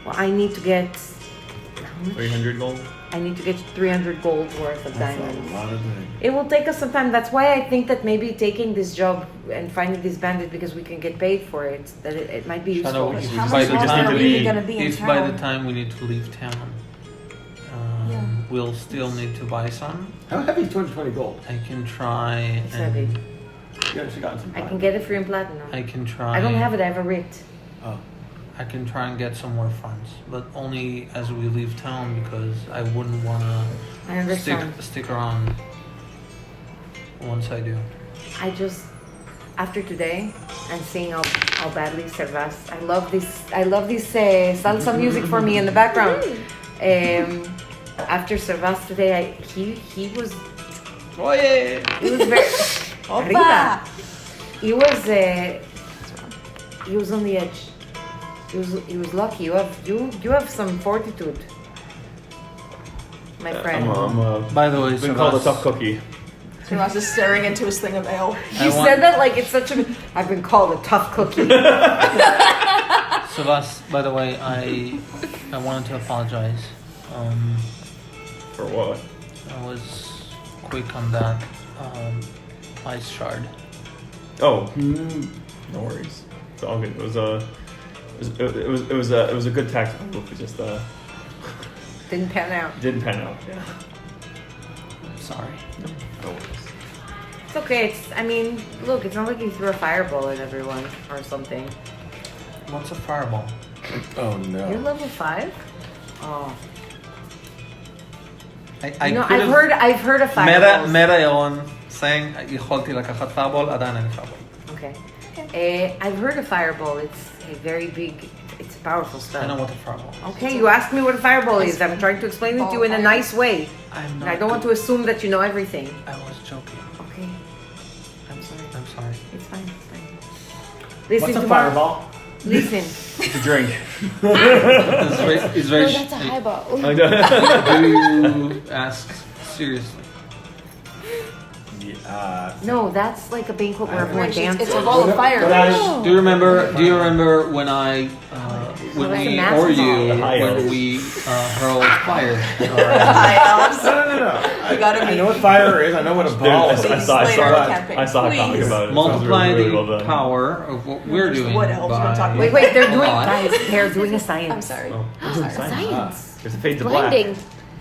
Well, I need to get. How much? 300 gold. I need to get 300 gold worth of That's diamonds. a lot of money. It will take us some time. That's why I think that maybe taking this job and finding this bandit because we can get paid for it, that it might be Shadow, useful. if How by much the just longer need are to we be- gonna be in if town? by the time we need to leave town, we'll still need to buy some. How heavy is 220 gold? I can try It's heavy. and You actually gotten some. I can get it free in platinum. I can try. I don't have it. I have a writ. Oh. I can try and get some more funds, but only as we leave town because I wouldn't wanna I understand. stick around once I do. I just after today and seeing how badly Servas. I love this salsa music for me in the background. After Servas today, he was Oh yeah! he was very Arriba. He was on the edge. He was lucky. You have some fortitude, my friend. By the way, Been called a Sebas, tough cookie. Ross is staring into his thing of ale. You said that like it's such a. I've been called a tough cookie. Sebas, by the way, I wanted to apologize. For what? I was quick on that ice shard. Oh, no worries. It's all good. It was a good tactical move. It just Didn't pan out. didn't pan out. Yeah. I'm sorry. No worries. It's okay. I mean, look, it's not like you threw a fireball at everyone or something. What's a fireball? Oh You're no. level 5? Oh. I No, could've- I've heard of fireballs. מטה ירון saying יכולתי לקחת fireball, עדיין אין fireball. Okay. I've heard of fireball. It's a very big, it's a powerful I know spell. what a fireball is. Okay, you asked me what a fireball is. I'm trying to explain it to you in a nice way. I'm And not I don't want to assume that you know everything. I was joking. Okay. I'm sorry. I'm sorry. It's fine. It's fine. Listen, What's a tomorrow- fireball? Listen. It's a drink. It's very No, that's a highball. do you ask seriously? No, that's like a banquet where everyone It's dances. a ball of fire. Do you remember when I when Like we a massive or you ball. The high when elves. we hurled fire? High elves. No. You gotta I be- know what fire is. I know what a ball is. I saw a comic Please. about it. It sounds Multiply really the well done. power of what we're doing. What else? We're by talking- Wait, they're doing, a lot. guys, they're doing a science. I'm sorry. Oh. Science. There's a fade to black. Blinding.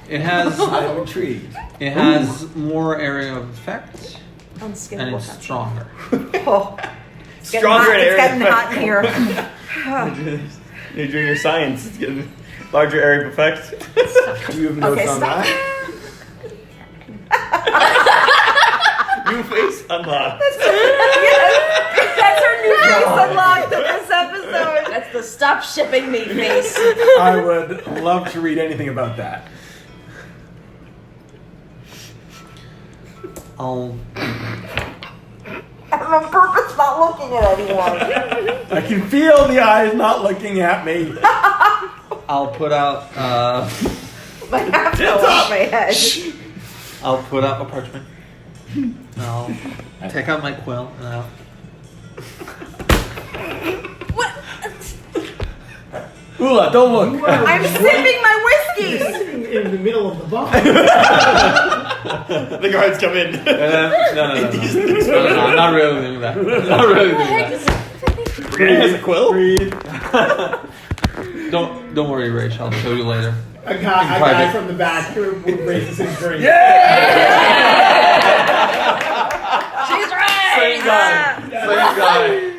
It has I'm intrigued. it has more area of effect and Unskippable. it's stronger. Oh, it's getting Stronger hot, in it's area getting hot in effect. here. You're doing your science. It's getting larger area of effect. You have notes Okay, on stop. that? New face unlocked. That's our new face unlocked in this episode. That's the stop shipping me face. I would love to read anything about that. I'll I'm on purpose not looking at anyone. I can feel the eyes not looking at me. I'll put out My hat fell off my head. I'll put out a parchment. I'll take out my quill and I'll Ula, don't look. I'm sipping my whiskey. In the middle of the bar. The guards come in. no, I'm not really doing that. Not really doing that. Brady has a quill? Don't worry, Rach. I'll show you later. A guy private. from the back who raises his drink. She's right. Same guy. Same guy.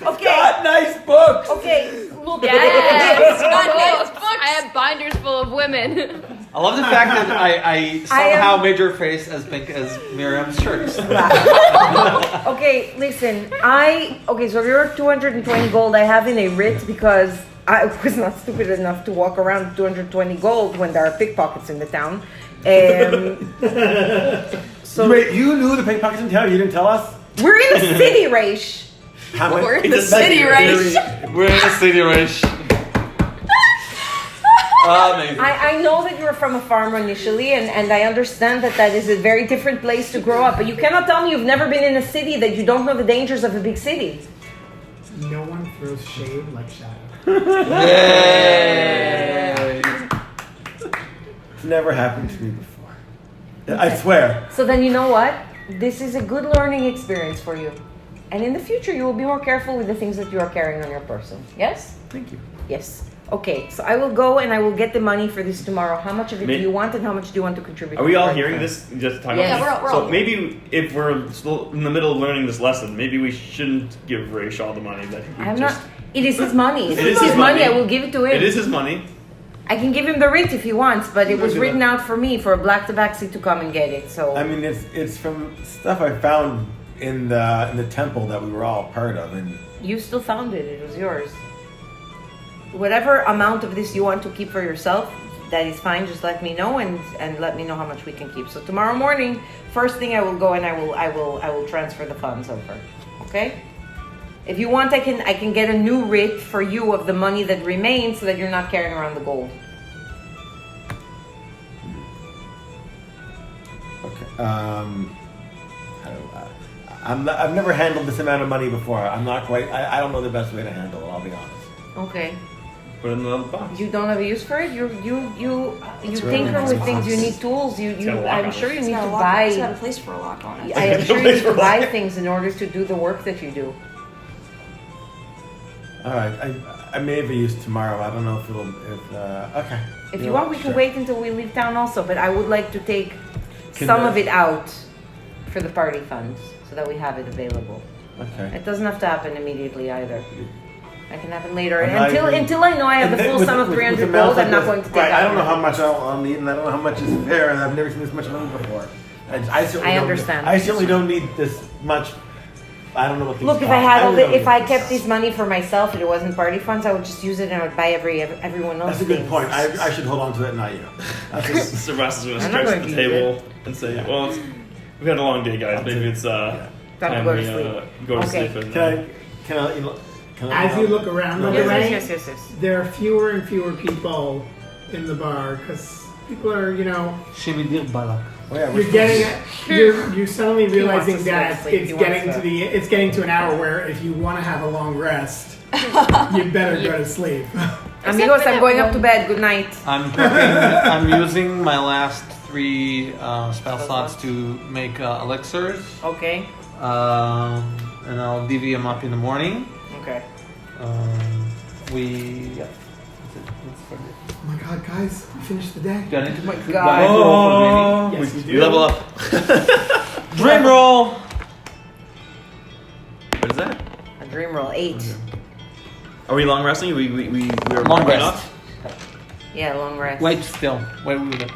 Okay, Nice books. okay, look. Yes. Goddamn Books. I have binders full of women. I love the fact that I somehow made your face as pink as Miriam's shirt. Okay, listen. Okay, so if you're 220 gold, I have in a writ because I was not stupid enough to walk around with 220 gold when there are pickpockets in the town. So Wait, you knew the pickpockets in town? You didn't tell us? we're in a city, Raish. How many? We're in the city, right? We're in a city race. Amazing. I know that you're from a farm initially, and I understand that is a very different place to grow up. But you cannot tell me you've never been in a city that you don't know the dangers of a big city. No one throws shade like Shadow. Yay. It's never happened to me before. I swear. So then you know what? This is a good learning experience for you. And in the future, you will be more careful with the things that you are carrying on your person. Yes? Thank you. Yes. Okay, so I will go and I will get the money for this tomorrow. How much of it do May- you want and how much do you want to contribute? Are we all Right. hearing this? Just talking Yeah, about we're this? all- So maybe if we're still in the middle of learning this lesson, maybe we shouldn't give Raish all the money that he I'm just... not. It is his money. If It it's is his money. I will give it to him. It is his money. I can give him the writ if he wants, but it was do written that. out for me for a black tabaxi to come and get it. So I mean, it's from stuff I found in the temple that we were all part of, and you still found it. It was yours. Whatever amount of this you want to keep for yourself, that is fine. Just let me know and let me know how much we can keep. So tomorrow morning, first thing I will go and I will transfer the funds over. Okay? If you want, I can get a new writ for you of the money that remains so that you're not carrying around the gold. okay. How do I've never handled this amount of money before. I'm not quite. I don't know the best way to handle it. I'll be honest. Okay. Put it in the little box. You don't have a use for it. You really tinker nice with things. box. You need tools. got a lock I'm on sure it. you It's need got to a lock- It's got a buy. place for a lock on it. I am It's sure got a you place need to for a buy lock. things in order to do the work that you do. All right. I may have a use tomorrow. I don't know if it'll. Okay. If know you want, what? we can Sure. wait until we leave town also. But I would like to take Can some the- of it out for the party funds so that we have it available. Okay. It doesn't have to happen immediately either. I can have it later. And I Until agree. until I know I have the And full with- sum of with 300 amounts gold, like I'm not this- going to take right, out. I don't know how more. much I'll need, and I don't know how much is fair, and I've never seen this much money before. I certainly I don't- understand. I certainly don't need this much. I don't know what these Look, if cost. I had all really the, don't if need I this. kept this money for myself and it wasn't party funds, I would just use it and I would buy everyone else. That's a good things. point. I should hold on to it, not you. That's a, Sebastian's gonna I'm not stretch going at to the use table and say, "Well, we've had a long day, guys. Maybe it's Time to time go to we sleep." go to Okay. sleep." And, can I? Can I? As you look around the Yes, way, yes, yes, yes, yes. there are fewer and fewer people in the bar because people are, Shemi dir balak. Oh, yeah, you're getting, you're suddenly He wants realizing to sleep, that sleep. it's He wants getting to- it's getting to an hour where if you want to have a long rest, you better go to sleep. Amigos, for I'm that going up one. to bed. Good night. I'm using my last 3 spell slots to make elixirs, Okay. and I'll divvy them up in the morning. Okay. Yeah. That's it. That's for it. Oh my god, guys, we finished the day. Do I need to make? God. do I need to roll for dreaming? Yes, you we do. level up. Dream roll. What is that? A dream roll 8. Are we long resting? We were Long going rest. Yeah, long rest. Wait still. Wait with it.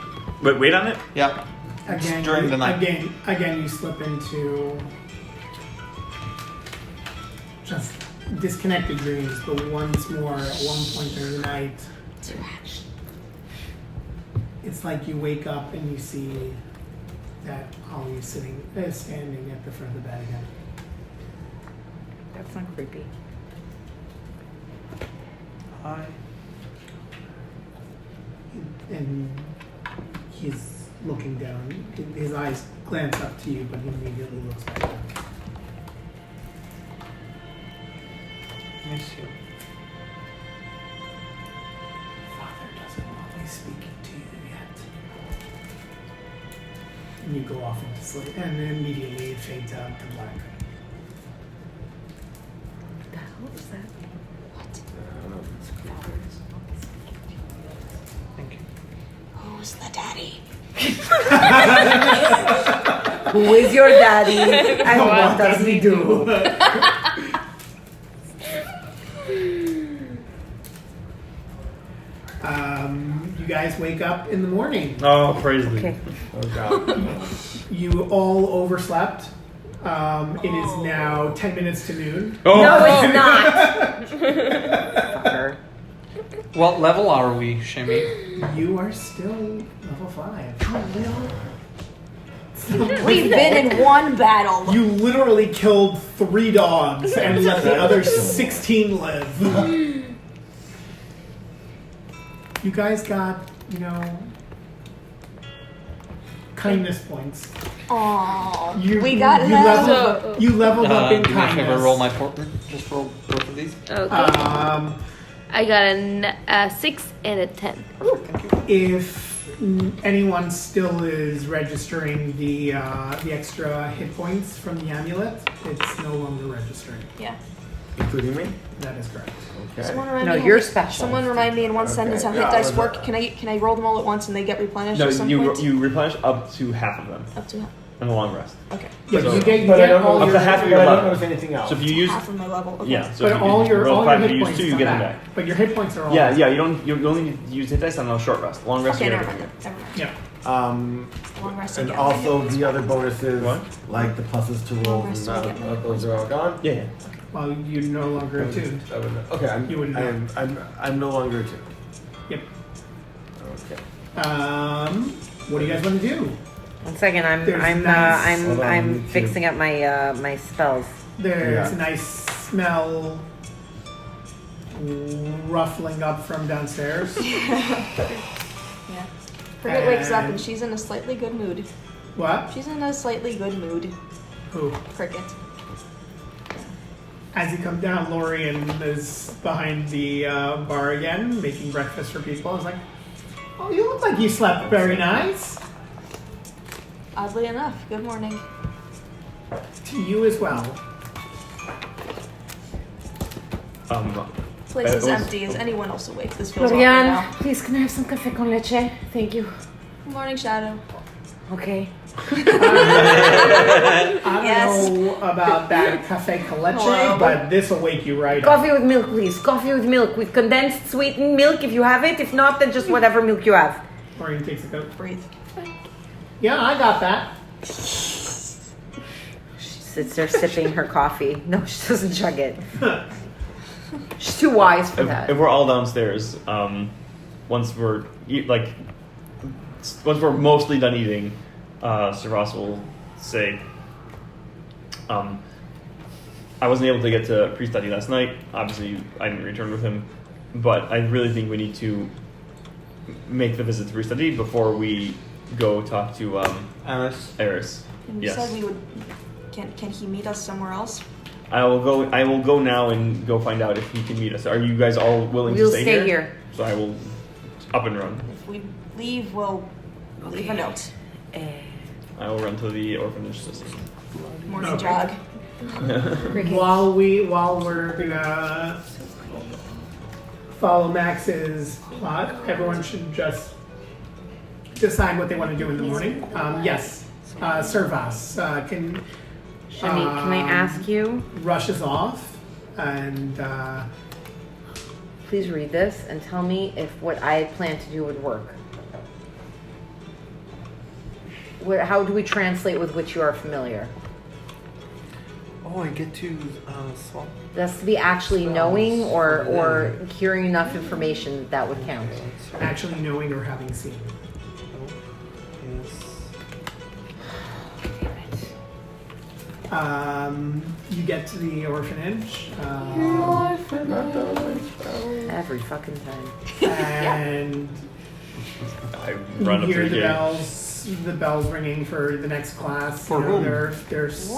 Wait on it. Yeah. Again, during the night. Again, you slip into just disconnected dreams, but once more, at one point during the night, it's like you wake up and you see that Ollie's standing at the front of the bed again. That's not creepy. Hi. And he's looking down. His eyes glance up to you, but he immediately looks back down. Miss you. Father doesn't want me speaking to you yet. And you go off into sleep, and then immediately it fades out to black. What the hell is that? Thank you. Who's the daddy? Who is your daddy? And what does he do? You guys wake up in the morning. Oh, praise thee. Okay. Oh god. You all overslept. It is now 10 minutes to noon. Oh, No, it's not. Fucker. What level are we, Shemi? You are still level 5. We've been in one battle. You literally killed 3 dogs and let the other 16 live. You guys got, kindness points. Aww. You, We got you that. leveled, you leveled up in Do me a kindness. favor, roll my portrait. Just roll both of these. Okay. I I got a 6 and a 10. If anyone still is registering the extra hit points from the amulet, it's no longer registering. Yeah. Including me. That is correct. Okay. Someone remind No, me how you're hit- special. Someone remind me in one sentence how hit Yeah, dice was work. it- Can I roll them all at once and they get replenished no, at some point? you replenish up to half of them Up to in a long rest. okay. Yeah, So- you get, But I don't all know. Up your to half of But your I don't level. notice anything else. So if you use Half of my level. Okay. yeah, so but if all you your roll all 5 your and hit you points use 2, you come get them back. back. But your hit points are all Yeah, back. yeah. You only need to use hit dice on a short rest. Long rest. Okay, you never gotta mind. do Never mind. Yeah. Long rest And again. also the other bonuses, What? like the pluses to rolls, and Rest again. those are all gone. it. Yeah. Well, you're no longer attuned. I would know. Okay, You wouldn't know. I'm no longer attuned. Yep. Okay. What do you guys want to do? 1 second, There's nice- Hold on, me I'm too. fixing up my my spells. There's Yeah. a nice smell ruffling up from downstairs. Yeah. Bridget wakes up and she's in a slightly good mood. What? She's in a slightly good mood. Who? Cricket. As you come down, Lorian is behind the bar again, making breakfast for people. I was like, "Oh, you look like you slept very nice." Oddly enough, good morning. To you as well. Place is was- empty. Is anyone else awake? This feels awkward Florian, now. please can I have some cafe con leche? Thank you. Good morning, Shadow. Okay. I don't Yes. know about that cafe con leche, Hello. but this will wake you right up. Coffee with milk, please. Coffee with milk, with condensed sweetened milk if you have it. If not, then just whatever milk you have. Lorian takes a cup. Breathe. Yeah, I got that. She sits there sipping her coffee. No, she doesn't chug it. She's too wise for that. If we're all downstairs, once we're once we're mostly done eating, Sir Ross will say, I wasn't able to get to pre-study last night. Obviously, I didn't return with him, but I really think we need to make the visit to pre-study before we go talk to Alice. Eris. And you Yes. said we would. Can he meet us somewhere else? I will go now and go find out if he can meet us. Are you guys all willing We'll to stay stay here? here. So I will up and run. If we leave, we'll leave a note. I will run to the orphanage system. Morning Okay. jog. While we're gonna follow Max's plot, everyone should just decide what they want to do in the morning. Yes, Servas can Shani, can I ask you? rushes off and Please read this and tell me if what I had planned to do would work. How do we translate with which you are familiar? Oh, I get to swap. That's to be actually knowing or hearing enough information that would count. actually knowing or having seen. You get to the orphanage. Every fucking time. And I you run up to hear the the gate. bells ringing for the next class. For whom? There's students,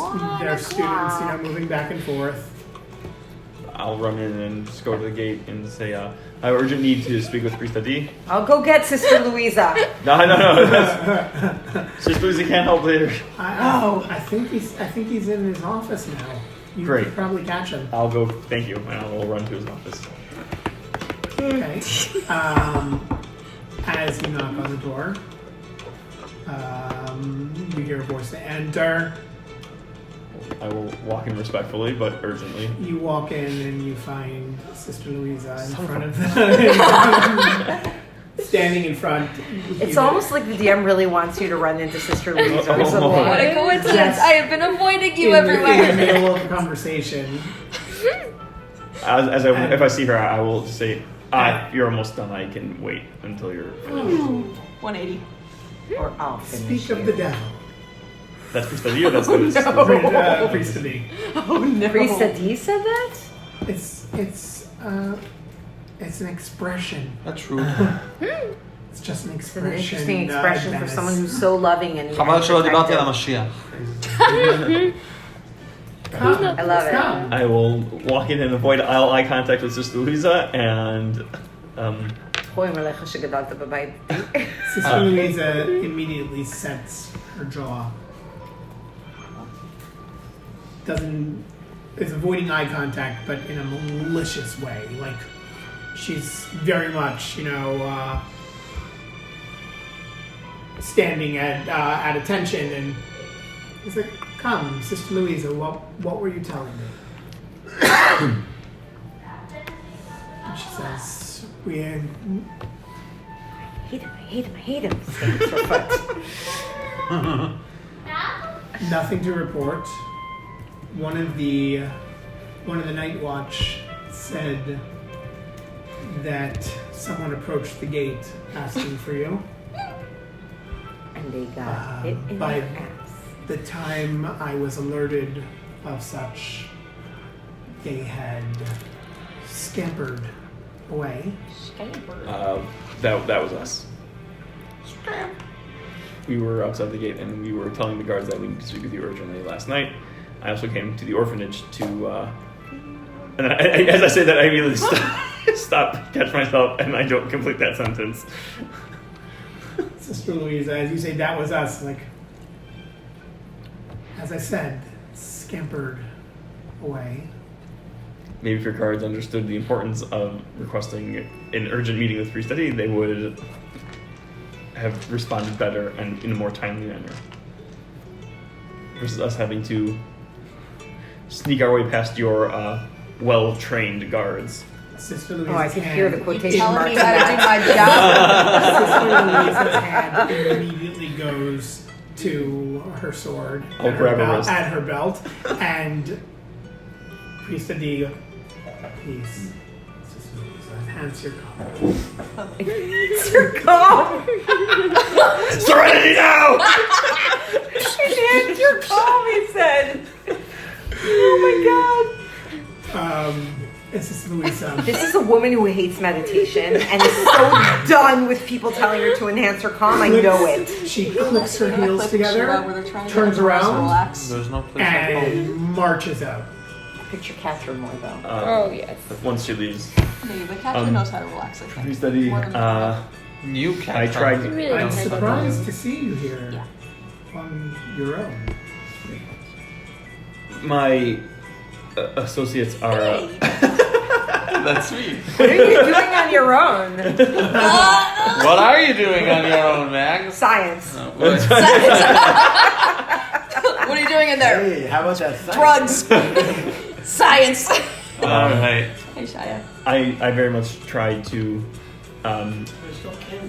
moving back and forth. I'll run in and just go to the gate and say, I have urgent need to speak with Priest Adi. I'll go get Sister Louisa. No. Sister Lucy can't help later. I think he's in his office now. You Great. could probably catch him. I'll go, thank you, and I'll run to his office. Okay. As you knock on the door, you hear a voice to enter. I will walk in respectfully, but urgently. You walk in and you find Sister Louisa in front of them. Standing in front. It's almost like the DM really wants you to run into Sister Louisa or something. What a coincidence! Yes. I have been avoiding you in the everywhere. middle of a conversation. If I see her, I will say, you're almost done. I can wait until you're finished. 180. Or I'll finish Speak of the devil. That's Priest Adi or that's Louis? Priest to be. Priest Adi said that? It's an expression. That's true. It's just an It's an expression. interesting expression for Dennis. someone who's so loving and חבל שלא דיברתי על protective. המשיח. Come. I love it. Come. I will walk in and avoid eye contact with Sister Louisa and רואים עליך שגדלת בבית. Sister Louisa immediately sets her jaw. Is avoiding eye contact, but in a malicious way. Like she's very much, standing at attention, and he's like, "Come, Sister Louisa, what were you telling me?" And she says, "We had." I hate him. Stamps her foot. Nothing to report. One of the night watch said that someone approached the gate asking for you. And they got it in By their ass. the time I was alerted of such, they had scampered away. that was us. we were outside the gate and we were telling the guards that we need to speak with you urgently last night. I also came to the orphanage to, and as I say that, I immediately stop, catch myself, and I don't complete that sentence. Sister Louisa, as you say, that was us. Like, as I said, scampered away. Maybe if your guards understood the importance of requesting an urgent meeting with Priest Eddie, they would have responded better and in a more timely manner. Versus us having to sneak our way past your well-trained guards. Sister Louisa's Oh, I can hear the hand, quotation Telling marks me on how to do that. my job. Sister Louisa's hand immediately goes to her sword I'll at, her grab her belt, wrist. at her belt, and Priest Adi, please, Sister Louisa, enhance your confidence. Sir calm. Serenity now! Enhance your calm, he said. Oh my god. And Sister Louisa, This is a woman who hates meditation and is so done with people telling her to enhance her calm. I know it. she clicks her heels together, turns around, There's no place like home. and marches out. Picture Catherine more though. Oh, yes. Once she leaves. Maybe, but Catherine knows how to relax, I think. Priest Eddie, More than You can't. I tried. You really I'm can. surprised to see you here Yeah. on your own. My associates are. That's me. What are you doing on your own? What are you doing on your own, Max? Science. What? What are you doing in there? Hey, how about that? Drugs. Science. All right. Hey, Shia. I very much tried to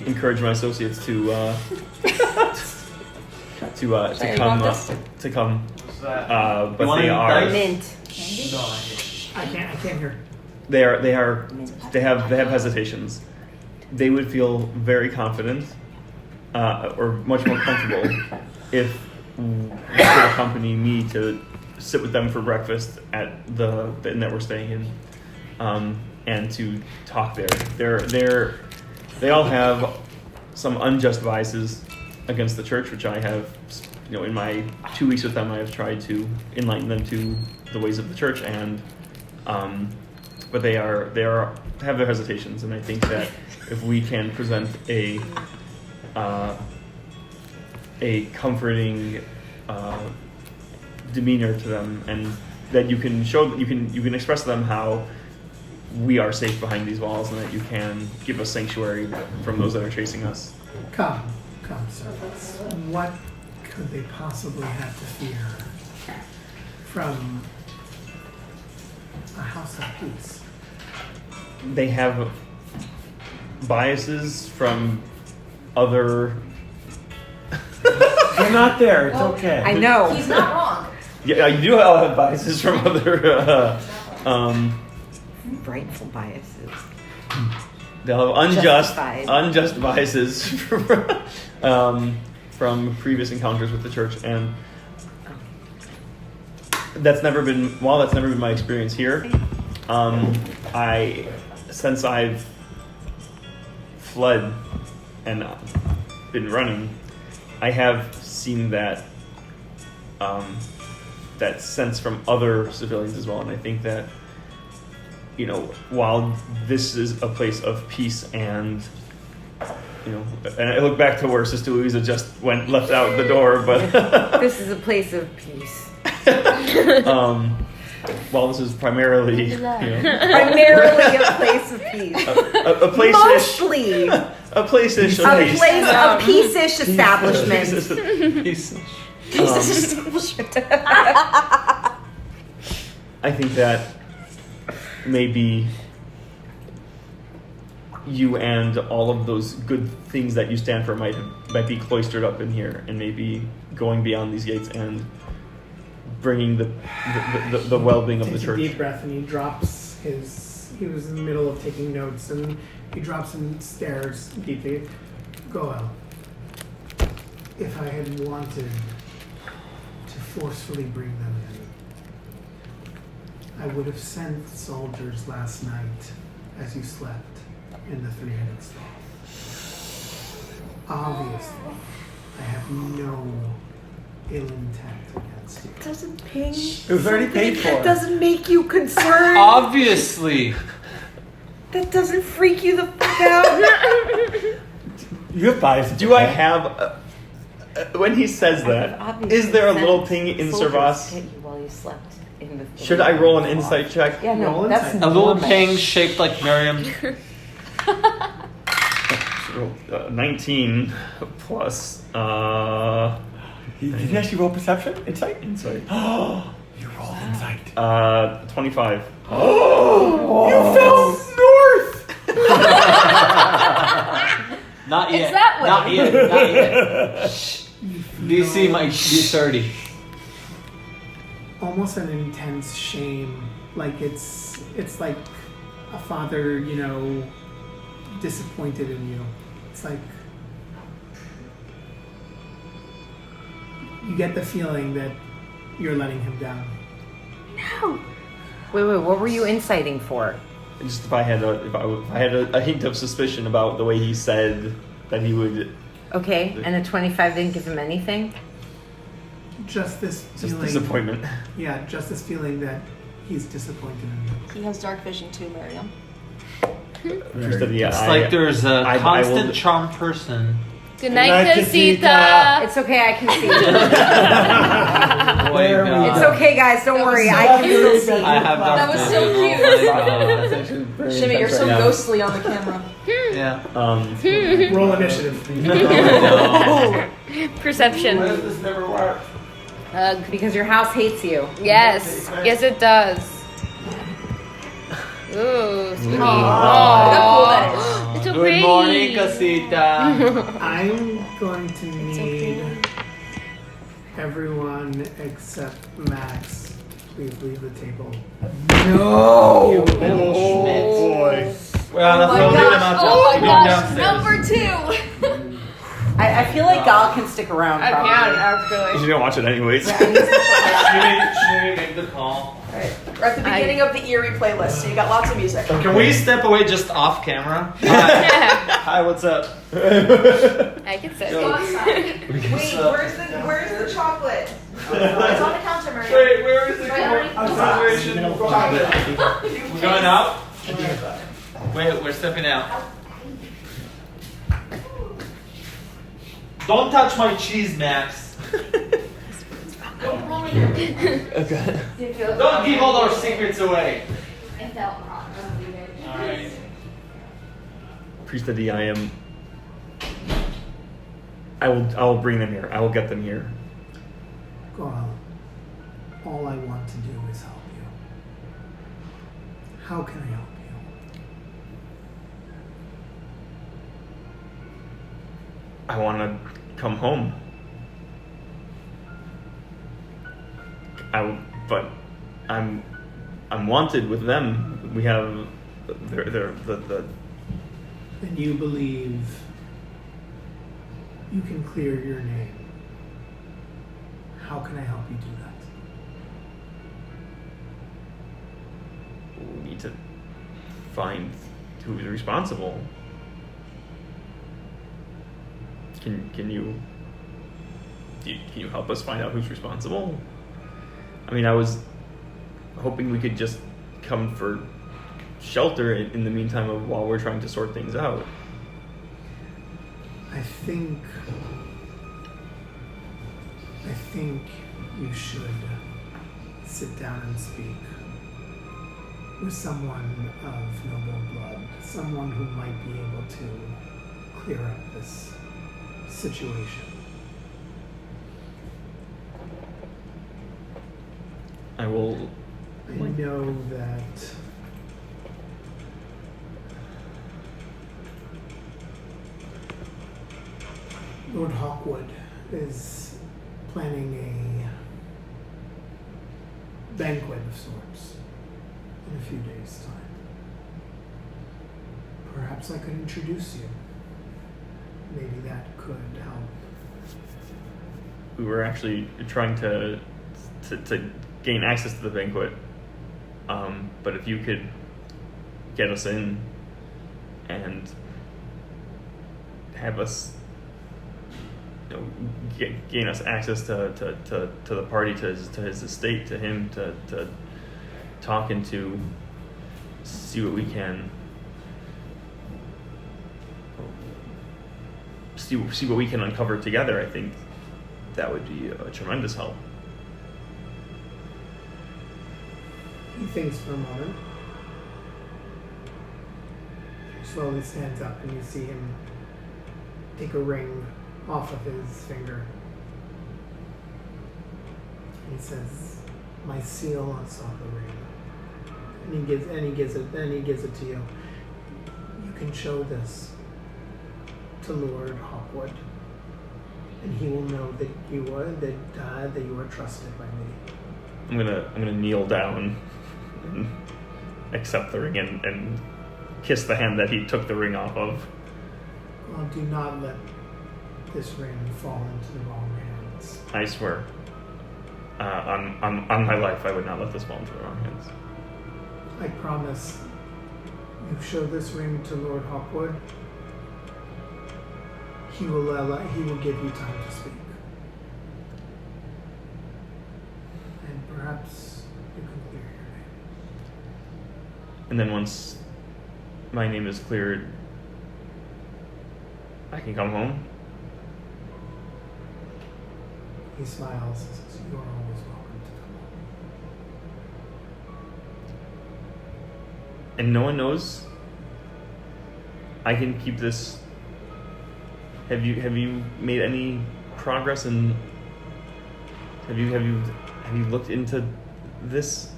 encourage my associates to Sorry, come you want to come, but You want they any are dice? Mint. I can't hear. they have hesitations. They would feel very confident or much more comfortable if you could accompany me to sit with them for breakfast at the inn that we're staying in, and to talk there. They all have some unjust biases against the church, which I have, in my 2 weeks with them, I have tried to enlighten them to the ways of the church, and but they have their hesitations, and I think that if we can present a comforting demeanor to them, and that you can show that you can express to them how we are safe behind these walls, and that you can give us sanctuary from those that are chasing us. Come, servants. What could they possibly have to fear from a house of peace? They have biases from other. You're not there. It's okay. I know. He's not wrong. Yeah, you do all have biases from other. Rightful biases. They'll have Justified. unjust biases from previous encounters with the church, and that's never been my experience here. Since I've fled and been running, I have seen that that sense from other civilians as well, and I think that, while this is a place of peace, and and I look back to where Sister Louisa just left out the door, but This is a place of peace. while this is primarily Primarily a place of peace. a place-ish, Mostly a a place-ish of peace. place, a peace-ish establishment. I think that maybe you and all of those good things that you stand for might be cloistered up in here, and maybe going beyond these gates and bringing the well-being of the Takes a church. deep breath, and he drops his. He was in the middle of taking notes, and he drops and stares deeply. Goel, if I had wanted to forcefully bring them in, I would have sent soldiers last night as you slept in the three-headed stall. Obviously, I I have no ill intent against you. Doesn't ping. It was already paid for. That doesn't make you concerned. Obviously. That doesn't freak you the fuck out. You have bias. Do I have? When he says that, is there a little ping in Servas? Hit you while you slept in the Should I roll an insight check? Yeah, Roll no, that's insight. A little normal. ping shaped like Miriam. 19 plus Did you actually roll perception? Insight? insight. Oh, you rolled insight. 25. You fell north! Not yet. It's that way. Not yet. Not yet. Shh. DC might be 30. Almost an intense shame. Like it's like a father, you know, disappointed in you. It's like you get the feeling that you're letting him down. Wait, what were you inciting for? Just if I had a hint of suspicion about the way he said that he would Okay, and a 25 didn't give him anything? Just this just feeling. disappointment. Yeah, just this feeling that he's disappointed in you. He has dark vision too, Miriam. Just that, yeah, It's like there's a I constant will- charm person. Good night, night, Casita. Casita. It's okay, I can see you. Boy, God. It's okay, guys, don't worry, I can still see you. I have dark That was so vision. cute. Oh my God. Shimmy, you're so Yeah. ghostly on the camera. Yeah. Roll initiative. No. Perception. this never work? Because your house hates you. Yes. Yes, it does. Ooh, spooky. Look how cool that is. It's so Good pretty. morning, Casita. I'm going to need everyone except Max. Please leave the table. No! You boy. Well, Oh my we'll leave them gosh, out oh my there. gosh, Downstairs. number 2! I feel like Gal can stick around, I probably. can, actually. You're gonna watch it anyways. Shimmy, make the call. We're at the beginning of the eerie playlist, so you got lots of music. Can we step away just off camera? Hi, what's up? I can sit. Go outside. We can Wait, stop. where's the chocolate? It's on the counter, Miriam. Wait, where is the Right consideration chocolate? We're going out? Wait, we're stepping out. Don't touch my cheese, Max. Don't give all our secrets away. Alright. Priest of the I will bring them here. I will get them here. Go on. All I want to do is help you. How can I help you? I want to come home. But I'm wanted with them. We have the And you believe you can clear your name. How can I help you do that? we need to find who is responsible. Can you help us find out who's responsible? I mean, I was hoping we could just come for shelter in the meantime of while we're trying to sort things out. I think you should sit down and speak with someone of noble blood, someone who might be able to clear up this situation. I will. I know that Lord Hawkwood is planning a banquet of sorts in a few days' time. Perhaps I could introduce you. Maybe that could help. We were actually trying to gain access to the banquet, but if you could get us in and have us gain us access to the party, to his estate, to him, to talk and to see what we can see what we can uncover together. I think that would be a tremendous help. He thinks for a moment. He slowly stands up, and you see him take a ring off of his finger. He says, "My seal is on the ring." And he gives it to you. You can show this to Lord Hawkwood, and he will know that you are trusted by me. I'm gonna kneel down and accept the ring and kiss the hand that he took the ring off of. Well, do not let this ring fall into the wrong hands. I swear, on my life, I would not let this fall into the wrong hands. I promise. You show this ring to Lord Hawkwood, he will give you time to speak. And perhaps you can clear your name. And then once my name is cleared, I can come home. He smiles and says, "You are always welcome to come home." And no one knows. I can keep this. Have you made any progress in? Have you looked into this?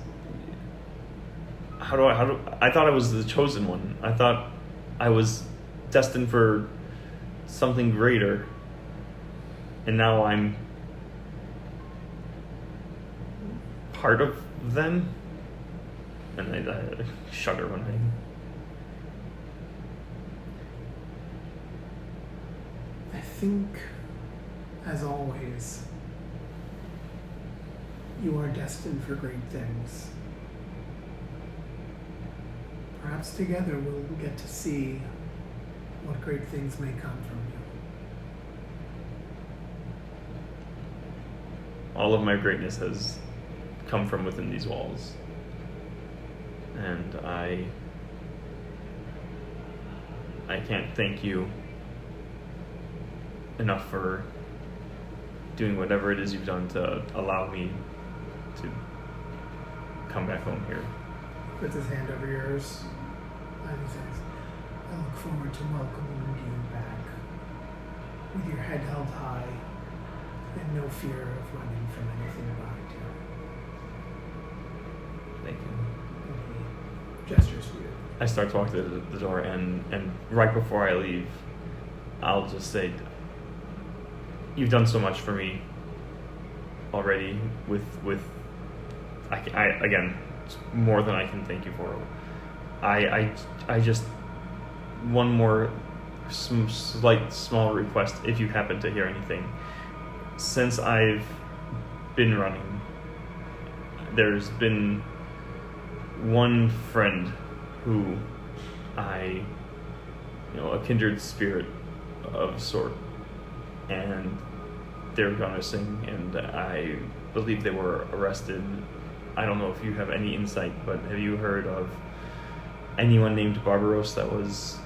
How do I thought I was the chosen one. I thought I was destined for something greater, and now I'm part of them. And I shudder when I think, as always, you are destined for great things. Perhaps together we'll get to see what great things may come from you. all of my greatness has come from within these walls. And I can't thank you enough for doing whatever it is you've done to allow me to come back home here. Puts his hand over yours, and he says, I look forward to welcoming you back with your head held high and no fear of running from anything behind you. Thank you. And he gestures for you. I start to walk to the door, and right before I leave, I'll just say, you've done so much for me already with I again, it's more than I can thank you for. I just, one more small request, if you happen to hear anything. Since I've been running, there's been one friend who a kindred spirit of sort, and they're gone missing, and I believe they were arrested. I don't know if you have any insight, but have you heard of anyone named Barbaros that was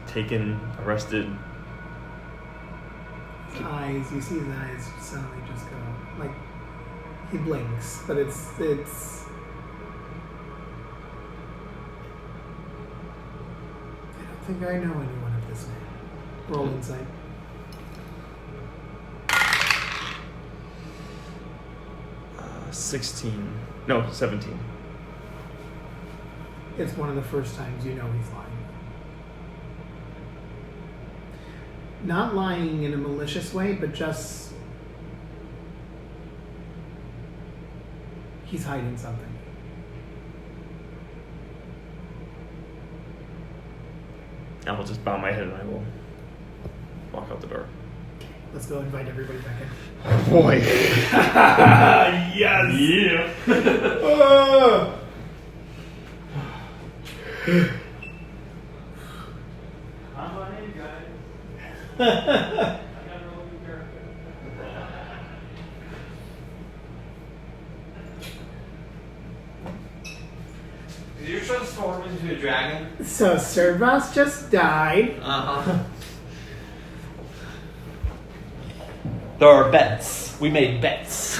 taken, arrested? His eyes, you see his eyes suddenly just go, like, he blinks, but it's I don't think I know anyone of this name. Roll insight. 17. It's one of the first times you know he's lying. Not lying in a malicious way, but just he's hiding something. I will just bow my head and I will walk out the door. Let's go invite everybody back in. Boy. Yes! Yeah. Come on in, guys. Did you transform into a dragon? So Servas just died. Uh-huh. There are bets. We made bets.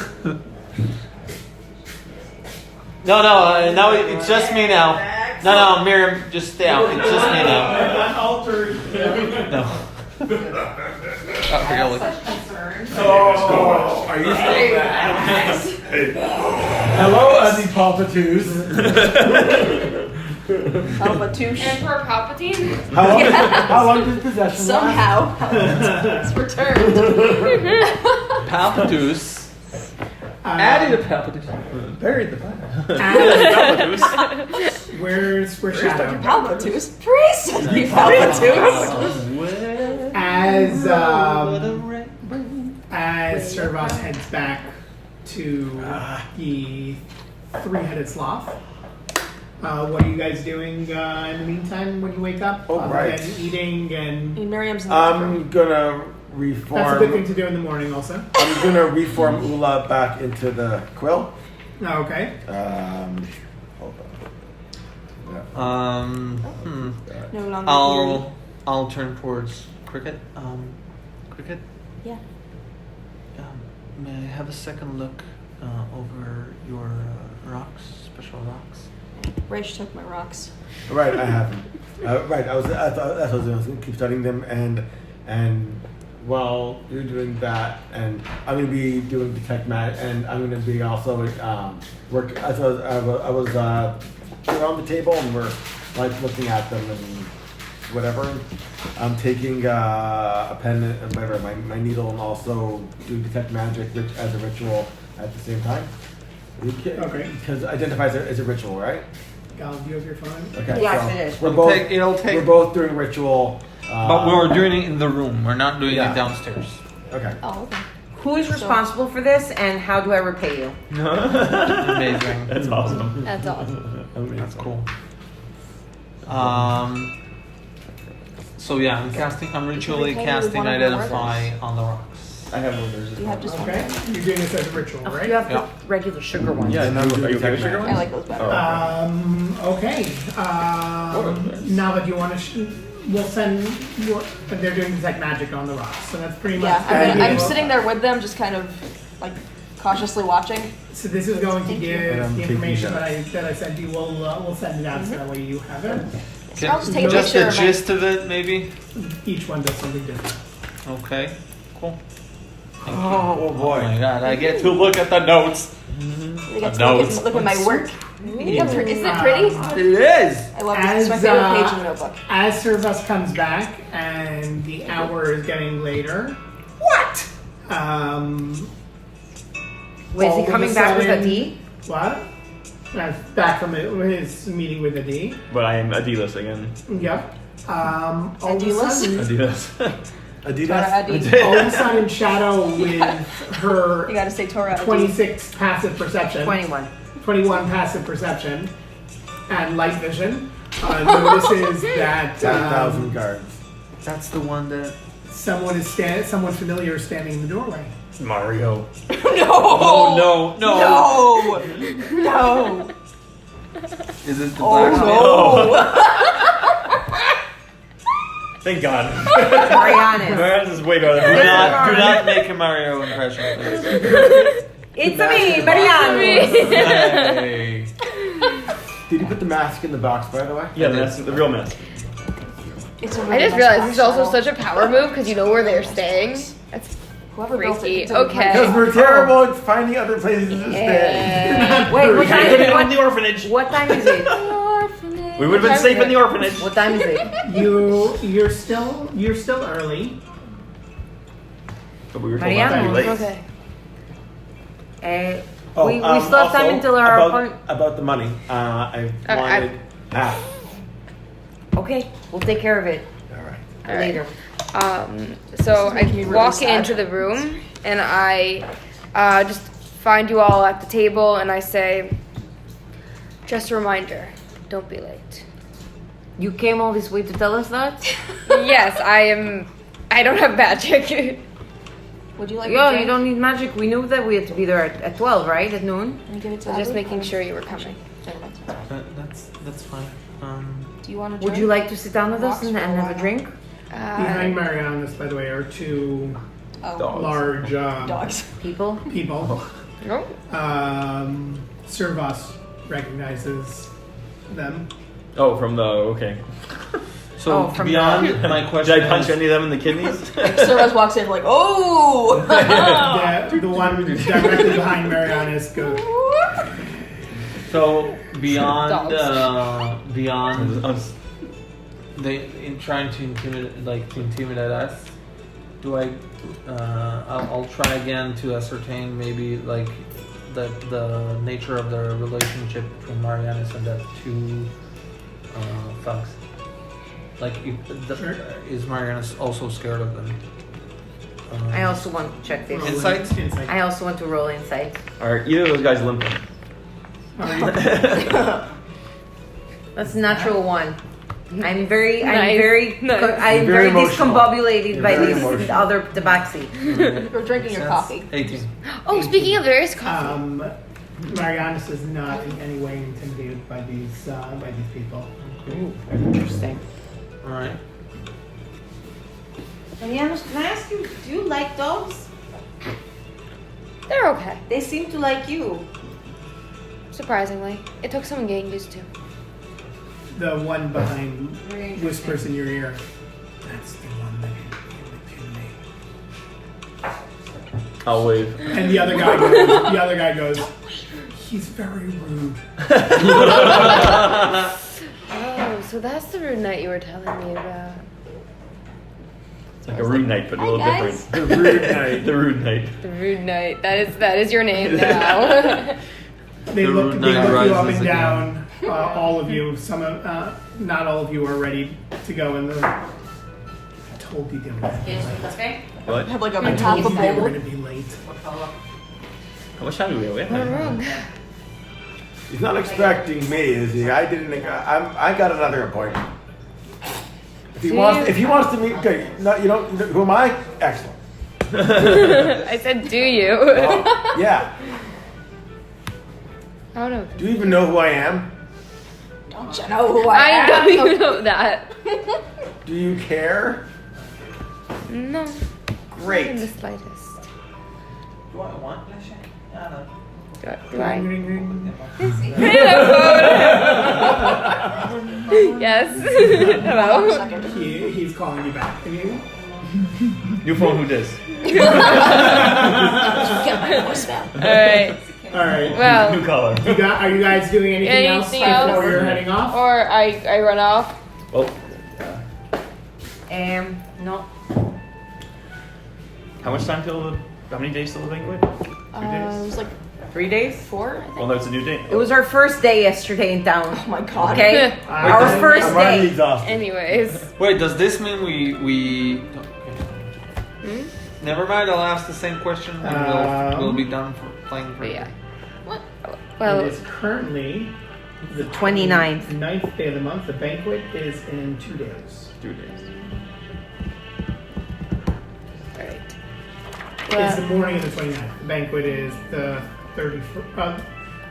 No, it's just me now. No, Miriam, just stay out. It's just me now. Altered. No. Really? Oh, are you saying that? Hello, Ozzy Palpatoos. Palpatouche. Emperor Palpatine? How long does possession Somehow, it's returned. Palpatoos. Added a Palpatoos. Buried the Where's Shadow? Palpatouche. Priest. Palpatouche. As Servas heads back to the three-headed sloth. What are you guys doing in the meantime when you wake up? Oh, right. And eating and... Miriam's in the room. I'm gonna reform. That's a good thing to do in the morning also. I'm gonna reform Ula back into the quill. Okay. Hold on. No longer I'll turn towards Cricket. Cricket. Yeah. May I have a second look over your rocks, special rocks? Raish took my rocks. Right, I haven't. Right, I thought that's what I was doing. I was gonna keep studying them, and while you're doing that, and I'm gonna be doing detect magic, and I'm gonna be also work. I was we're on the table, and we're like looking at them and whatever. I'm taking a pen and whatever, my needle, and also doing detect magic as a ritual at the same time. Okay. Because it identifies it as a ritual, right? Gal, do you have your phone? Okay. Yes, so it is. We're It'll we're both doing ritual. But we're doing it in the room. We're not doing Yeah. it downstairs. Okay. Oh, okay. Who is responsible for this, and how do I repay you? Amazing. That's awesome. That's awesome. That's cool. So yeah, I'm ritually Repay casting with one of your Identify orders. on the rocks. I have one of those. You have just one. Okay. You're doing this as a ritual, Oh, right? you have Yeah. the regular sugar ones. Yeah, no, are you okay with sugar I ones? like those better. Okay. Now that you want to, we'll send. They're doing detect magic on the rocks, so that's pretty much. Yeah, I'm sitting there with them, just kind of like cautiously watching. So this is going to give And I'm the taking information notes. that I sent you. We'll send it out so that way you have it. So I'll just take a Just picture the of my. gist of it, maybe. Each one does something different. Okay, cool. Oh boy. Oh my god, I get to look at the notes. I get to Notes. look at my work. Isn't it pretty? It is. I love this. It's my favorite page in the notebook. As Servus comes back and the hour is getting later. What? Wait, is all he of a coming back with a sudden- D? What? Back from his meeting with the D. But I am Adidas again. Yep. All of a Adidas? sudden, Adidas. Adidas. all of a sudden, Shadow with her You gotta say Torah. 26 passive perception, 21. 21 passive perception, and light vision notices that 10,000 guards. That's the one that. someone familiar is standing in the doorway. Mario. Oh no! No! Is it the black Thank God. Marianas. Mariana's is way better. Do not make a Mario impression, please. It's me, Marianas. Hey. Did you put the mask in the box, by the way? Yeah, that's the real mess. It's a I really just nice realized box this is also model. such a power move because you know where they're staying. That's Whoever built it. freaky. it's a- Okay. Because we're terrible at finding other places to stay. Wait, what time, Put it in what, the orphanage. what time is it? We would have been safe in the orphanage. What time is it? You're still early. But we were told not to Mariana. be late. Okay. We still have time also, until our about, appointment. about the money. I wanted half. Okay, we'll take care of it All right. All right. later. So I making me really walk sad. into the room and I just find you all at the table and I say, just a reminder, don't be late. You came all this way to tell us that? Yes, I I don't have magic. Would you like? Yo, a drink? you don't need magic. We knew that we had to be there at 12, right? At noon. Can you give it to I was just Abby? making sure you were coming. Never mind. That's fine. Do you want to? Would you like to sit down with us and have a drink? Behind Marianus, by the way, are two large dogs? People? people. No. Servos recognizes them. Oh, from the okay. So from beyond my question, Did I punch any of them in the kidneys? Service walks in like, oh! The one directly behind Marianus goes. So beyond Dogs. beyond Us. in trying to intimidate us, do I? I'll try again to ascertain maybe like the nature of the relationship between Marianus and the two thugs. Like, is Marianus also scared of them? I also want to check this. Insight? I also want to roll insight. Are either of those guys limping? That's a natural one. I'm very Nice. I'm very emotional. discombobulated You're by very this emotional. other tabaxi. You're drinking your coffee. 18. Oh, speaking of, there is coffee. Marianus is not in any way intimidated by these people. Ooh, interesting. All right. Marianus, can I ask you, do you like dogs? They're okay. They seem to like you. Surprisingly, it took some getting used to. The one behind whispers in your ear. That's the one that hit me. I'll wave. And the other guy goes. He's very rude. Oh, so that's the rude night you were telling me about. It's like a rude night, but a little guys. different. The rude night. The rude night. The rude night. That is your name now. They The look rude you night up rises and down. All of you. Some of not all of you are ready to go in the. I told you they were going to be late. What? Have like a I half told a you they were bowl. going to be late. How much time do we have? What's wrong? He's not expecting me, is he? I didn't. I got another appointment. If he wants to meet, okay. No, you know who am I? Excellent. I said, do you? Oh, yeah. I don't know. Do you even know who I am? Don't you know who I I am? don't even know that. Do you care? No. Not in the Great. slightest. Do I want Lesha? Do I? Ring, ring. Yes. Hello. He's calling you back. Can you? New phone, who dis? Get my voicemail. All right. All right. Well, New caller. Are you guys doing anything else Anything before else? you're heading off? or I run off. Well, No. how much time till the? How many days till the banquet? 2 days. It was like 3 days? 4, I think. Well, no, it's a new day. It was our first day yesterday in town. Oh my god. Okay? Our first I'm already day. exhausted. Anyways. Wait, does this mean we? Never mind. I'll ask the same question when we'll be done for playing. For But yeah. What? Well, It is currently the 29th. 9th day of the month. The banquet is in 2 days. 2 days. all right. It's the Well, morning of the 29th. The banquet is the 31st,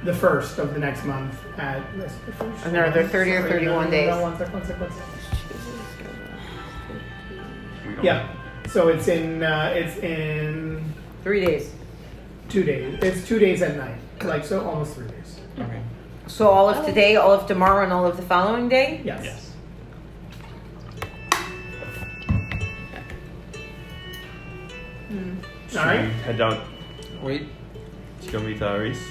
the 1st of the next month at the first. And there are 30 or 31 days. One sec. Yeah. So it's in 3 days. 2 days. It's 2 days at night. Like so, almost 3 days. Okay. So all of today, all of tomorrow, and all of the following day? Yes. Yes. All right. Head down Wait, to go meet Reese.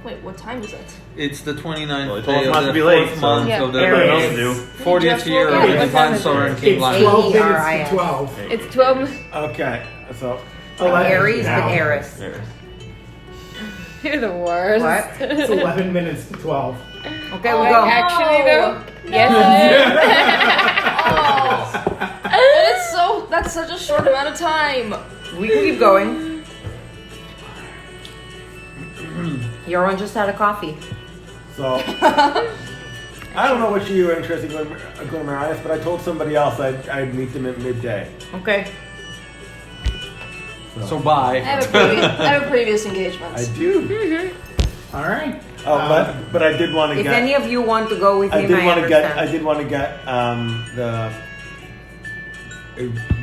Wait, what time is it? it's the 29th Well, it's day almost of not the to be late, fourth so- month Yeah. of the There What it else is. to do? 40th year Yeah, of what the time Divine is it? Sovereign King It's Lion. 12 minutes A-R-I-S. to 12. it's 12. Okay, so 11 Aries, now. but Eris. There. You're the worst. What? It's 11 minutes to 12. Okay, we'll Like, go. actually, though? Yes, That's such a short amount of time. We can keep going. Yaron just had a coffee. so I don't know what you were interested in going to Marias, but I told somebody else I'd meet them at midday. Okay. So bye. I have a previous engagement. I do. All right. Oh, but I did want to If get. any of you want to go with I him, did I want to get. I understand. did want to get the.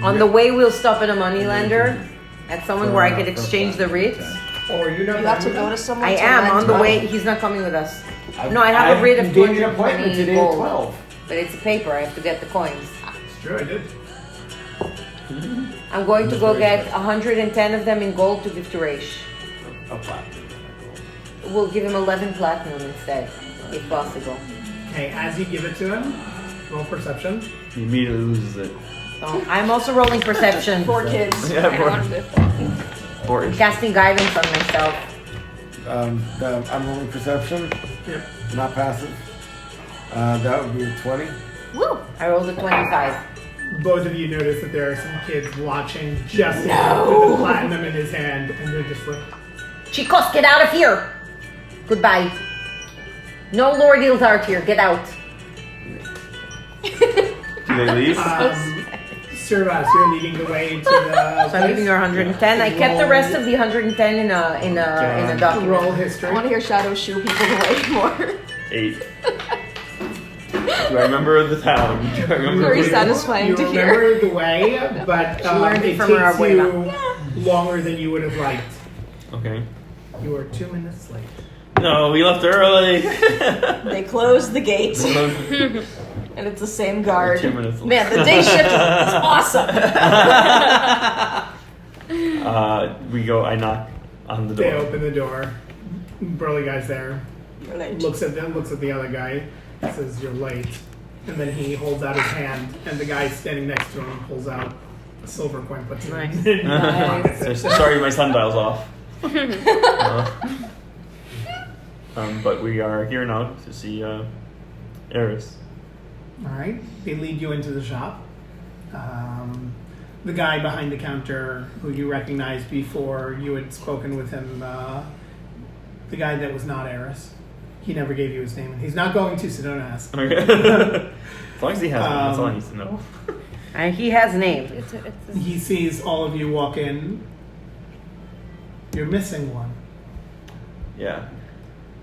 On the way, we'll stop at a moneylender at someone where I could exchange the writs. Or you know You have to go to someone. I to am lend on the money. way. He's not coming with us. No, I have a writ of You gave me an appointment 220 today at gold. 12. But it's a paper. I have to get the coins. It's true, I did. I'm going to go get 110 of them in gold to give to Raish. A platinum. We'll give him 11 platinum instead, if possible. Okay, as you give it to him, roll perception. He immediately loses it. So I'm also rolling perception. 4 kids. Yeah, I wanted to- Or Casting guidance on myself. I'm rolling perception, Yep. not passive. That would be a 20. Woo! I rolled a 25. Both of you notice that there are some kids watching Justin with the platinum in his hand, and they're just like, Chicos, get out of here! Goodbye. No Lord Ildart here. Get out. do they leave? Servas, you're leading the way to the. So I'm leaving your 110. I kept the rest of the 110 in a document. Roll history. I want to hear Shadow shoo people away more. 8. Do I remember the town? Do I remember Very the- satisfying You to hear. remember the way, but learned it it from takes her you abuela. longer than you would have liked. Okay. You are 2 minutes late. No, we left early. They closed the gate, and it's the same guard. 2 minutes late. Man, the day shift is awesome. We go. I knock on the They door. open the door. Burly guy's there. You're late. Looks at them. Looks at the other guy. Says, "You're late." And then he holds out his hand, and the guy standing next to him pulls out a silver coin. Puts it Nice. in his pocket. Sorry, my sundial's off. But we are here now to see Eris. All right. They lead you into the shop. The guy behind the counter, who you recognized before you had spoken with him, the guy that was not Eris. He never gave you his name, and he's not going to, so don't ask. Okay. As long as he has one, that's all I need to know. He has a name. He sees all of you walk in. You're missing one. Yeah.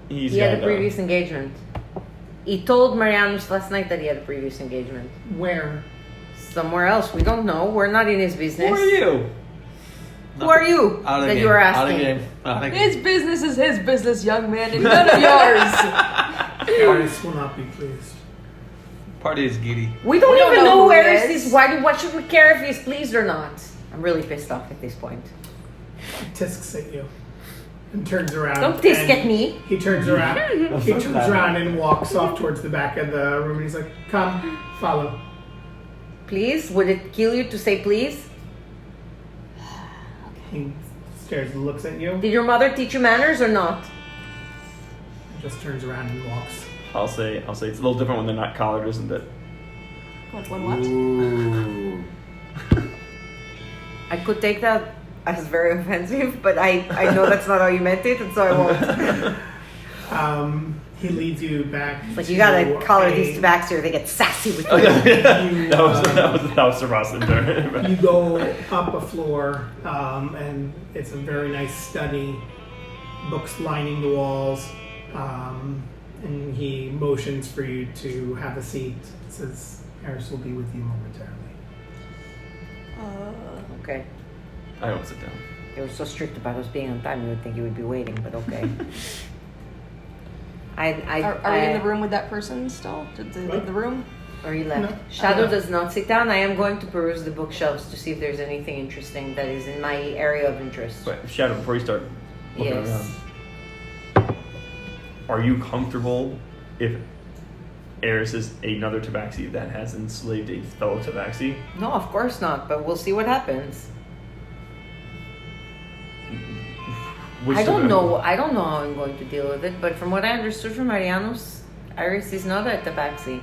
He's He had got, a previous engagement. He told Marianus last night that he had a previous engagement. Where? Somewhere else. We don't know. We're not in his business. Who are you? Who are you Out of the that game. you are Out of asking? the game. Out of the game. His business is his business, young man, and none of yours. Eris will not be pleased. Party is giddy. We don't We don't even know know who who he Eris is. is. Why should we care if he's pleased or not? I'm really pissed off at this point. Tisks at you and turns around. Don't tisk and at me. He turns around. He turns bad. around and walks off towards the back of the room, and he's like, "Come, follow." Please? Would it kill you to say please? He stares and looks at you. Did your mother teach you manners or not? Just turns around and walks. I'll say it's a little different when they're not collared, isn't it? What? Ooh. I could take that as very offensive, but I know that's not how you meant it, and so I won't. He leads you back. It's like you gotta to collar these tobacco so they get sassy with you. that was Sir Ross in there. You go up a floor, and it's a very nice study. Books lining the walls, and he motions for you to have a seat. Says, "Eris will be with you momentarily." Okay. I don't sit down. They were so strict about us being on time, you would think you would be waiting, but okay. Are we in the room with that person still? Did they leave the room? Or he left. No. Shadow does not sit down. I am going to peruse the bookshelves to see if there's anything interesting that is in my area of interest. Wait, Shadow, before you start looking Yes. around, are you comfortable if Eris is another tabaxi that has enslaved a fellow tabaxi? No, of course not, but we'll see what happens. I don't know how I'm going to deal with it, but from what I understood from Marianus, Iris is not a tabaxi.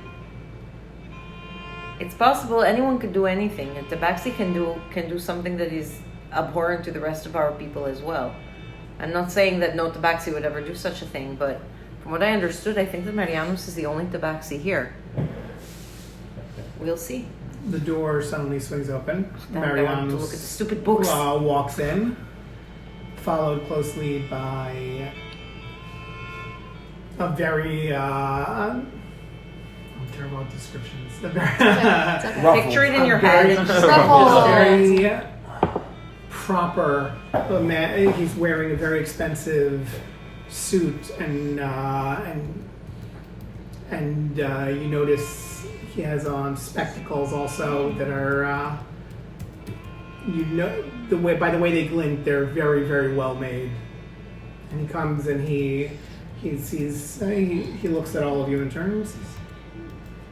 It's possible anyone could do anything. A tabaxi can do something that is abhorrent to the rest of our people as well. I'm not saying that no tabaxi would ever do such a thing, but From what I understood, I think that Marianos is the only tabaxi here. We'll see. The door suddenly swings open. Now I want to look at the stupid books. Walks in, followed closely by a very I'm terrible at descriptions. A very, Picture it in your head. very proper man. He's wearing a very expensive suit, and you notice he has on spectacles also that are by the way they glint, they're very, very well made. And he comes and he looks at all of you in turn.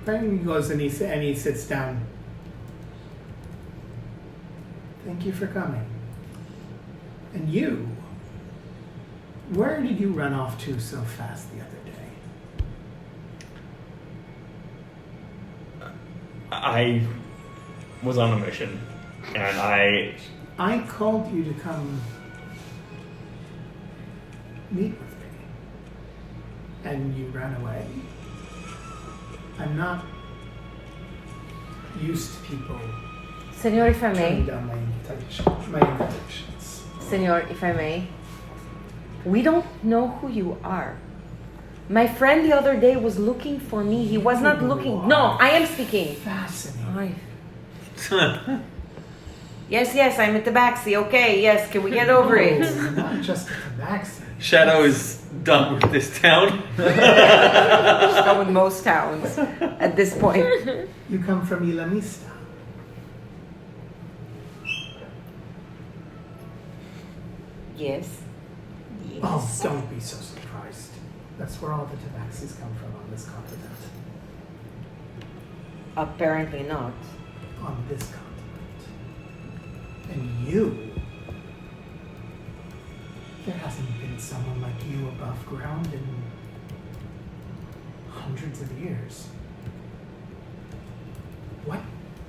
And he goes and he sits down. Thank you for coming. And you, where did you run off to so fast the other day? I was on a mission, and I called you to come meet with me, and you ran away. I'm not used to people Senor, if I may. turning down my invitations. Senor, if I may. We don't know who you are. My friend the other day was looking for me. He was not looking. No, I am speaking. Fascinating. Yes, I'm at the backseat. Okay, yes, can we get over it? Not just at the backseat. Shadow is done with this town. So with most towns at this point. You come from Ilamista. Yes. Oh, don't be so surprised. That's where all the tabaxis come from on this continent. Apparently not. On this continent. And you, there hasn't been someone like you above ground in hundreds of years. What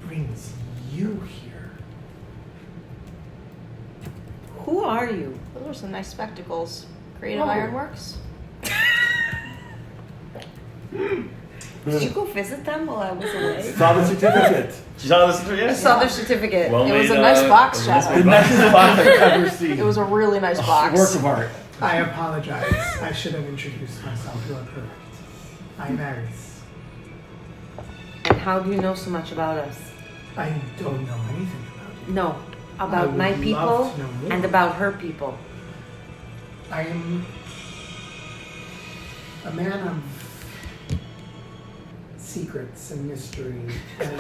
brings you here? Who are you? Those are some nice spectacles. Creative Oh. Ironworks. Did you go visit them while I was away? Saw the certificate. She saw this. I Yes. saw their certificate. Well It was made, a nice box, it was a nice Shadow. The nicest box I've ever seen. It was a really nice box. Work of art. I apologize. I should have introduced myself. You are correct. I'm Aris. And how do you know so much about us? I don't know anything about you. No, I about would my love people to know more. and about her people. I am a man of secrets and mystery. And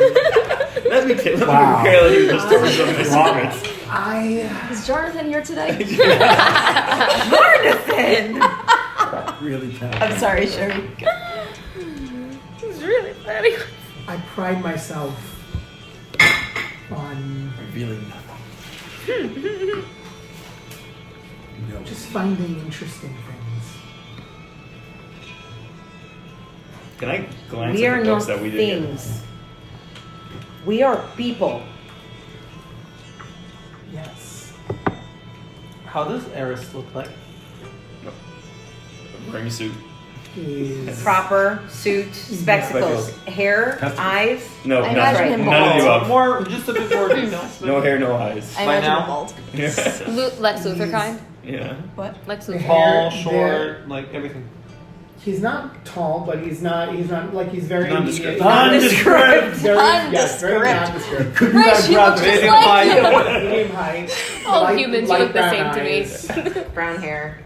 Let me tell Wow. you the stories of the secrets. I Is Jonathan here today? Jonathan! Really proud. I'm sorry, Sherry. It's really funny. I pride myself on Revealing nothing. No. just finding interesting things. Can I glance We at are the books not that we did things. We are people. Yes. How does Eris look like? get? Wearing a suit. He's Proper suit, spectacles, hair, That's- eyes. No, I none, imagine him none of the above. More, just a bit more detail. No hair, no eyes. I By imagine now? him bald. Yeah. Lex Luthor kind. Yeah. What? Lex Luthor. Tall, Hair, short, like everything. He's not tall, but he's not like he's very Nondescript. Nondescript. Very, Nondescript. yes, very nondescript. Right, she looks just Medium like height. you. Medium height. All light- humans light look the brown same eyes, to me. Brown hair.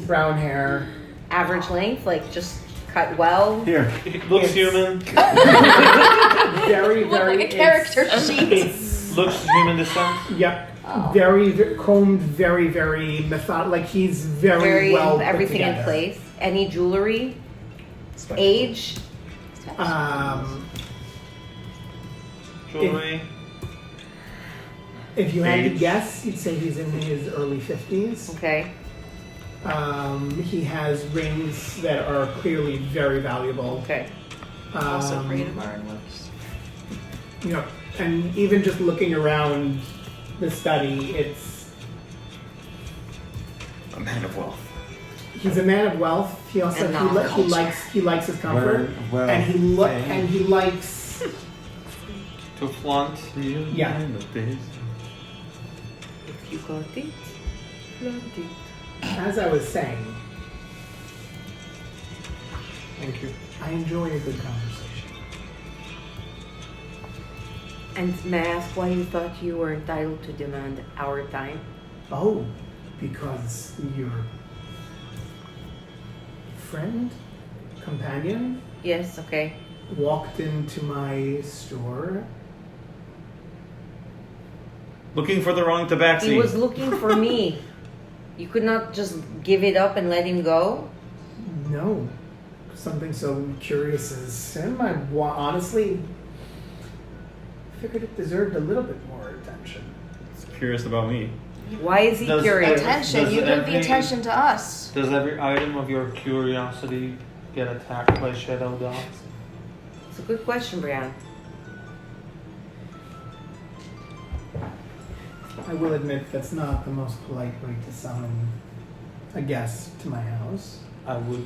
Brown hair. Average length, like just cut well. Here. Looks It's- human. Very, Look very. like a character it's- sheet. It's Looks human this time. yep. Very, combed, very, very method. Like he's very, Very well put everything in together. place. Any jewelry, age. Jewelry. If you had to Age. guess, you'd say he's in his early 50s. Okay. He has rings that are clearly very valuable. Okay. Also Um, Creative Ironworks. You know, and even just looking around the study, it's A man of wealth. he's a man of wealth. He also And not he likes his comfort, Well, and he likes. To flaunt you. Yeah. If you got it, flaunt it. As I was saying, Thank you. I enjoy a good conversation. And may I ask why you thought you were entitled to demand our time? Oh, because your friend, companion, Yes, okay. walked into my store. Looking for the wrong tabaxi. He was looking for me. You could not just give it up and let him go? No, something so curious as him. I honestly figured it deserved a little bit more attention. It's curious about me. Why is he Does curious? Attention. Does You give the every- attention to us. Does every item of your curiosity get attacked by shadow dogs? It's a good question, Brian. I will admit that's not the most polite way to summon a guest to my house. I would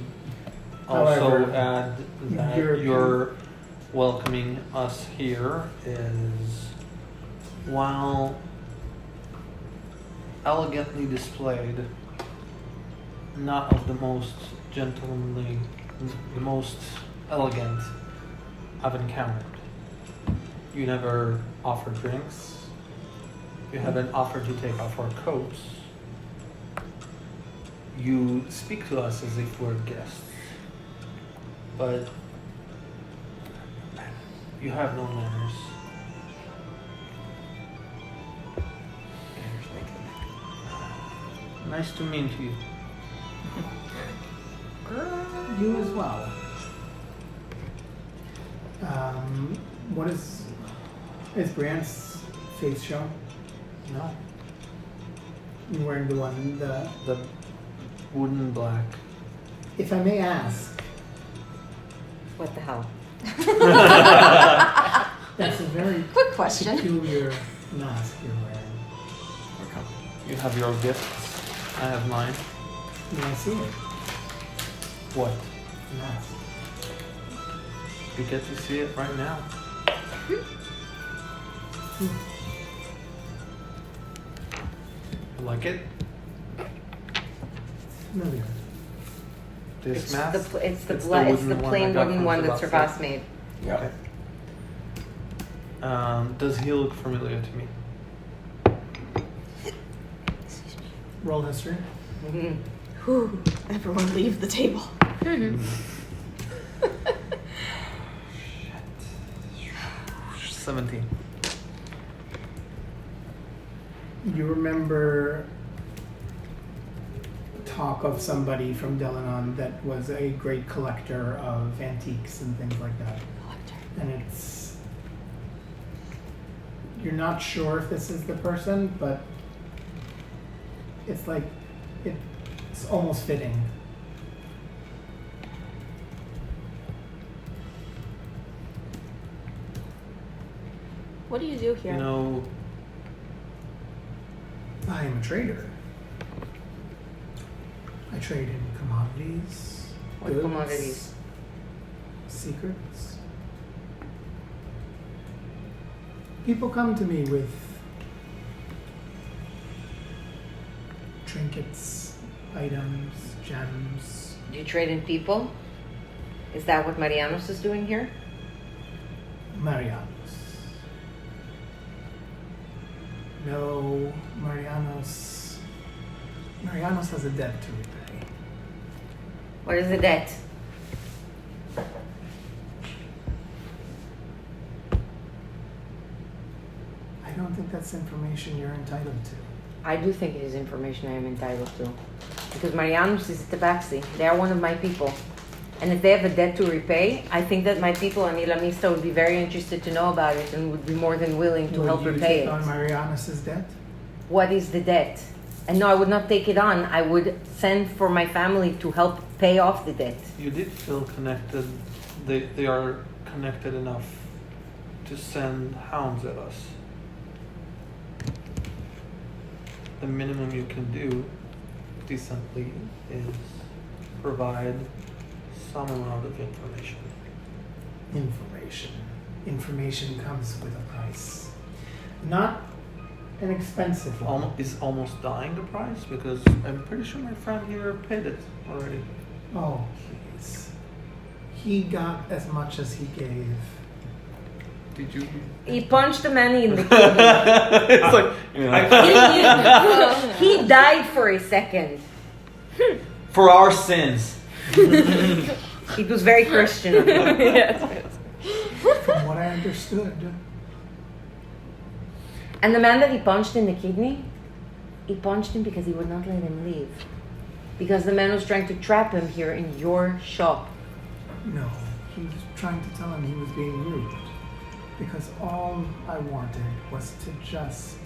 also However, add that European- your welcoming us here is, while elegantly displayed, not of the most gentlemanly, the most elegant I've encountered. You never offer drinks. You haven't offered to take off our coats. You speak to us as if we're guests. But you have no manners. Nice to meet you. You as well. What is Brian's face show? No. You're wearing The wooden black. if I may ask, What the hell? that's a very Quick question. peculiar mask you're wearing. You have your gifts. I have mine. May I see it? What? The mask. You get to see it right now. You like it? Familiar. This It's mask? the it's the It's bla- the it's the wooden one plain I got wooden from one that Sebastian. Servas made. Yeah. Does he look familiar to me? Roll history. Mhm. Whew. Everyone leave the table. 17. You remember talk of somebody from Delanon that was a great collector of antiques and things like that. And it's you're not sure if this is the person, but it's like it's almost fitting. What do you do here? You know, I am a trader. I trade in commodities. What goods, commodities? Secrets. People come to me with trinkets, items, gems. Do you trade in people? Is that what Marianos is doing here? Marianos. No, Marianos. Marianos has a debt to repay. What is the debt? I don't think that's information you're entitled to. I do think it is information I am entitled to. Because Marianos is Tabaxi. They are one of my people. And if they have a debt to repay, I think that my people on Ilamista would be very interested to know about it and would be more than willing to help Will you repay take it. on Marianos' debt? What is the debt? And no, I would not take it on. I would send for my family to help pay off the debt. you did feel connected. They are connected enough to send hounds at us. The minimum you can do decently is provide some amount of information. Information comes with a price. Not an expensive one. Is almost dying the price? Because I'm pretty sure my friend here paid it already. Oh, please. He got as much as he gave. Did you? He punched the man in the kidney. It's like, He died for a second. For our sins. It was very Christian of him. From what I understood. And the man that he punched in the kidney, he punched him because he would not let him leave. Because the man was trying to trap him here in your shop. No, he was trying to tell him he was being rude. Because all I wanted was to just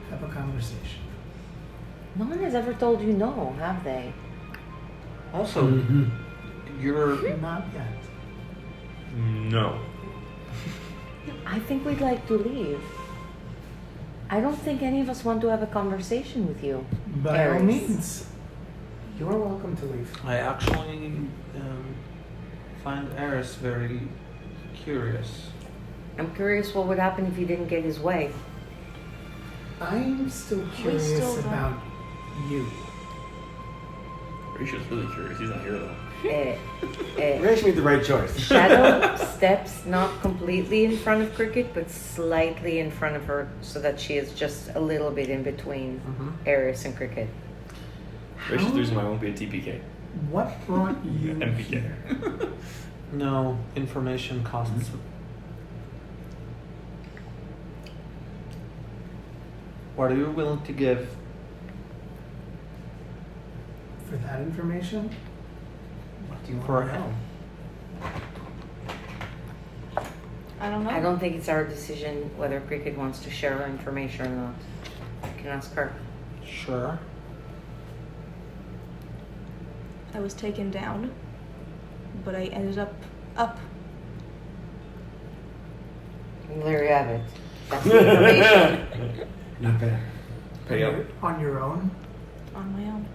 have a conversation. No one has ever told you no, have they? Also, you're. Not yet. no. I think we'd like to leave. I don't think any of us want to have a conversation with you. By all Aries. means, you're welcome to leave. I actually find Eris very curious. I'm curious what would happen if he didn't get his way. I'm still curious still don't. about you. Risha's really curious. He's not here though. Rach made the right choice. Shadow steps not completely in front of Cricket, but slightly in front of her so that she is just a little bit in between Eris and Cricket. Risha's the reason why I won't be a TPK. What brought you MPK. here? No, information costs. What are you willing to give? For that information? What do you For want to know? I don't know. I don't think it's our decision whether Cricket wants to share her information or not. You can ask her. Sure. I was taken down, but I ended up up. There you have it. That's the information. Not bad. Pay up. On your own? On my own.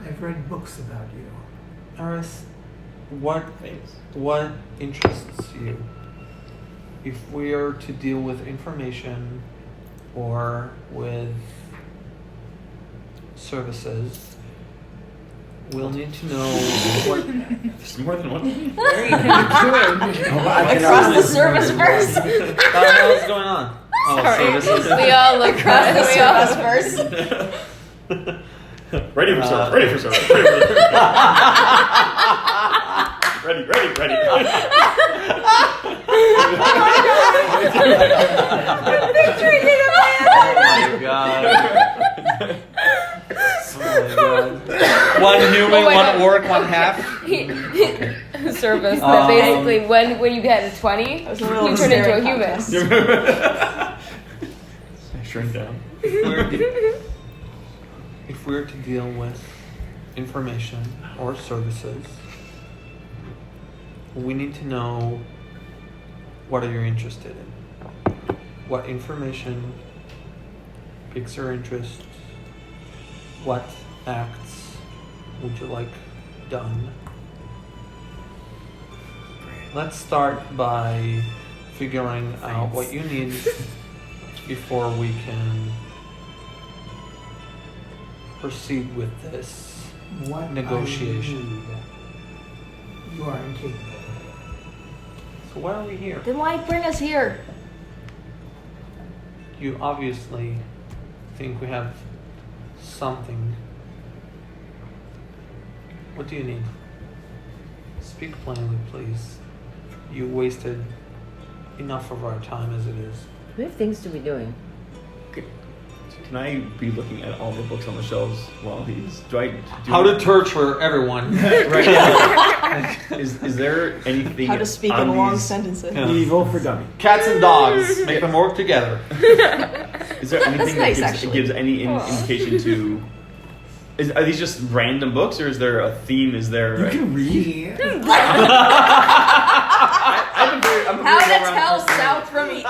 I've read books about you. Eris, what Thanks. what interests you? If we are to deal with information or with services, we'll need to know what. There's more than one. Across the service verse. What the hell is going on? Oh, services. We all look Across the we all service verse. Ready for service. Ready for service. Ready. Ready. Picturing it in my Oh my god. Oh my god. One human, Oh my one God. orc, one half. service that basically when you get a 20, was a you little turn into a staring human. contest. Shrink down. If we're to deal with information or services, we need to know what are you interested in. What information piques your interest? What acts would you like done? Let's start by figuring out what you need before we can proceed with this What negotiation. I need, you are incapable. So why are we here? Then why bring us here? You obviously think we have something. What do you need? Speak plainly, please. You wasted enough of our time as it is. We have things to be doing. Can I be looking at all the books on the shelves while he's? How to torture everyone. Right. Is there anything? How to speak on in long these- sentences. Yeah. Evil for dummy. Cats and dogs, make them work together. Is there anything nice, that actually. gives any indication to? Are these just random books, or is there a theme? Is there? You can read. He, I'm very How to well-rounded tell person. south from east.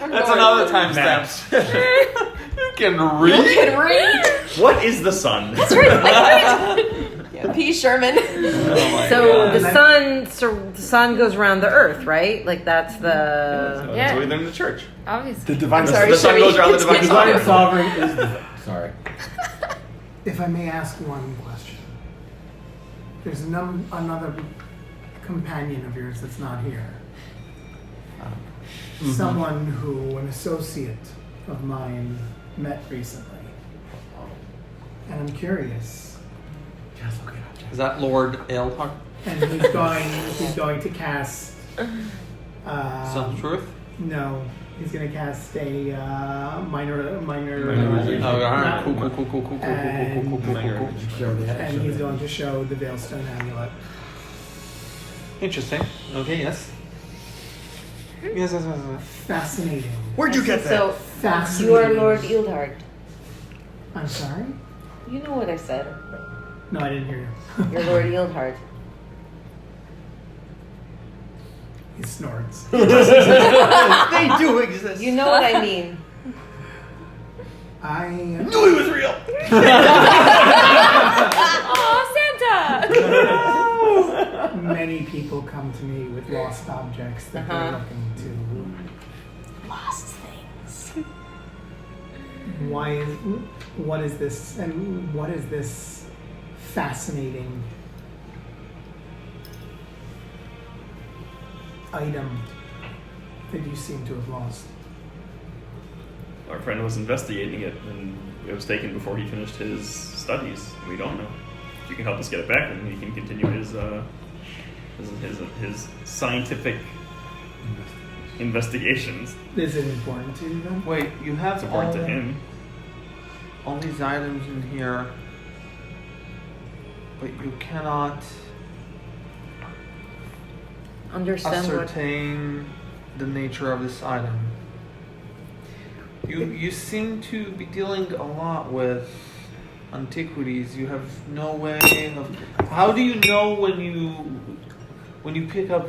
That's another timestamp. You can read. You can read. What is the sun? That's right. Yeah, P. Sherman. So the sun goes around the earth, right? Like that's the. That's what we learned in the church. Obviously. The divine. sorry, the sun Sherry, goes around the divine continue. Divine sovereign is the. Sorry. If I may ask one question, there's another companion of yours that's not here. Someone who an associate of mine met recently, and I'm curious. Is that Lord Eldhart? And he's going to cast. Some truth? No, he's going to cast a minor. Oh, alright. Cool. And he's going to show the Veilstone amulet. Interesting. Okay, yes. Yes. Fascinating. Where'd you get that? So Fascinating. you are Lord Eldhard. I'm sorry? You know what I said. No, I didn't hear you. You're Lord Eldhard. He snorts. They do exist. You know what I mean. I knew he was real. Oh, Santa! Many people come to me with lost objects that they're looking to. Lost things. What is this, and what is this fascinating item that you seem to have lost? Our friend was investigating it, and it was taken before he finished his studies. We don't know. If you can help us get it back, then he can continue his scientific investigations. Is it important to you then? Wait, you have It's important to him. all these items in here, but you cannot Understand what. ascertain the nature of this item. You seem to be dealing a lot with antiquities. You have no way of. How do you know when you pick up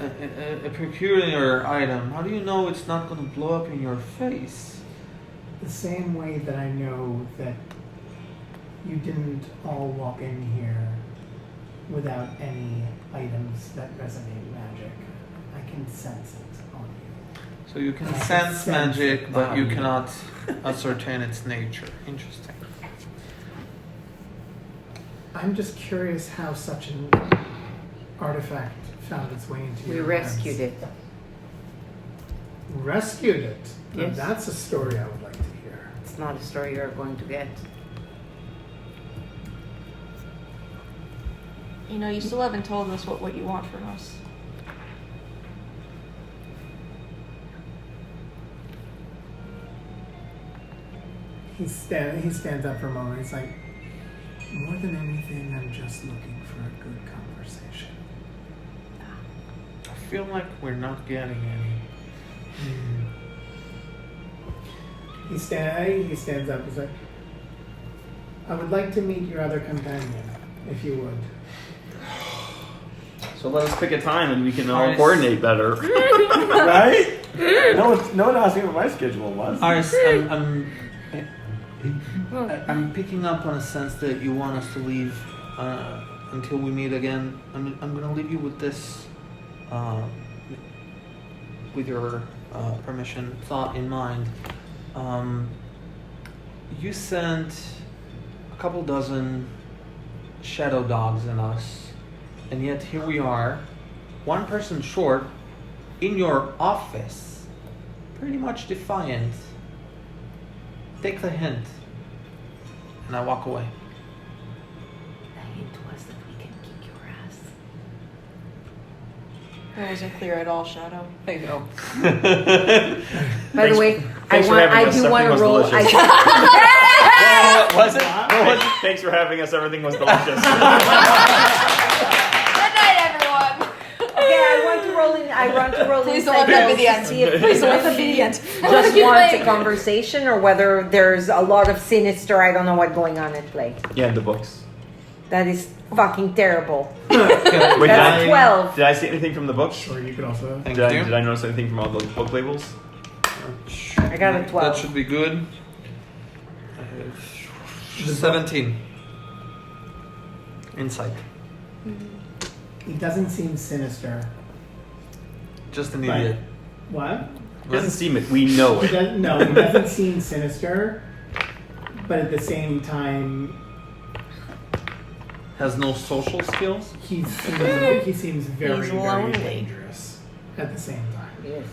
a peculiar item? How do you know it's not going to blow up in your face? The same way that I know that you didn't all walk in here without any items that resonate magic. I can sense it on you. So you can I can sense sense magic, it but you on you. cannot ascertain its nature. Interesting. I'm just curious how such an artifact found its way into We your rescued hands. it. Rescued it? Now Yes. that's a story I would like to hear. It's not a story you're going to get. You know, you still haven't told us what you want from us. He stands up for a moment. He's like, more than anything, I'm just looking for a good conversation. I feel like we're not getting any. He stands up. He's like, I would like to meet your other companion, if you would. So let us pick a time and we can all Alright. coordinate better. Right? No one asked me what my schedule was. Iris, I'm picking up on a sense that you want us to leave until we meet again. I'm going to leave you with this, with your permission, thought in mind. You sent a couple dozen shadow dogs in us, and yet here we are, one person short, in your office, pretty much defiant. Take the hint. And I walk away. The hint was that we can kick your ass. That wasn't clear at all, Shadow. I know. Thanks- By the way, thanks for having us. do want to Everything was roll. delicious. What was it? What was it? Thanks for having us. Everything was delicious. Good night, everyone. Okay, I want to roll in. I want to roll Please in. don't let that be the end. See if Please don't let that be the end. just wants a conversation, or whether there's a lot of sinister. I don't know what going on at play. Yeah, in the books. That is fucking terrible. Wait, That's 12. Did I see anything from the books? Sure, you could also. Thank Did you. I notice anything from all those book labels? I got a 12. That should be good. 17. Insight. He doesn't seem sinister. Just an Right. idiot. What? It doesn't seem it. We know He it. doesn't, no, he doesn't seem sinister, but at the same time, Has no social skills. he seems very, He's very lonely. dangerous at the same time. Yes.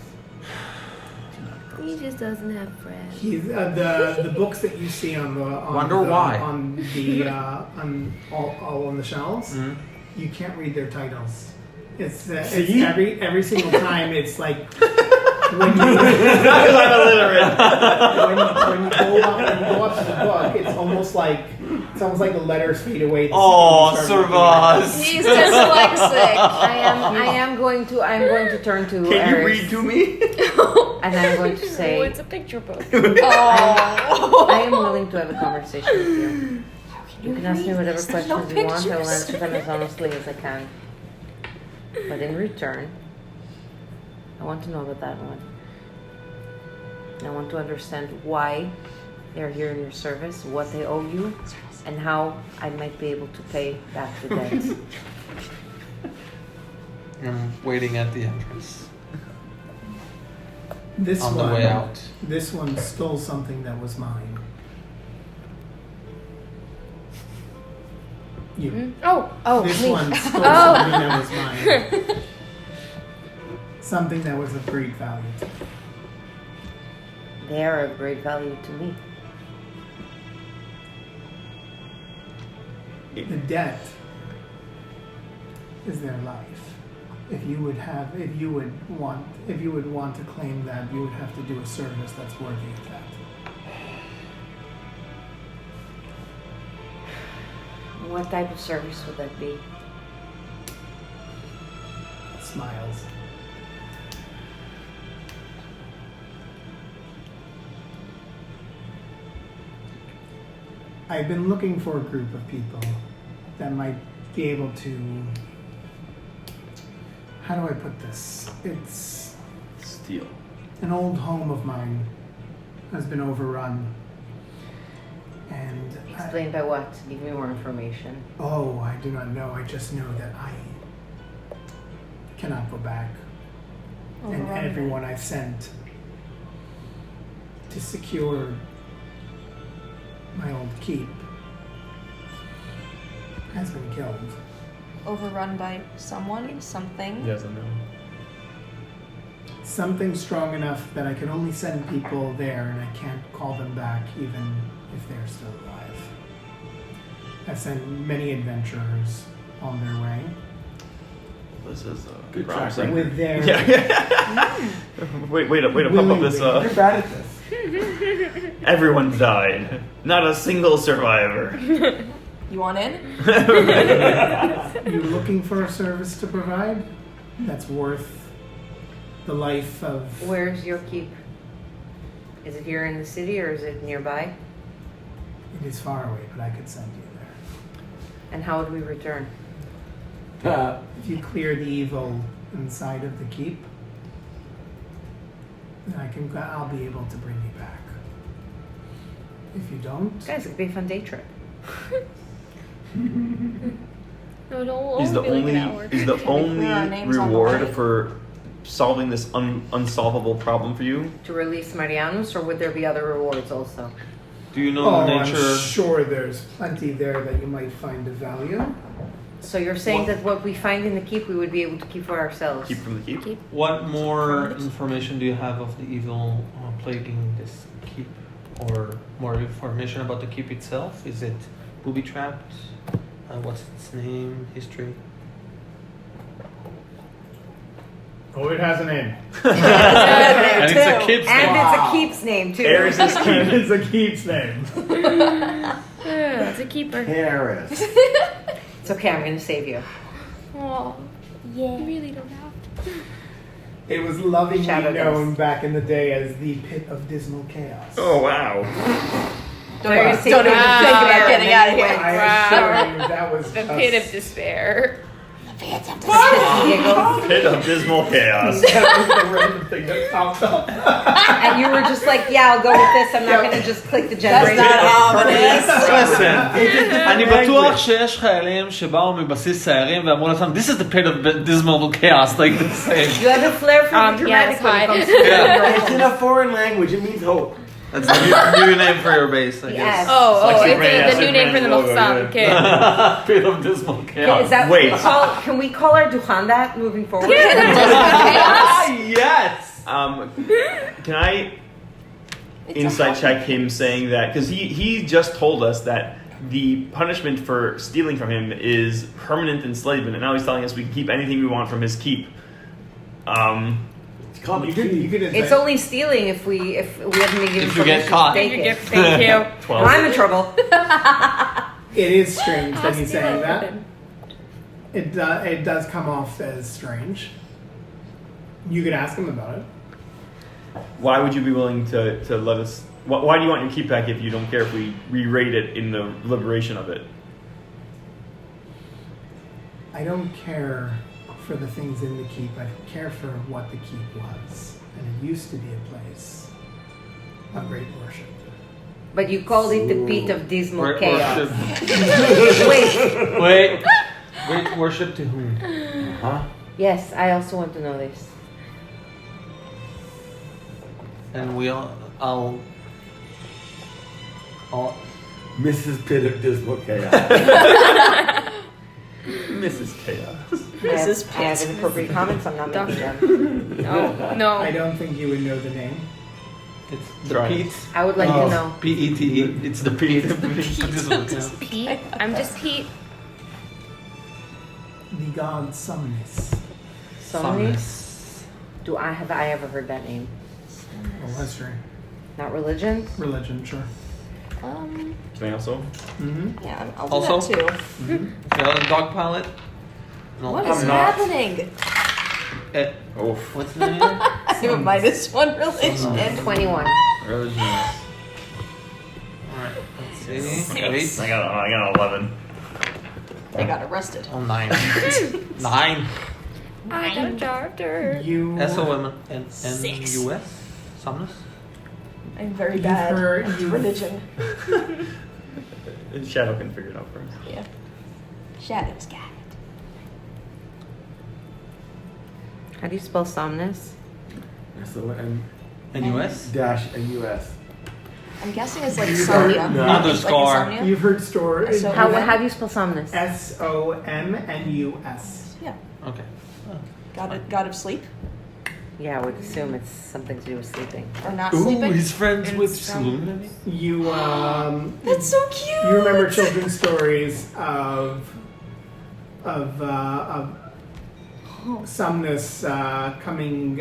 He just doesn't have friends. He's the books that you see on the Wonder why. on the on all on the shelves. Mhm. You can't read their titles. It's See? every single time. It's like when you when you go up to the book, it's almost like the letters fade away. Oh, the start looking at Servaz. He's dyslexic. I am going to turn to Can you Eris, read to me? and I'm going to Oh, say it's a picture book. I am willing to have a conversation with you. You can ask me whatever questions no you want. I will pictures. answer them as honestly as I can. But in return, I want to know about that one. I want to understand why they're here in your service, what they owe you, and how I might be able to pay back the debt. I'm waiting at the entrance This on one, the way out. This one stole something that was mine. You. Oh, This me. one stole Oh. something that was mine. Something that was of great value to me. They are of great value to me. The debt is their life. If you would want to claim that, you would have to do a service that's worthy of that. What type of service would that be? Smiles. I've been looking for a group of people that might be able to. How do I put this? It's Steal. an old home of mine has been overrun. And Explain by what? Give me more information. I do not know. I just know that I cannot go back. And Overrun. everyone I sent to secure my old keep has been killed. Overrun by someone, something. He doesn't know. Something strong enough that I can only send people there and I can't call them back even if they're still alive. I've sent many adventurers on their way This is Good promising. track with their Yeah. Way to pump up this. You're bad at this. Everyone died. Not a single survivor. You want in? You looking for a service to provide that's worth the life of. Where's your keep? Is it here in the city or is it nearby? It is far away, but I could send you there. And how would we return? If you clear the evil inside of the keep, then I'll be able to bring you back. If you don't, Guys, it could be a fun day trip. No, it'll He's the only be like an only. hour. He's the only Clear our names on the reward way. for solving this unsolvable problem for you. To release Marianus, or would there be other rewards also? Do you know the I'm nature? sure there's plenty there that you might find of value. So you're saying that what we find in the keep, we would be able to keep for ourselves? Keep from the keep. What more information do you have of the evil plaguing this keep, or more information about the keep itself? Is it booby trapped? What's its name? History? Oh, it has a name. And it's a kid's And name. it's a keep's name too. Ares is keep. It's a keep's name. Yeah, it's a keeper. Harris. It's okay, I'm gonna save you. Oh, yeah. You really don't have to. It was lovingly Shadow known dust. back in the day as the Pit of Dismal Chaos. Oh wow. Don't even even think about getting out of here. I Wow. assure you that was The just- pit of despair. Giggles. pit of dismal chaos. And you were just like, yeah, I'll go with this. I'm not going to just click the generator. Listen, אני בטוח שיש חיילים שבאו מבסיס סיירים ואמרו לעצמם, this is the pit of dismal chaos, like the same. You have a flair for the dramatic yes, when it hi. comes to Yeah. It's in a foreign language. It means hope. That's the new name for your base, I Yes. guess. It's the new name for the Mochsam. Okay. Pit of dismal chaos. Is that Wait. can we call our Duhan that moving forward? Yes! Can I insight check him saying that? Because he just told us that the punishment for stealing from him is permanent enslavement, and now he's telling us we can keep anything we want from his keep. You could It's only stealing if we haven't been given If you get permission caught. to take it. Thank you. 12. I'm in trouble. It is strange that he's saying that. It does come off as strange. You could ask him about it. Why would you be willing to let us? Why do you want your keep back if you don't care if we re-rate it in the liberation of it? I don't care for the things in the keep. I care for what the keep was. And it used to be a place of great worship. But you called it the pit of dismal Great chaos. worship. Wait. Wait. Great worship to whom? Huh? Yes, I also want to know this. And I'll Mrs. Pit of Dismal Chaos. Mrs. Chaos. I have inappropriate comments. I'm not making them. No. I don't think you would know the name. It's the Try it. Pete. I would like to know. P-E-T-E. It's the Pete. Pete. I'm just Pete. The god Sumnus. Somnis? Have I ever heard that name? Well, history. Not religion? Religion, sure. Anything else? Mm-hmm. Yeah, I'll Also? do that too. The other dog pilot? No. What is I'm not. happening? Oof. What's the name? I have a -1 religion. 21. Religion. Alright, let's see. Wait. I got an 11. They got arrested. Oh, 9. 9. I got a charter. You. S-O-M-N-U-S? Somnus? I'm very You've bad heard- at you- religion. Shadow can figure it out for us. Yeah. Shadow's got it. How do you spell Somnus? N-U-S? Dash N-U-S. I'm guessing it's like You Sonia. heard- No. Underscore. Like insomnia? You've heard stories. So- How do you spell Somnus? Somnus. Yeah. Okay. God of sleep Yeah, I would assume it's something to do with sleeping. or not Ooh, sleeping. he's friends with It's Saloon. You That's so cute. you remember children's stories of Somnus coming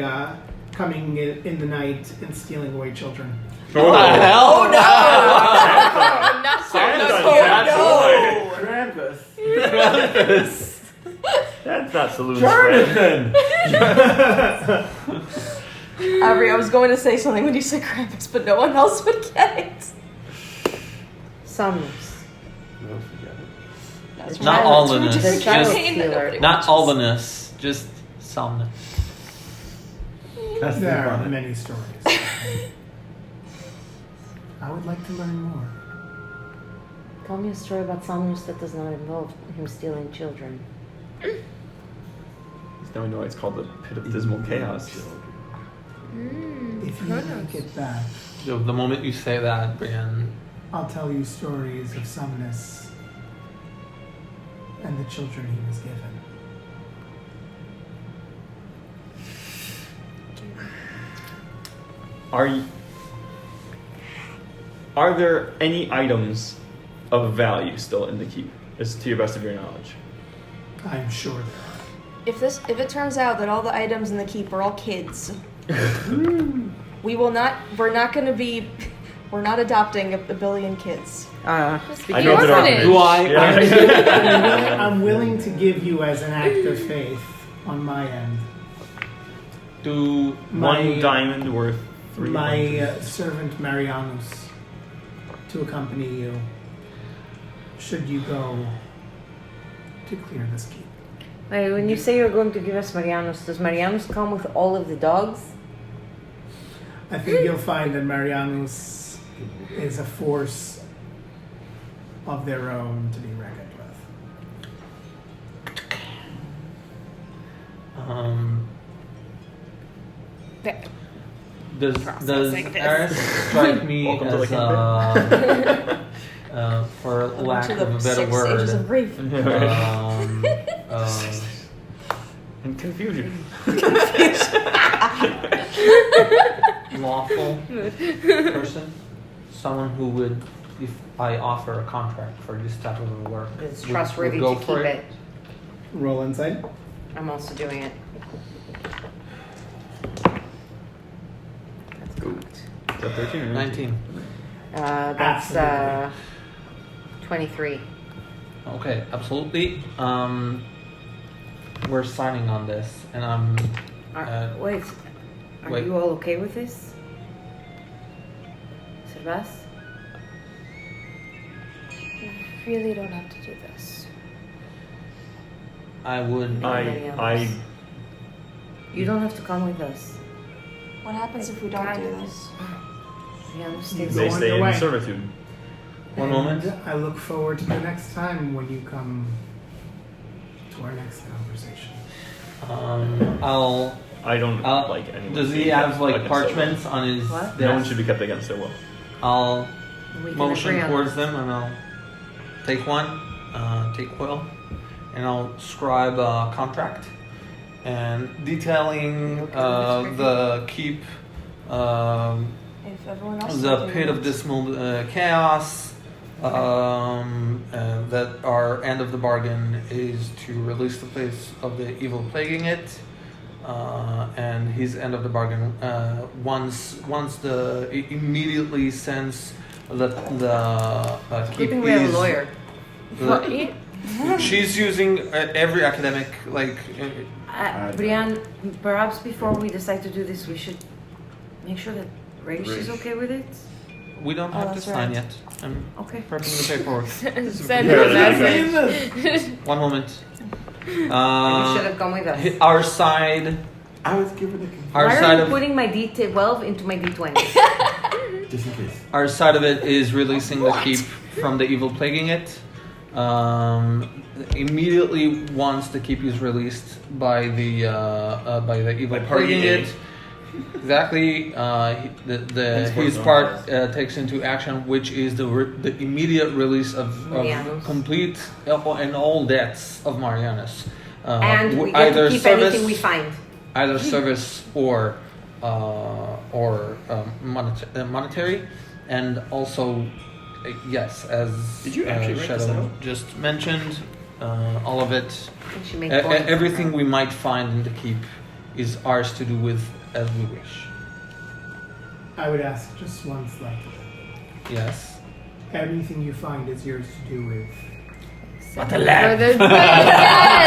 in the night and stealing away children. What the hell? Oh no! Krampus. That's not Saloon's friend. Avery, I was going to say something when you said Krampus, but no one else would get it. Somnus. That's Not right. allness. It's a Just- campaign that nobody Not watches. allness. Just somnus. That's the There are one. many stories. I would like to learn more. Tell me a story about Somnus that does not involve him stealing children. Now we know it's called the Pit of Dismal Chaos. If you like it back, The moment you say that, Brian, I'll tell you stories of Somnus and the children he was given. Are there any items of value still in the keep, as to your best of your knowledge? I'm sure there are. If it turns out that all the items in the keep are all kids, we're not adopting a billion kids. I know that orphanage. do I? I'm willing to give you as an act of faith on my end. Do One diamond worth 3 My points. servant Marianus to accompany you should you go to clear this keep. Wait, when you say you're going to give us Marianos, does Marianos come with all of the dogs? I think you'll find that Marianus is a force of their own to be reckoned with. Does Processing this. Aris strike me Welcome to as for lack To of the a better 6 stages of word, grief. And confusion. lawful person, someone who would, if I offer a contract for this type of work, It's would trustworthy go to keep for it. Roll inside. I'm also doing it. Is that 13 or 19. That's Absolutely. 23. Okay, absolutely. We're signing on this, and I'm. Wait, are wait. you all okay with this? Sebas? You really don't have to do this. I would. I You don't have to come with us. What happens if we don't do this? We understand. they Go on stay your in way. servitude. One moment. And I look forward to the next time when you come to our next conversation. I don't I'll- like anyone. Does he being have kept like against their will. parchments on his What? desk? No one should be kept against their will. I'll We can motion agree on towards this. them, and I'll take one, take Quill, and I'll scribe a contract and detailing Okay, that's the keep, If everyone else is the okay pit with of it. dismal chaos. That our end of the bargain is to release the face of the evil plaguing it, and his end of the bargain once immediately sends that the Good keep thing we have a is- lawyer. the- she's using every academic Brian, perhaps before we decide to do this, we should make sure that Raish is Raish. okay with it. we don't Oh, have to that's sign right. yet. I'm Okay. prepping the paperwork. Send him a message. One moment. You should have come with us. Our side. I was given a Our Why side are you of putting my D12 into my D20? just in case. our side of it is releasing the keep from the evil plaguing it. Immediately once the keep is released by the evil By party plaguing A. it, exactly. His part takes into action, which is the immediate release of Marianus. complete and all debts of Marianus. And we get either to keep service, anything we find. either service or monetary, and also yes, as Did you actually write this Shadow out? just mentioned, all of it, And she made points. everything we might find in the keep is ours to do with as we wish. I would ask just one slight. Yes. Everything you find is yours to do with. But the lab. For the-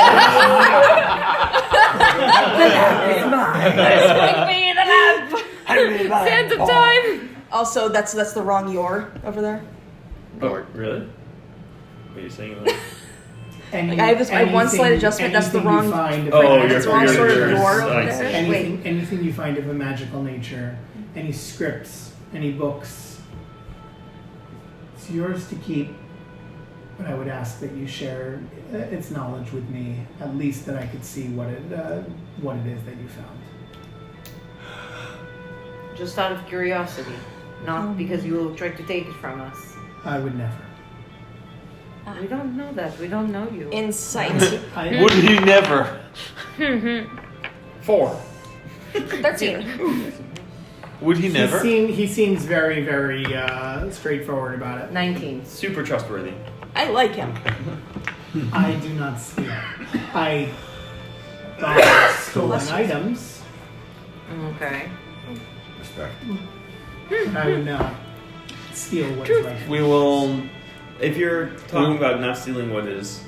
Sands of time. Also, that's the wrong your over there. Oh, really? What are you saying? Like, Any, I have one slight adjustment, that's the anything you wrong- find of oh, magical it's wrong you're, sort of you're, door over I there. see. anything you find of a magical nature, any scripts, any books, it's yours to keep. But I would ask that you share its knowledge with me, at least that I could see what it is that you found. Just out of curiosity, not because you will try to take it from us. I would never. We don't know that. We don't know you. Insight. I, Would he never? 4. 13. Would he never? He seems very, very straightforward about it. 19. Super trustworthy. I like him. I do not steal. I buy stolen items. Okay. Respect. I would not steal what is right. We will. If you're talking about not stealing what is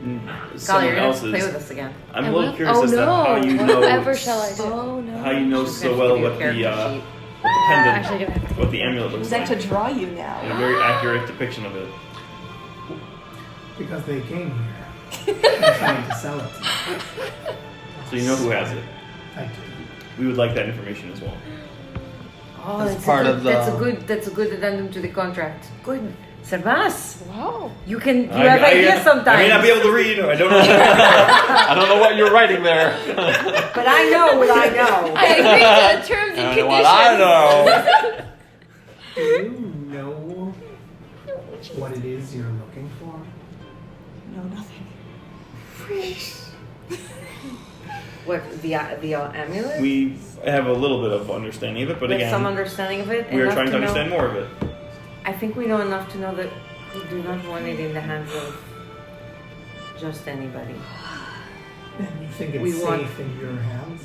Golly, someone you're gonna have to else's, play with us again. I'm I a little will? curious Oh as to how you no! know Whatever shall I do? Oh no. how you know She's so gonna well give you a what the character sheet. pendant, Actually, I don't have to. what the amulet looks He's like like. to draw you And a now. very accurate depiction of it. Because they came here. I'm trying to sell it. So you know who has it. I do. We would like that information as well. Oh, That's that's, part a good, of the- that's a good addendum to the contract. Good. Servas, Wow. you have ideas sometimes. I may not be able to read. I don't know. I don't know what you're writing there. But I know what I know. I agree to the terms and I conditions. know what I know. Do you know what it is you're looking for? No, nothing. What the amulet? We have a little bit of understanding of it, but With again, some understanding of it. we are enough trying to know- understand more of it. I think we know enough to know that we do not want it in the hands of just anybody. And you think it's We safe want- in your hands?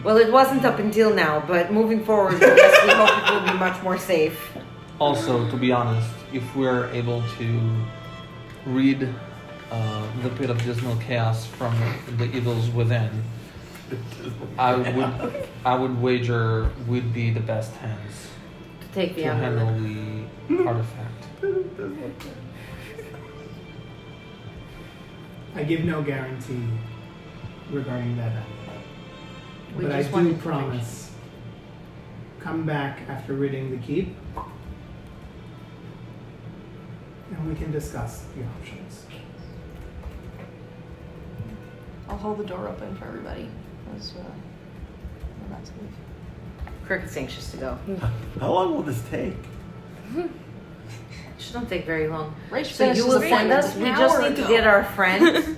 Well, it wasn't up until now, but moving forward, yes, we hope it will be much more safe. Also, to be honest, if we're able to read the pit of dismal chaos from the evils within, I would wager we'd be the best hands To take the to handle amulet. the artifact. I give no guarantee regarding that amulet. We But I just want do information. promise, come back after ridding the keep, and we can discuss the options. I'll hold the door open for everybody. As, we're about to leave. Cricket's anxious to go. How long will this take? It shouldn't take very long. Rach So you finished will his send appointment us. an We hour just need ago. to get our friend,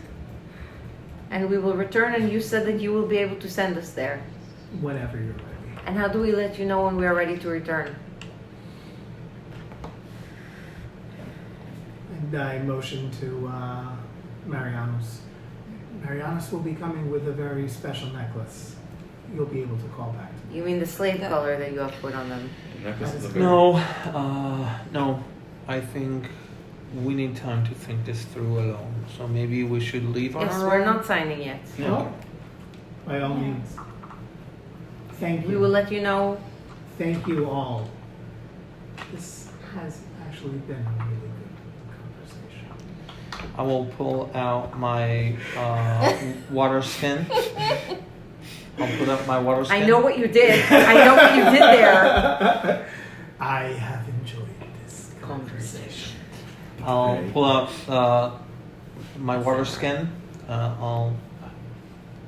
and we will return. And you said that you will be able to send us there. Whenever you're ready. And how do we let you know when we are ready to return? And I motion to Marianos. Marianos will be coming with a very special necklace. You'll be able to call back to me. You mean the slave color that you have put on them? The necklace is a very- No. I think we need time to think this through alone. So maybe we should leave on Yes, our we're own. not signing yet. Oh, by all means. Thank you. We will let you know. Thank you all. This has actually been a really good conversation. I will pull out my water skin. I'll put up my water skin. I know what you did. I know what you did there. I have enjoyed this conversation. I'll pull out my water skin. I'll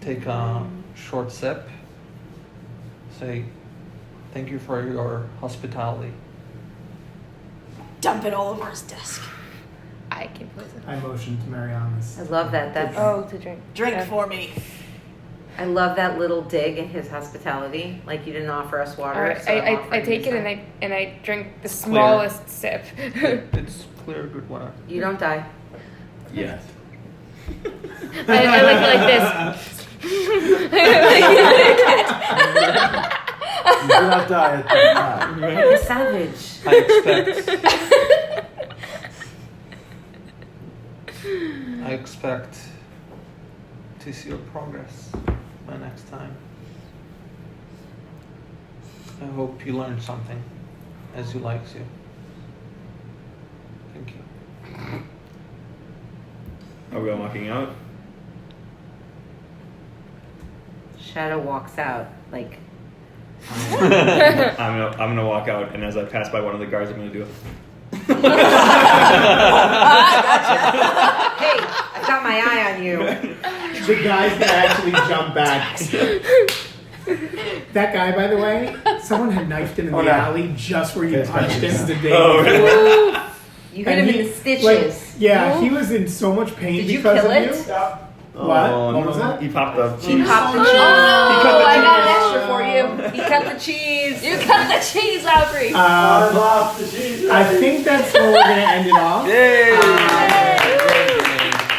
take a short sip. Say, thank you for your hospitality. Dump it all over his desk. I can poison. I motion to Marianas. I love that. That's. Oh, to drink. Drink Yeah. for me. I love that little dig at his hospitality. Like you didn't offer us water. Alright, so I'm I offering take you it some. and I drink the Clear. smallest sip. It's clear, good water. You don't die. Yes. I like this. You do not die at this time. Like a savage. I expect to see your progress my next time. I hope you learned something as you like to. Thank you. Are we all walking out? Shadow walks out. Like I'm gonna walk out, and as I pass by one of the guards, I'm gonna do it. hey, I've got my eye on you. The guys that actually jump back. That guy, by the way, someone had knifed him in the alley just where you punched him the day Oh, before. You hit him in the stitches. Like, yeah, he was in so much pain Did you because kill of it? you. Oh, What was no. that? He popped the He cheese. popped the Oh, cheese. I got an extra for you. He cut the cheese. You cut the cheese, Audrey. I think that's where we're going to end it off.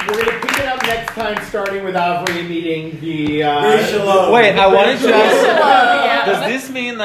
We're going to pick it up next time, starting with Avery meeting the... Wait, I wanted to ask, does this mean that